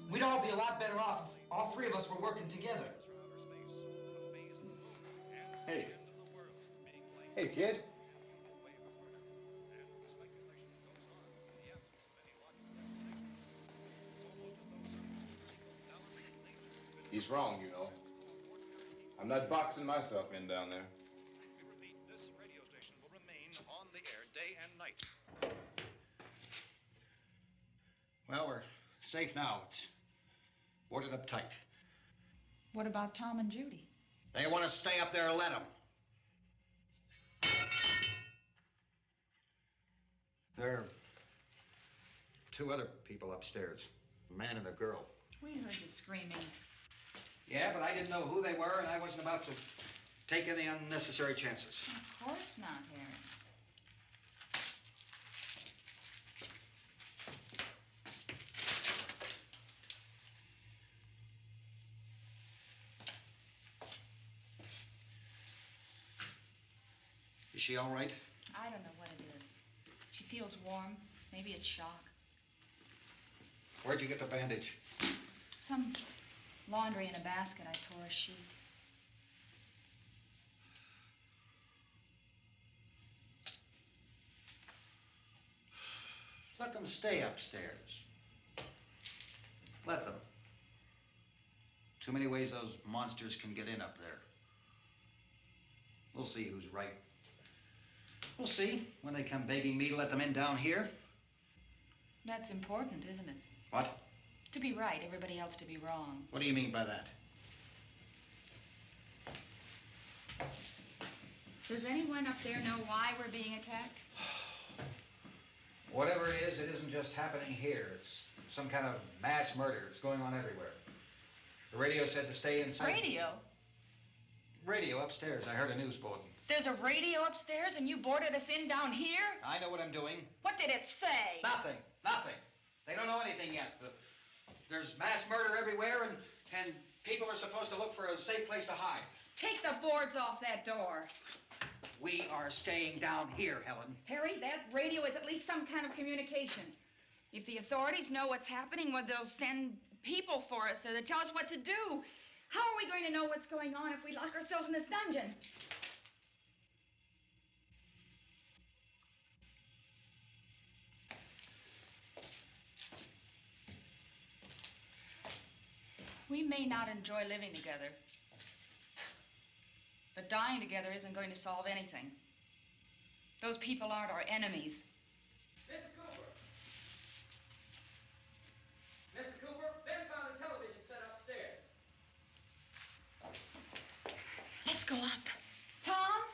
we'd all be a lot better off if all three of us were working together. Hey. Hey, kid. He's wrong, you know. I'm not boxing myself in down there. This radio station will remain on the air day and night. Well, we're safe now. It's boarded up tight. What about Tom and Judy? They want to stay up there, let them. There are two other people upstairs, a man and a girl. We heard the screaming. Yeah, but I didn't know who they were, and I wasn't about to take any unnecessary chances. Of course not, Harry. Is she all right? I don't know what it is. She feels warm. Maybe it's shock. Where'd you get the bandage? Some laundry in a basket. I tore a sheet. Let them stay upstairs. Let them. Too many ways those monsters can get in up there. We'll see who's right. We'll see when they come begging me to let them in down here. That's important, isn't it? What? To be right, everybody else to be wrong. What do you mean by that? Does anyone up there know why we're being attacked? Whatever it isn't just happening here. It's some kind of mass murder. It's going on everywhere. The radio said to stay inside. Radio? Radio upstairs. I heard a news bulletin. There's a radio upstairs and you boarded us in down here? I know what I'm doing. What did it say? Nothing. Nothing. They don't know anything yet. There's mass murder everywhere, and people are supposed to look for a safe place to hide. Take the boards off that door. We are staying down here, Helen. Harry, that radio is at least some kind of communication. If the authorities know what's happening, well, they'll send people for us to tell us what to do. How are we going to know what's going on if we lock ourselves in this dungeon? We may not enjoy living together, but dying together isn't going to solve anything. Those people aren't our enemies. Mr. Cooper! Mr. Cooper, Ben found a television set upstairs. Let's go up. Tom?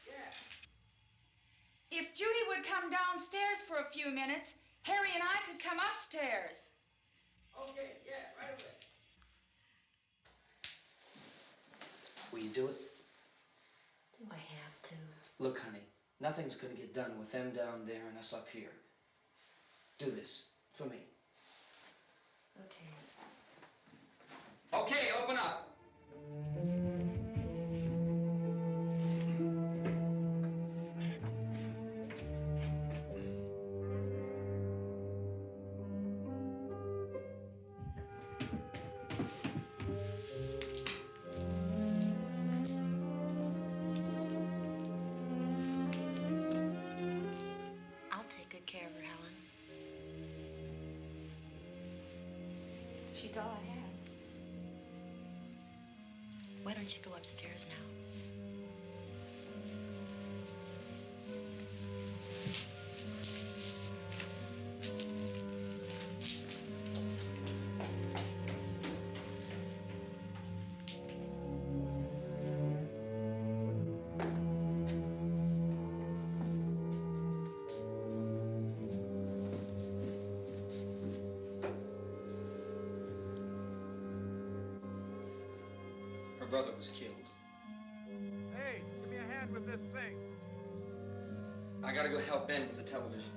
Yeah. If Judy would come downstairs for a few minutes, Harry and I could come upstairs. Okay, yeah, right away. Will you do it? Do I have to? Look, honey, nothing's going to get done with them down there and us up here. Do this for me. Okay. Okay, open up. I'll take good care of her, Helen. She's all I have. Why don't you go upstairs now? Her brother was killed. Hey, give me a hand with this thing. I gotta go help Ben with the television.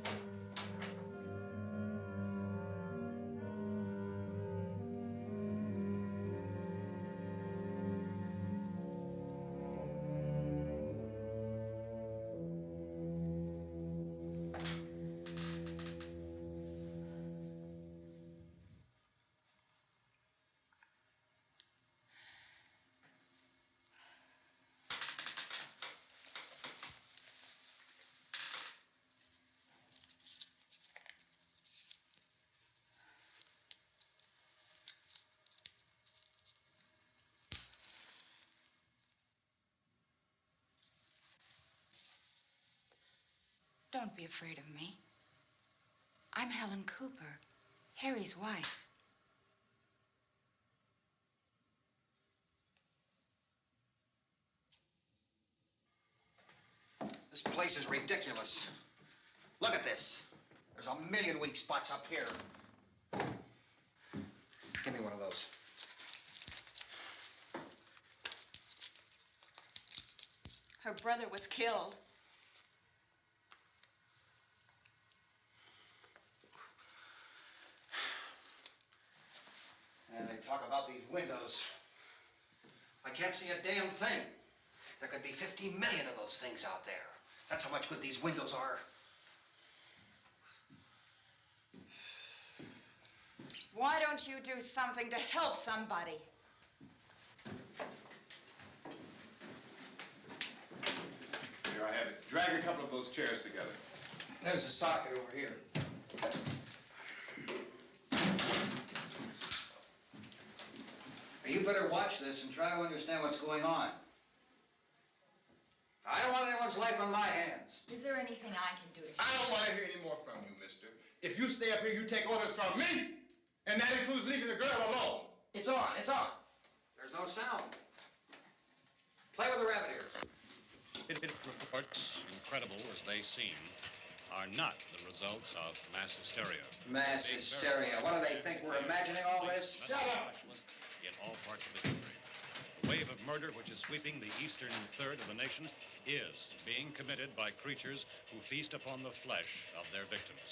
Don't be afraid of me. I'm Helen Cooper, Harry's wife. This place is ridiculous. Look at this. There's a million weak spots up here. Give me one of those. Her brother was killed. And they talk about these windows. I can't see a damn thing. There could be 50 million of those things out there. That's how much good these windows are. Why don't you do something to help somebody? Here I have it. Drag a couple of those chairs together. There's the socket over here. You better watch this and try to understand what's going on. I don't want anyone's life on my hands. Is there anything I can do to help? I don't want to hear any more from you, mister. If you stay up here, you take orders from me. And that includes leaving the girl alone. It's on, it's on. There's no sound. Play with the rabbit ears. Reports, incredible as they seem, are not the results of mass hysteria. Mass hysteria. What do they think? We're imagining all this? Shut up! In all parts of the country. The wave of murder which is sweeping the eastern third of the nation is being committed by creatures who feast upon the flesh of their victims.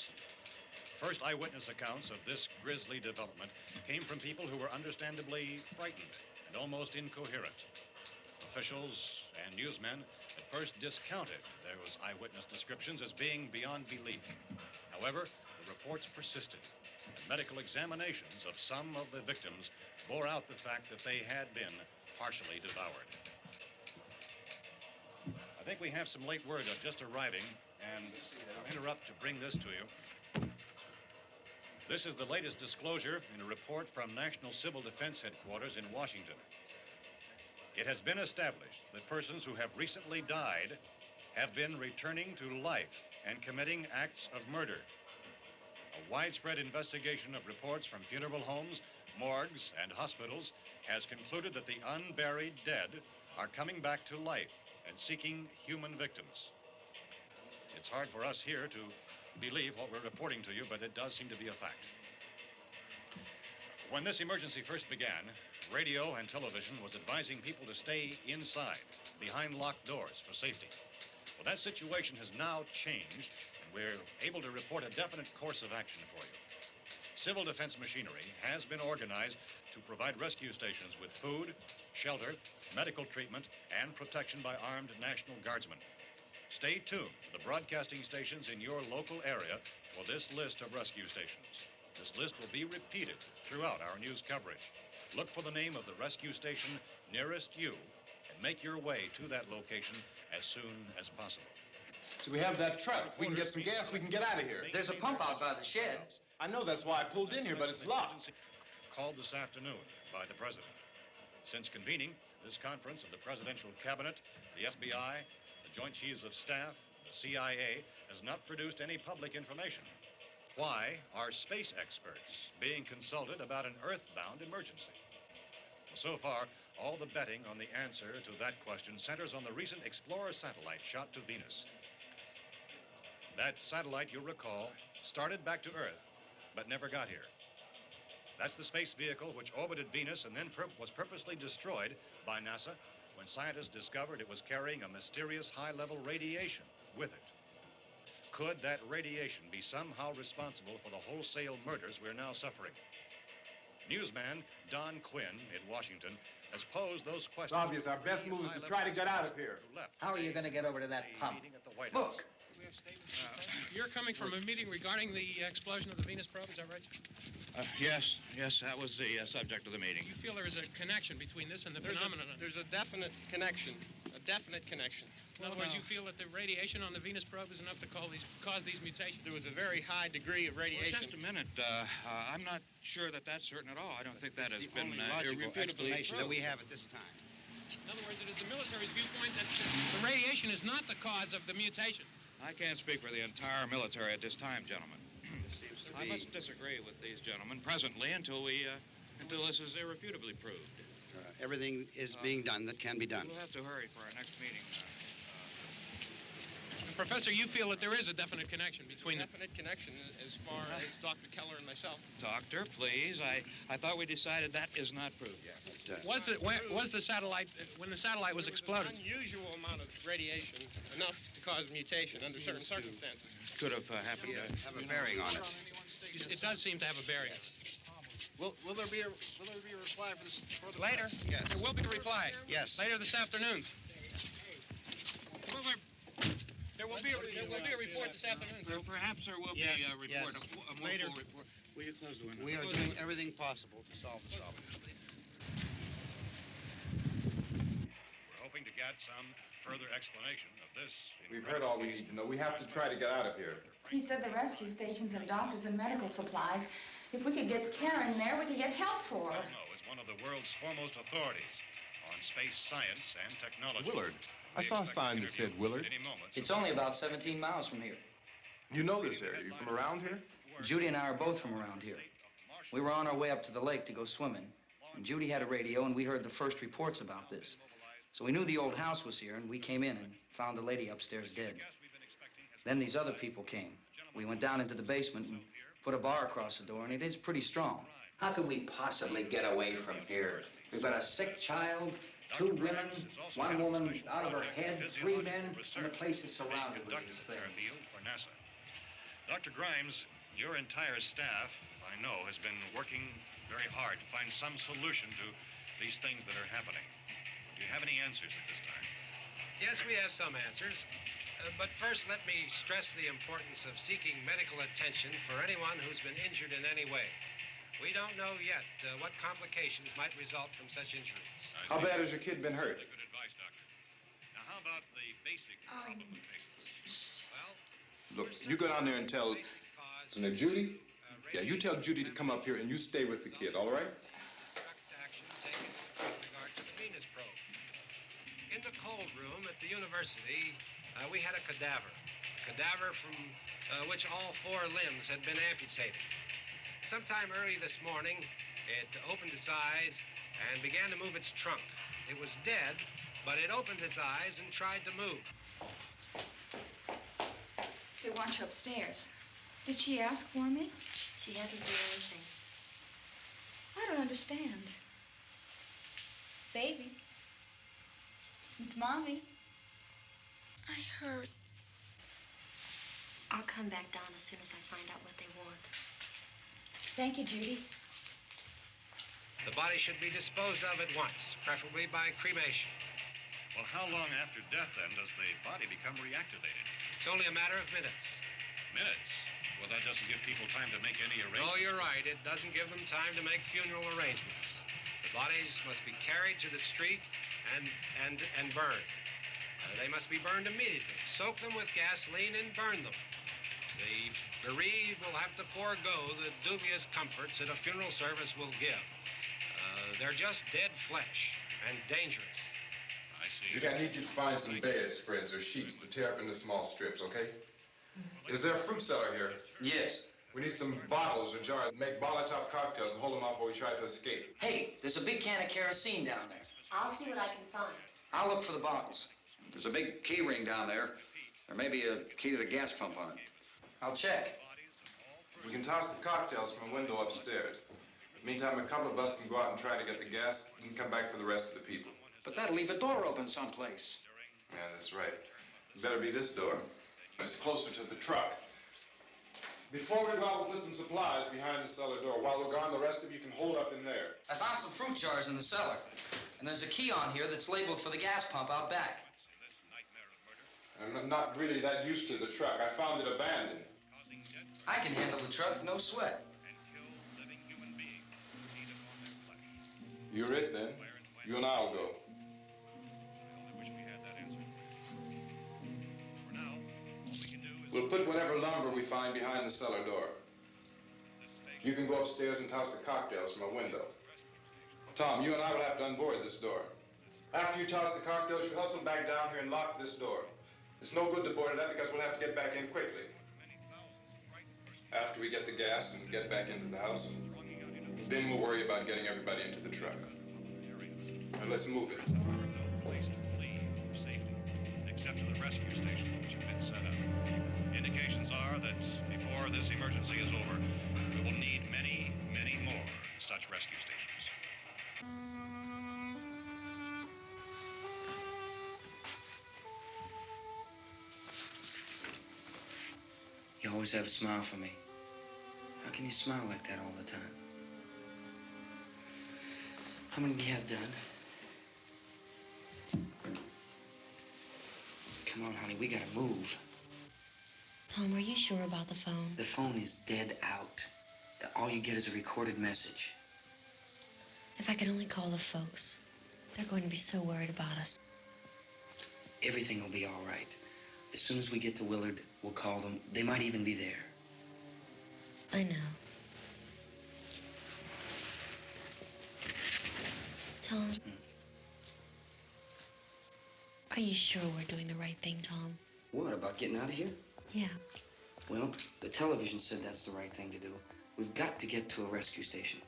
First eyewitness accounts of this grisly development came from people who were understandably frightened and almost incoherent. Officials and newsmen at first discounted those eyewitness descriptions as being beyond belief. However, the reports persisted. And medical examinations of some of the victims bore out the fact that they had been partially devoured. I think we have some late word just arriving, and I'll interrupt to bring this to you. This is the latest disclosure in a report from National Civil Defense Headquarters in Washington. It has been established that persons who have recently died have been returning to life and committing acts of murder. A widespread investigation of reports from funeral homes, morgues, and hospitals has concluded that the unburied dead are coming back to life and seeking human victims. It's hard for us here to believe what we're reporting to you, but it does seem to be a fact. When this emergency first began, radio and television was advising people to stay inside, behind locked doors for safety. Well, that situation has now changed, and we're able to report a definite course of action for you. Civil defense machinery has been organized to provide rescue stations with food, shelter, medical treatment, and protection by armed National Guardsmen. Stay tuned to the broadcasting stations in your local area for this list of rescue stations. This list will be repeated throughout our news coverage. Look for the name of the rescue station nearest you and make your way to that location as soon as possible. So we have that truck. We can get some gas, we can get out of here. There's a pump out by the shed. I know, that's why I pulled in here, but it's locked. Called this afternoon by the President. Since convening this conference of the Presidential Cabinet, the FBI, the Joint Chiefs of Staff, the CIA has not produced any public information. Why are space experts being consulted about an Earth-bound emergency? So far, all the betting on the answer to that question centers on the recent Explorer satellite shot to Venus. That satellite, you'll recall, started back to Earth, but never got here. That's the space vehicle which orbited Venus and then was purposely destroyed by NASA when scientists discovered it was carrying a mysterious high-level radiation with it. Could that radiation be somehow responsible for the wholesale murders we're now suffering? Newsman Don Quinn in Washington has posed those questions. It's obvious our best move is to try to get out of here. How are you going to get over to that pump? Look! You're coming from a meeting regarding the explosion of the Venus probe, is that right? Yes, that was the subject of the meeting. You feel there is a connection between this and the phenomenon? There's a definite connection. In other words, you feel that the radiation on the Venus probe is enough to cause these mutations? There was a very high degree of radiation. Well, just a minute. I'm not sure that that's certain at all. I don't think that has been logical irrefutably explanation that we proved. have at this time. In other words, it is the military's viewpoint that the radiation is not the cause of the mutation. I can't speak for the entire military at this time, gentlemen. This seems to I be... must disagree with these gentlemen presently until this is irrefutably proved. everything is being done that can be done. We'll have to hurry for our next meeting. Professor, you feel that there is a definite connection between definite connection as far as Dr. Keller and myself. Doctor, please. I thought we decided that is not proved yet. Was the satellite, when the satellite was exploded? An unusual amount of radiation, enough to cause mutation under certain circumstances. Could have happened. Have a bearing on it. It does seem to have a bearing. Will there be a reply for the later? Yes. There will be a reply. Yes. Later this afternoon. There will be a report this afternoon, sir. Perhaps there will be a report, a more Later. full report. Will you close the window? We are doing everything possible to solve the problem. We're hoping to get some further explanation of this. We've heard all we need to know. We have to try to get out of here. He said the rescue stations have doctors and medical supplies. If we could get care in there, we could get help for her. Cosmo is one of the world's foremost authorities on space science and technology. Willard. I saw a sign that said Willard. It's only about 17 miles from here. You know this area. You from around here? Judy and I are both from around here. We were on our way up to the lake to go swimming, and Judy had a radio, and we heard the first reports about this. So we knew the old house was here, and we came in and found the lady upstairs dead. Then these other people came. We went down into the basement and put a bar across the door, and it is pretty strong. How can we possibly get away from here? We've got a sick child, 2 women, 1 woman out of her head, 3 men, and the place is surrounded with these things. For NASA. Dr. Grimes, your entire staff, I know, has been working very hard to find some solution to these things that are happening. Do you have any answers at this time? Yes, we have some answers. But first, let me stress the importance of seeking medical attention for anyone who's been injured in any way. We don't know yet what complications might result from such injuries. How bad has your kid been hurt? Good advice, Doctor. Now, how about the basic problem of patients? Well, Look, you go down there and tell... Isn't it Judy? Yeah, you tell Judy to come up here and you stay with the kid, all right? Action taken with regard to the Venus probe. In the cold room at the university, we had a cadaver from which all 4 limbs had been amputated. Sometime early this morning, it opened its eyes and began to move its trunk. It was dead, but it opened its eyes and tried to move. They want you upstairs. Did she ask for me? She hasn't done anything. I don't understand. Baby. It's Mommy. I heard. I'll come back down as soon as I find out what they want. Thank you, Judy. The body should be disposed of at once, preferably by cremation. Well, how long after death, then, does the body become reactivated? It's only a matter of minutes. Minutes? Well, that doesn't give people time to make any arrangements. Oh, you're right. It doesn't give them time to make funeral arrangements. The bodies must be carried to the street and burned. They must be burned immediately. Soak them with gasoline and burn them. The bereaved will have to forego the dubious comforts that a funeral service will give. They're just dead flesh and dangerous. I see. Judy, I need you to find some bedspreads or sheets to tear up into small strips, okay? Is there a fruit cellar here? Yes. We need some bottles or jars to make Molotov cocktails and hold them off while we try to escape. Hey, there's a big can of kerosene down there. I'll see what I can find. I'll look for the bottles. There's a big key ring down there. There may be a key to the gas pump on it. I'll check. We can toss the cocktails from a window upstairs. Meantime, a couple of us can go out and try to get the gas and come back for the rest of the people. But that'll leave a door open someplace. Yeah, that's right. It better be this door. It's closer to the truck. Before we go out, we'll put some supplies behind the cellar door. While we're gone, the rest of you can hold up in there. I found some fruit jars in the cellar. And there's a key on here that's labeled for the gas pump out back. I'm not really that used to the truck. I found it abandoned. I can handle the truck, no sweat. You're it, then. You and I'll go. We'll put whatever lumber we find behind the cellar door. You can go upstairs and toss the cocktails from a window. Tom, you and I will have to unboard this door. After you toss the cocktails, you hustle back down here and lock this door. It's no good to board it up because we'll have to get back in quickly. After we get the gas and get back into the house, then we'll worry about getting everybody into the truck. Now let's move it. Place to flee for safety, except to the rescue station, which have been set up. Indications are that before this emergency is over, we will need many, many more such rescue stations. You always have a smile for me. How can you smile like that all the time? How many do you have done? Come on, honey, we gotta move. Tom, are you sure about the phone? The phone is dead out. All you get is a recorded message. If I could only call the folks. They're going to be so worried about us. Everything will be all right. As soon as we get to Willard, we'll call them. They might even be there. I know. Tom? Are you sure we're doing the right thing, Tom? What, about getting out of here? Yeah. Well, the television said that's the right thing to do. We've got to get to a rescue station.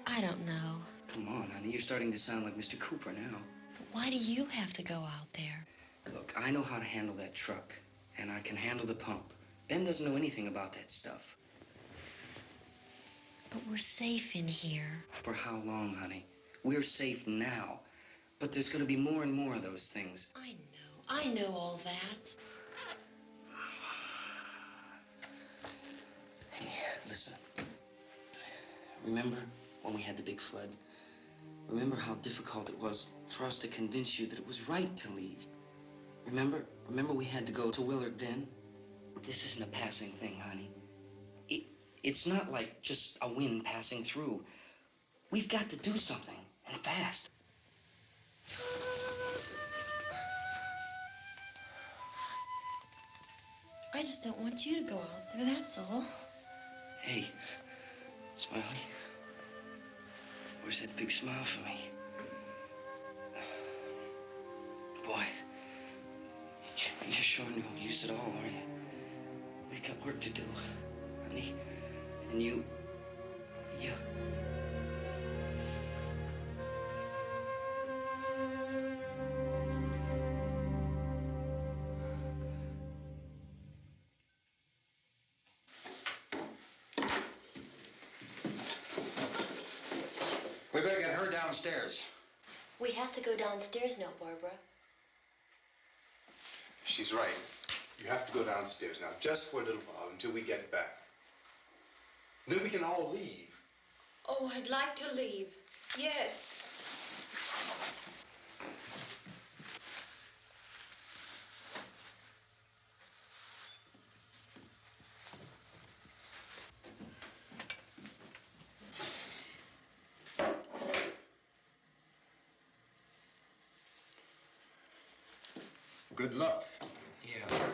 I don't know. Come on, honey. You're starting to sound like Mr. Cooper now. But why do you have to go out there? Look, I know how to handle that truck, and I can handle the pump. Ben doesn't know anything about that stuff. But we're safe in here. For how long, honey? We're safe now. But there's going to be more and more of those things. I know all that. Hey, listen. Remember when we had the big flood? Remember how difficult it was for us to convince you that it was right to leave? Remember we had to go to Willard then? This isn't a passing thing, honey. It's not like just a wind passing through. We've got to do something, and fast. I just don't want you to go out there, that's all. Hey, Smiley. Where's that big smile for me? Boy, you're sure no use at all, are you? We've got work to do, honey. And you... We better get her downstairs. We have to go downstairs now, Barbara. She's right. You have to go downstairs now, just for a little while, until we get back. Then we can all leave. Oh, I'd like to leave. Yes. Good luck. Yeah.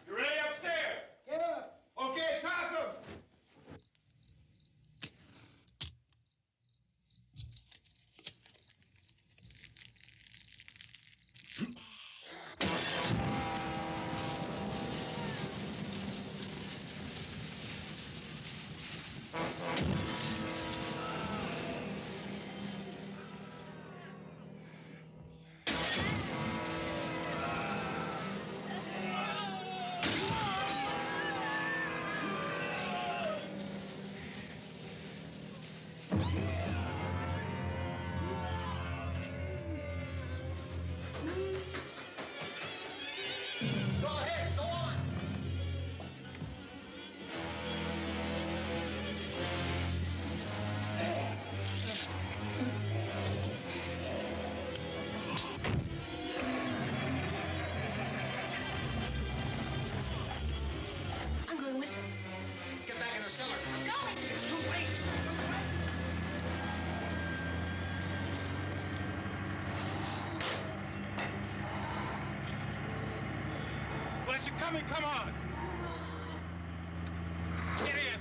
You ready upstairs? Yeah. Okay, toss them. Go ahead, go on. I'm going with her. Get back in the cellar. I'm going. It's too late. Well, if you're coming, come on. Get in.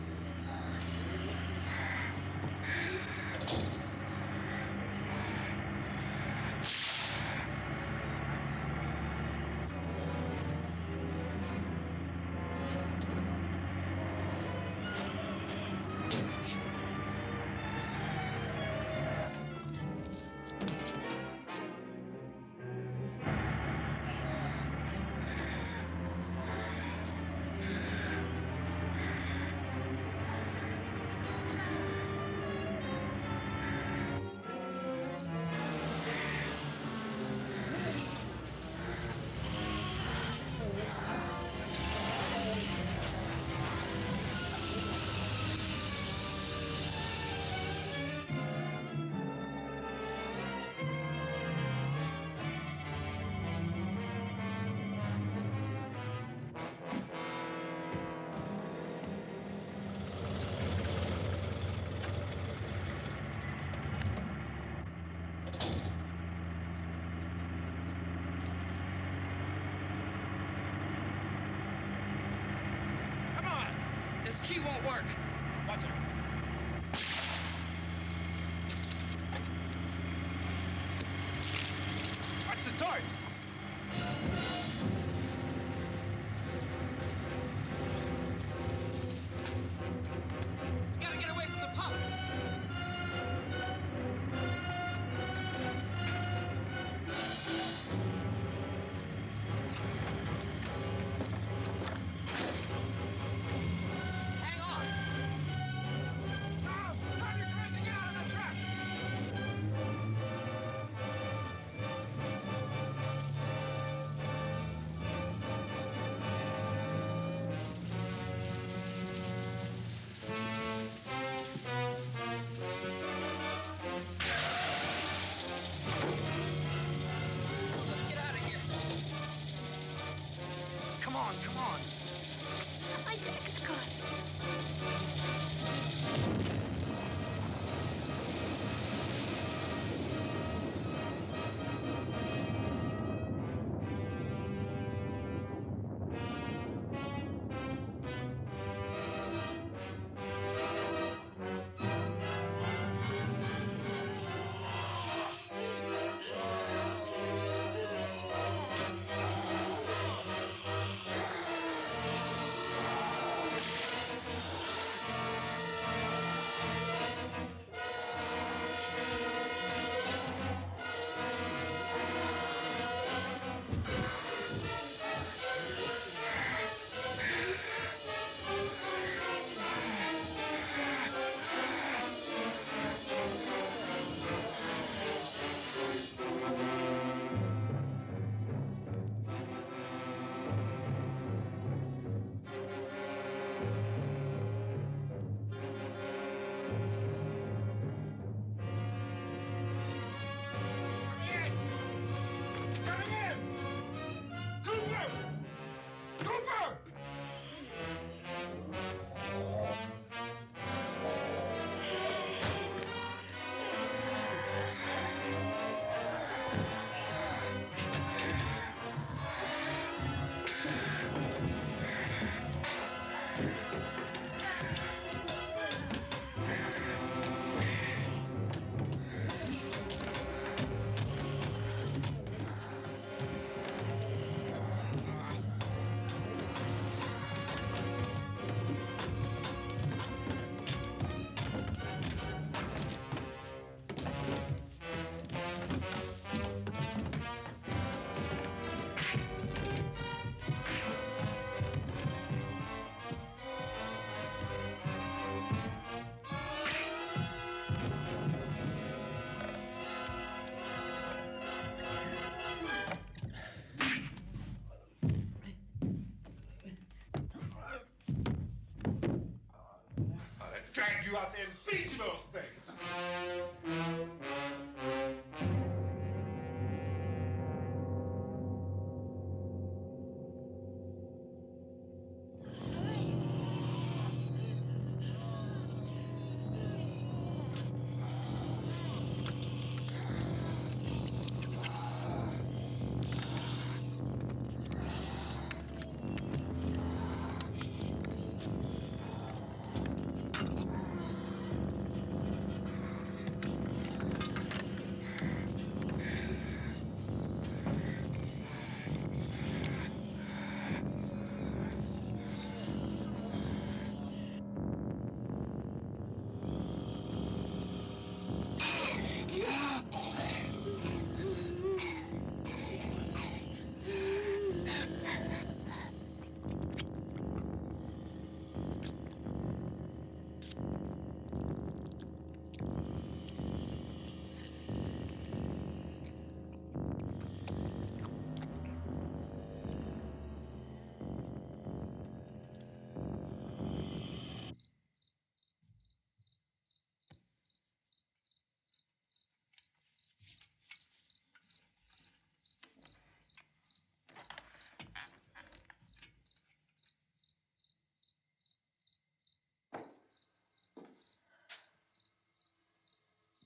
drag you out there and feed you those things.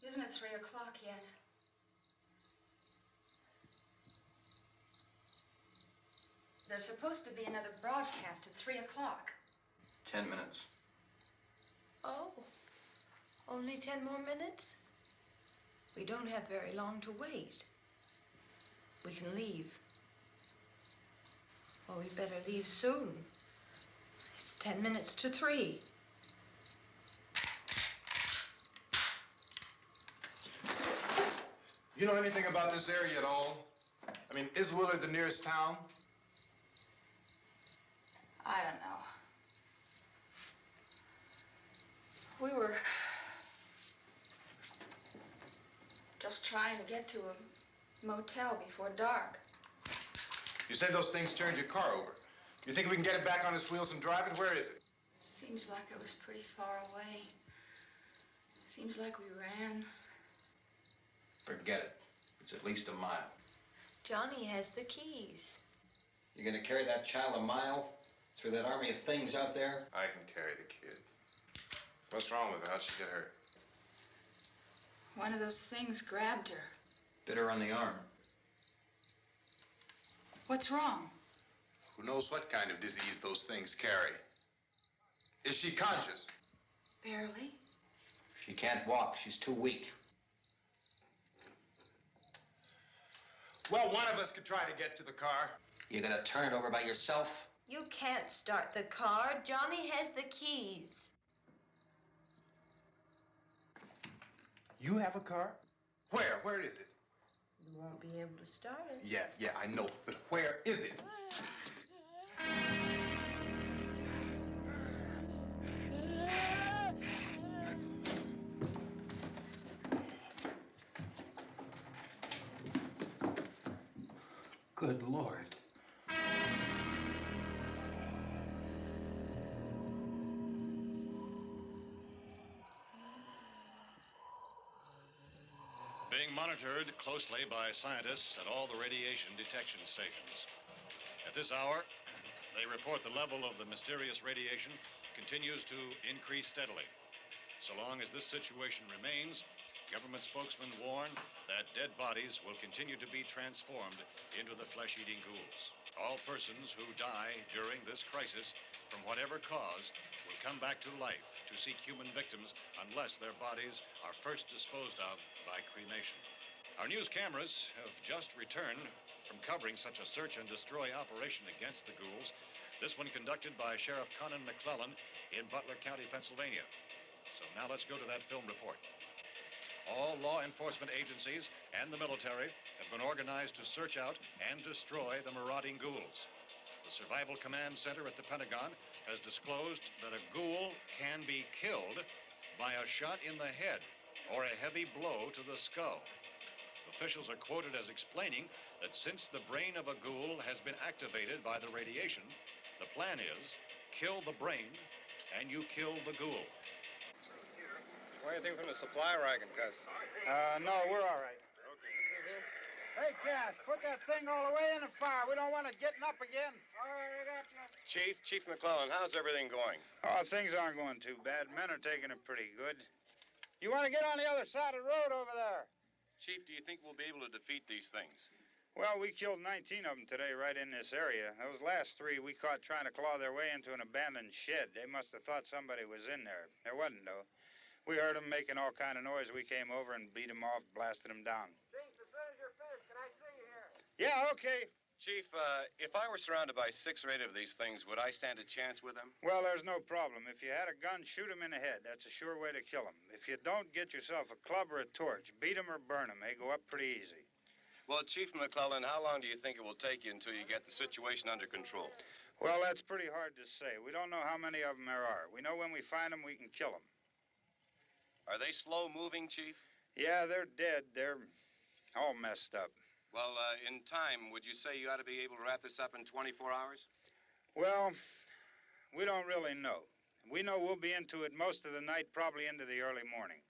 Isn't it 3 o'clock yet? There's supposed to be another broadcast at 3 o'clock. 10 minutes. Oh, only 10 more minutes? We don't have very long to wait. We can leave. Oh, we better leave soon. It's 10 minutes to 3. You know anything about this area at all? I mean, is Willard the nearest town? I don't know. We were just trying to get to a motel before dark. You said those things turned your car over. You think we can get it back on its wheels and drive it? Where is it? Seems like it was pretty far away. Seems like we ran. Forget it. It's at least a mile. Johnny has the keys. You're gonna carry that child a mile through that army of things out there? I can carry the kid. What's wrong with her? How'd she get hurt? One of those things grabbed her. Bit her on the arm. What's wrong? Who knows what kind of disease those things carry? Is she conscious? Barely. She can't walk. She's too weak. Well, one of us could try to get to the car. You gonna turn it over by yourself? You can't start the car. Johnny has the keys. You have a car? Where? Where is it? You won't be able to start it. Yeah, I know. But where is it? Good Lord. Being monitored closely by scientists at all the radiation detection stations. At this hour, they report the level of the mysterious radiation continues to increase steadily. So long as this situation remains, government spokesmen warn that dead bodies will continue to be transformed into the flesh-eating ghouls. All persons who die during this crisis, from whatever cause, will come back to life to seek human victims unless their bodies are first disposed of by cremation. Our news cameras have just returned from covering such a search and destroy operation against the ghouls, this one conducted by Sheriff Conan McClellan in Butler County, Pennsylvania. So now let's go to that film report. All law enforcement agencies and the military have been organized to search out and destroy the marauding ghouls. The Survival Command Center at the Pentagon has disclosed that a ghoul can be killed by a shot in the head or a heavy blow to the skull. Officials are quoted as explaining that since the brain of a ghoul has been activated by the radiation, the plan is kill the brain and you kill the ghoul. What do you think from the supply wagon, Cuz? No, we're all right. Hey, Cass, put that thing all the way in the fire. We don't want it getting up again. All right, I got you. Chief McClellan, how's everything going? Oh, things aren't going too bad. Men are taking it pretty good. You want to get on the other side of the road over there? Chief, do you think we'll be able to defeat these things? Well, we killed 19 of them today right in this area. Those last 3 we caught trying to claw their way into an abandoned shed. They must have thought somebody was in there. There wasn't, though. We heard them making all kind of noise. We came over and beat them off, blasted them down. Chief, as soon as you're finished, can I see you here? Yeah, okay. Chief, if I were surrounded by 6 or 8 of these things, would I stand a chance with them? Well, there's no problem. If you had a gun, shoot them in the head. That's a sure way to kill them. If you don't, get yourself a club or a torch. Beat them or burn them. They go up pretty easy. Well, Chief McClellan, how long do you think it will take you until you get the situation under control? Well, that's pretty hard to say. We don't know how many of them there are. We know when we find them, we can kill them. Are they slow-moving, Chief? Yeah, they're dead. They're all messed up. Well, in time, would you say you ought to be able to wrap this up in 24 hours? Well, we don't really know. We know we'll be into it most of the night, probably into the early morning.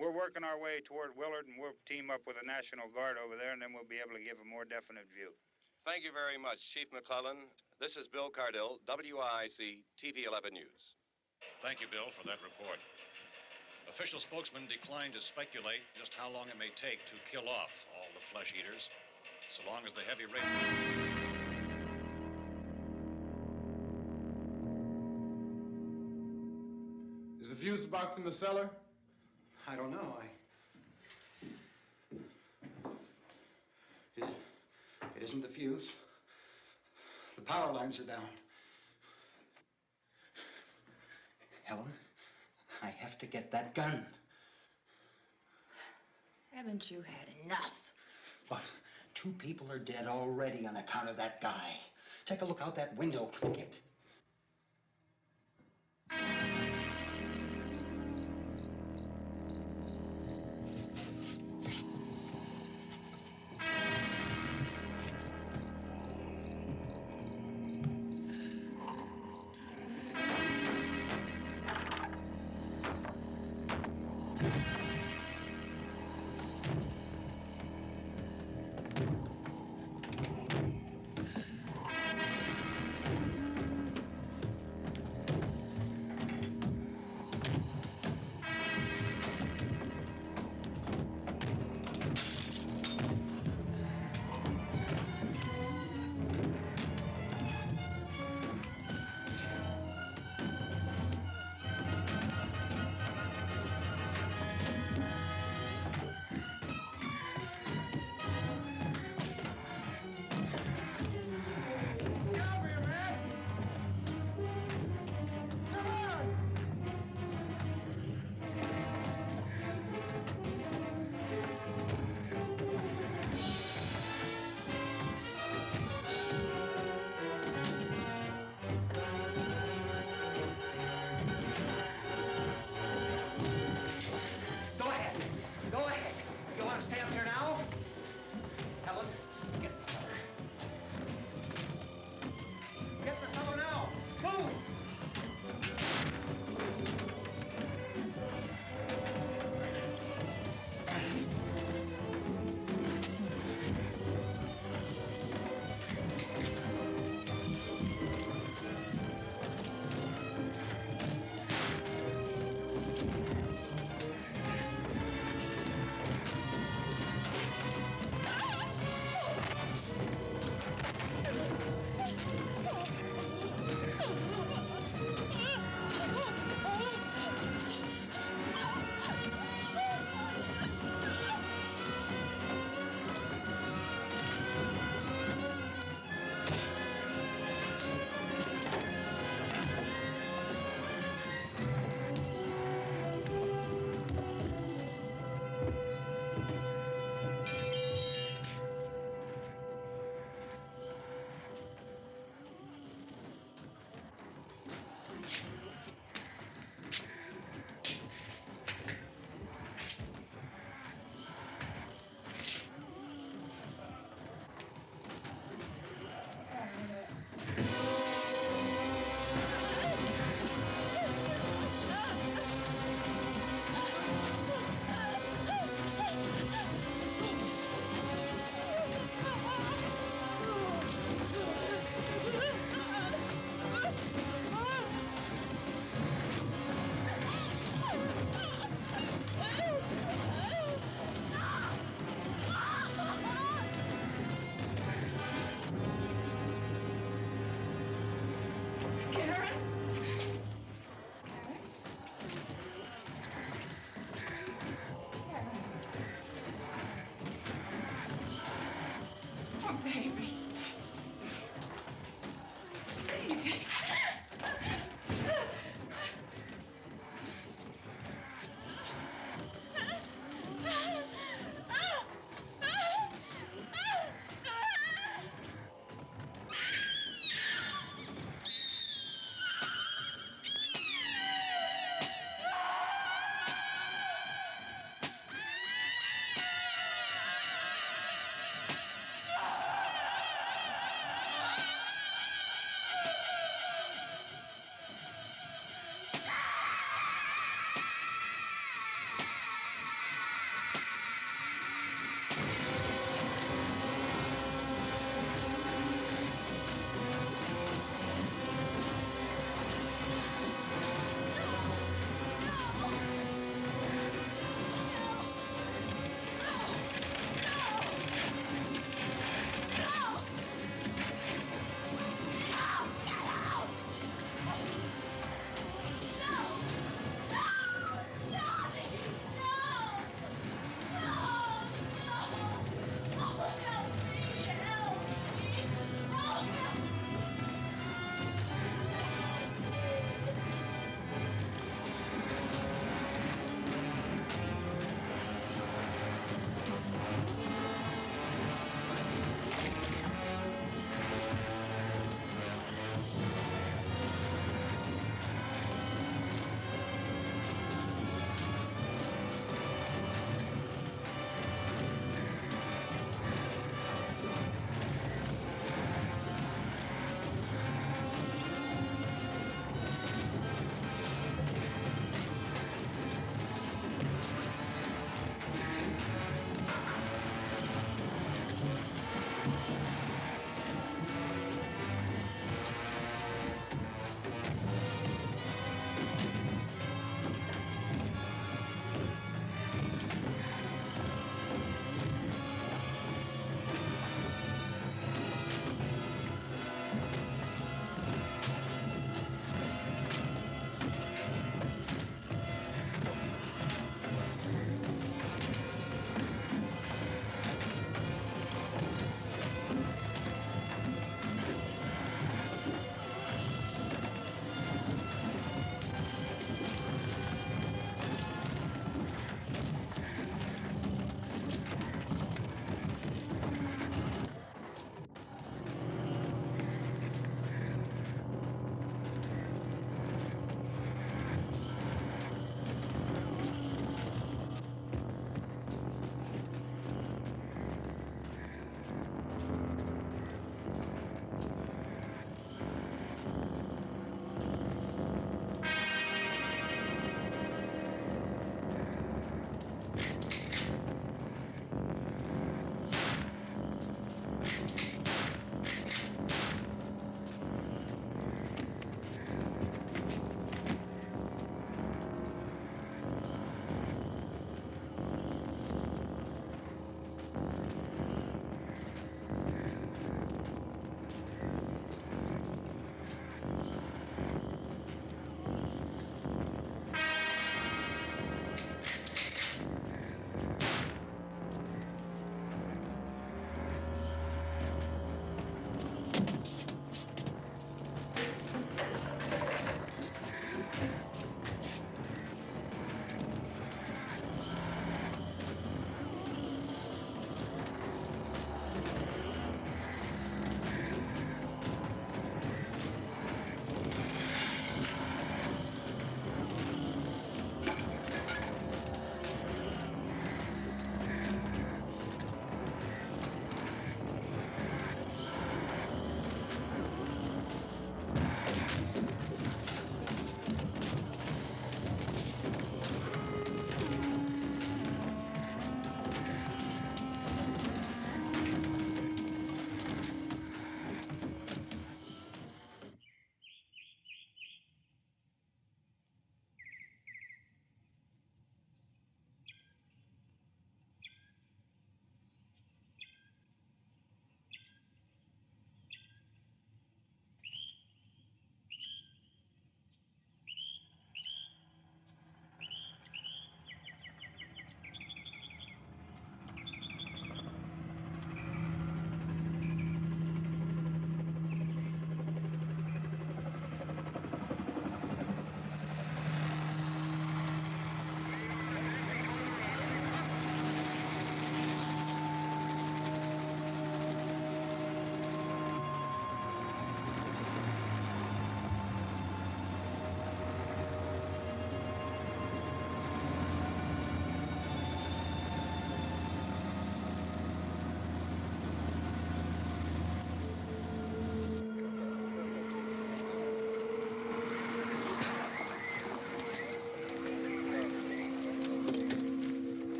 We're working our way toward Willard, and we'll team up with the National Guard over there, and then we'll be able to give a more definite view. Thank you very much, Chief McClellan. This is Bill Cardill, WIC TV 11 News. Thank you, Bill, for that report. Official spokesman declined to speculate just how long it may take to kill off all the flesh eaters, so long as the heavy rain... Is the fuse box in the cellar? I don't know. It isn't the fuse. The power lines are down. Helen, I have to get that gun. Haven't you had enough? Look, 2 people are dead already on account of that guy. Take a look out that window. Get... Baby. Baby.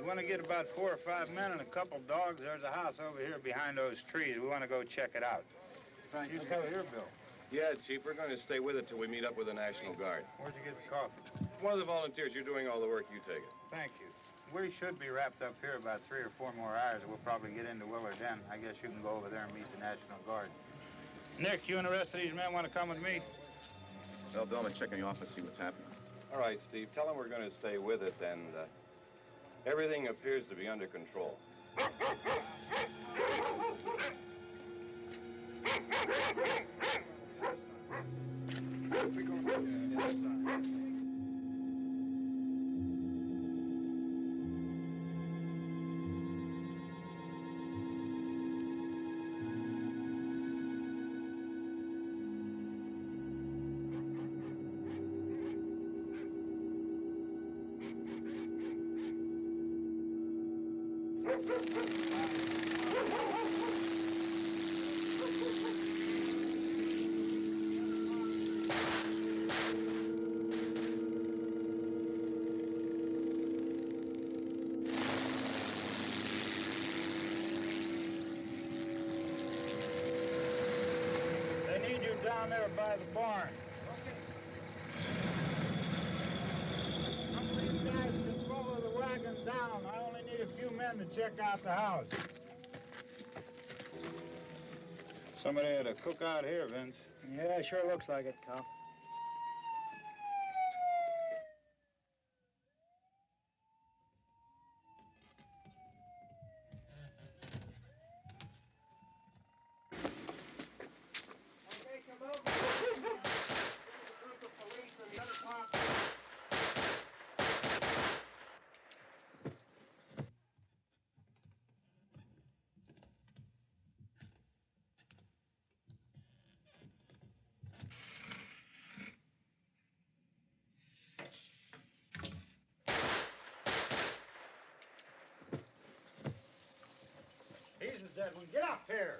You want to get about 4 or 5 men and a couple dogs? There's a house over here behind those trees. We want to go check it out. You still here, Bill? Yeah, Chief, we're going to stay with it till we meet up with the National Guard. Where'd you get the coffee? One of the volunteers, you're doing all the work, you take it. Thank you. We should be wrapped up here about 3 or 4 more hours. We'll probably get into Willard then. I guess you can go over there and meet the National Guard. Nick, you and the rest of these men want to come with me? Well, Bill, I'm going to check in the office, see what's happening. All right, Steve, tell them we're going to stay with it, and everything appears to be under control. Down there by the barn. Some of these guys can follow the wagon down. I only need a few men to check out the house. Somebody had a cookout here, Vince. Yeah, sure looks like it, Cal. He's the dead one. Get up here.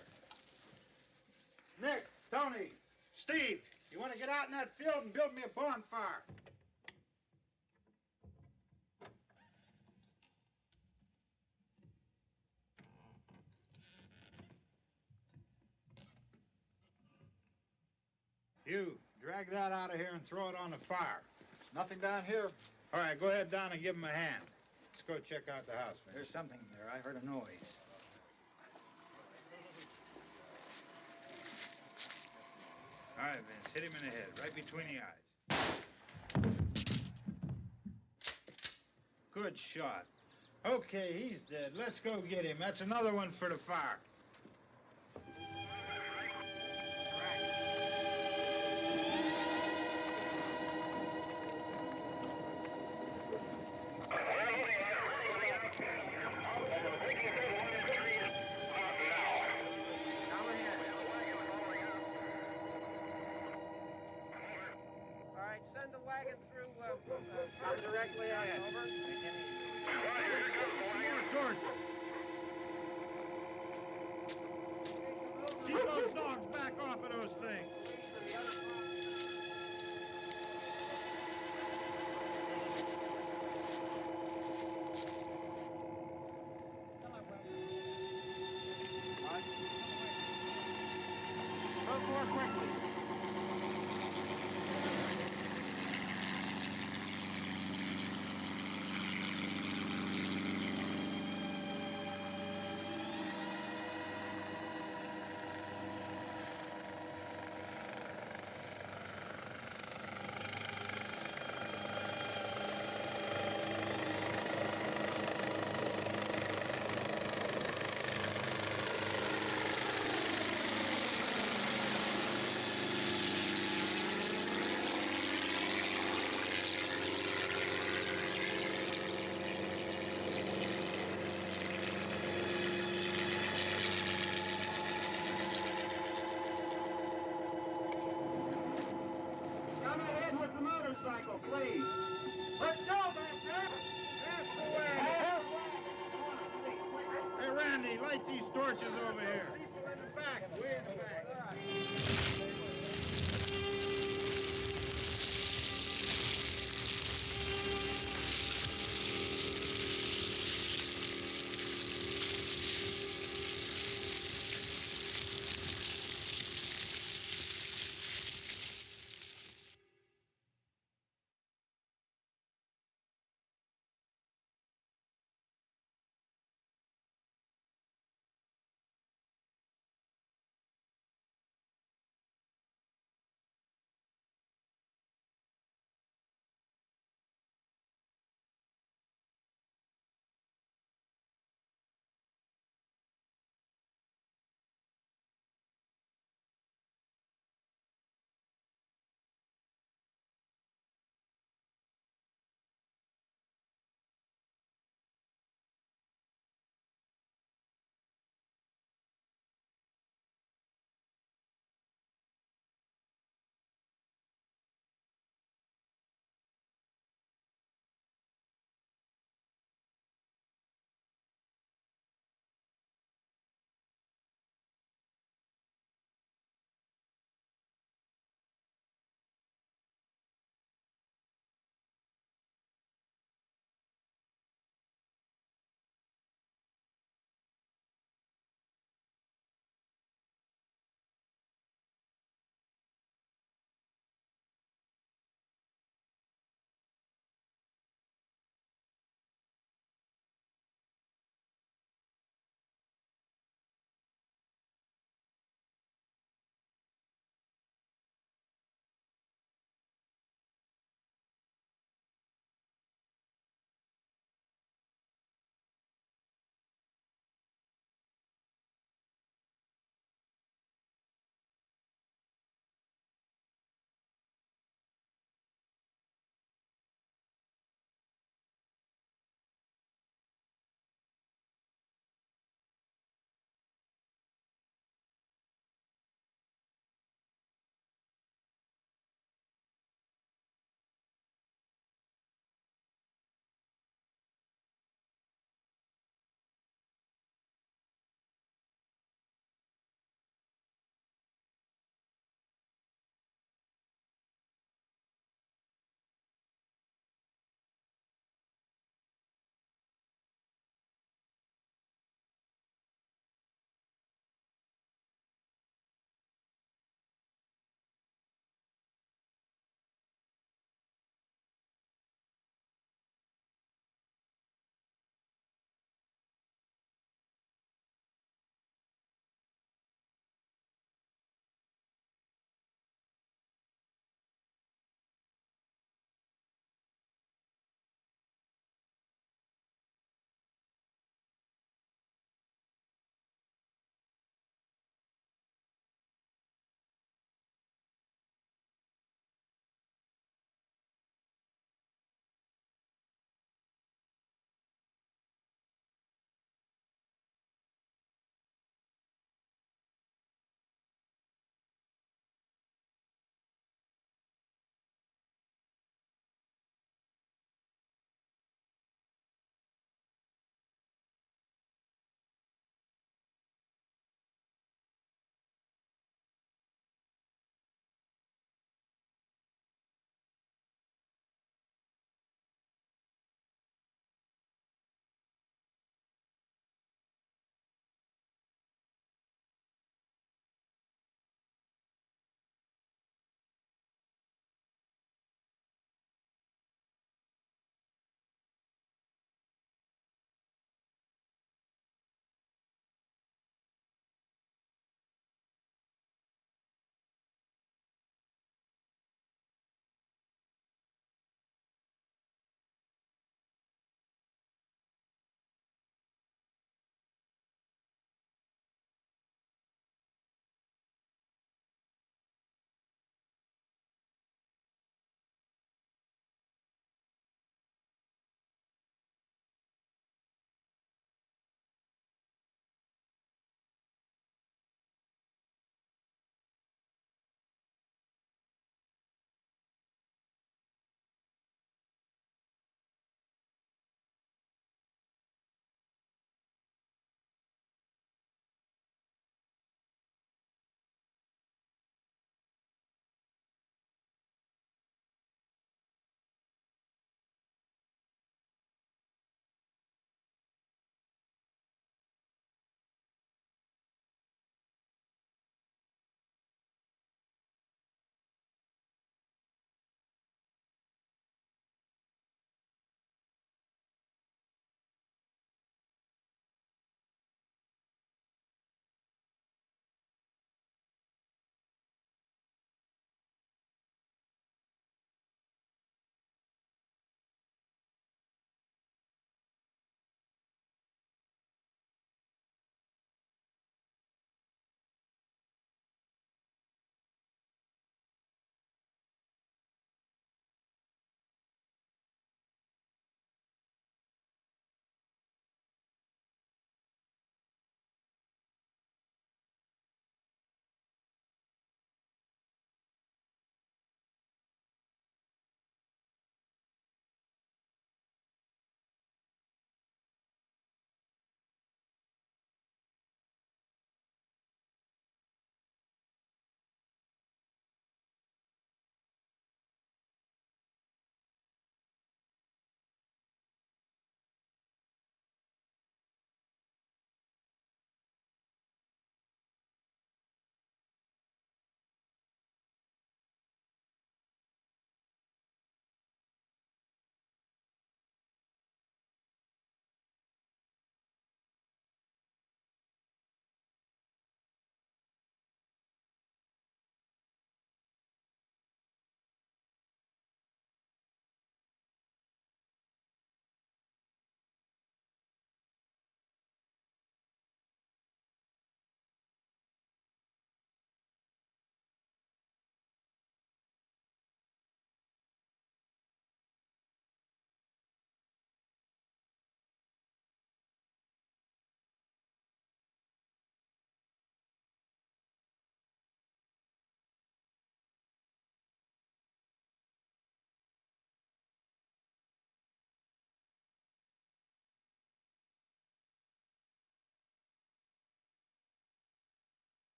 Nick, Tony, Steve, you want to get out in that field and build me a bonfire? You, drag that out of here and throw it on the fire. Nothing down here. All right, go ahead down and give him a hand. Let's go check out the house, man. There's something there. I heard a noise. All right, Vince, hit him in the head, right between the eyes. Good shot. Okay, he's dead. Let's go get him. That's another one for the fire. Send the wagon through directly ahead. Over. More torches. Keep those dogs back off of those things. Move more quickly. Motorcycle, please. Let's go, Van. That's the way. Hey, Randy, light these torches over here. People in the back, way in the back.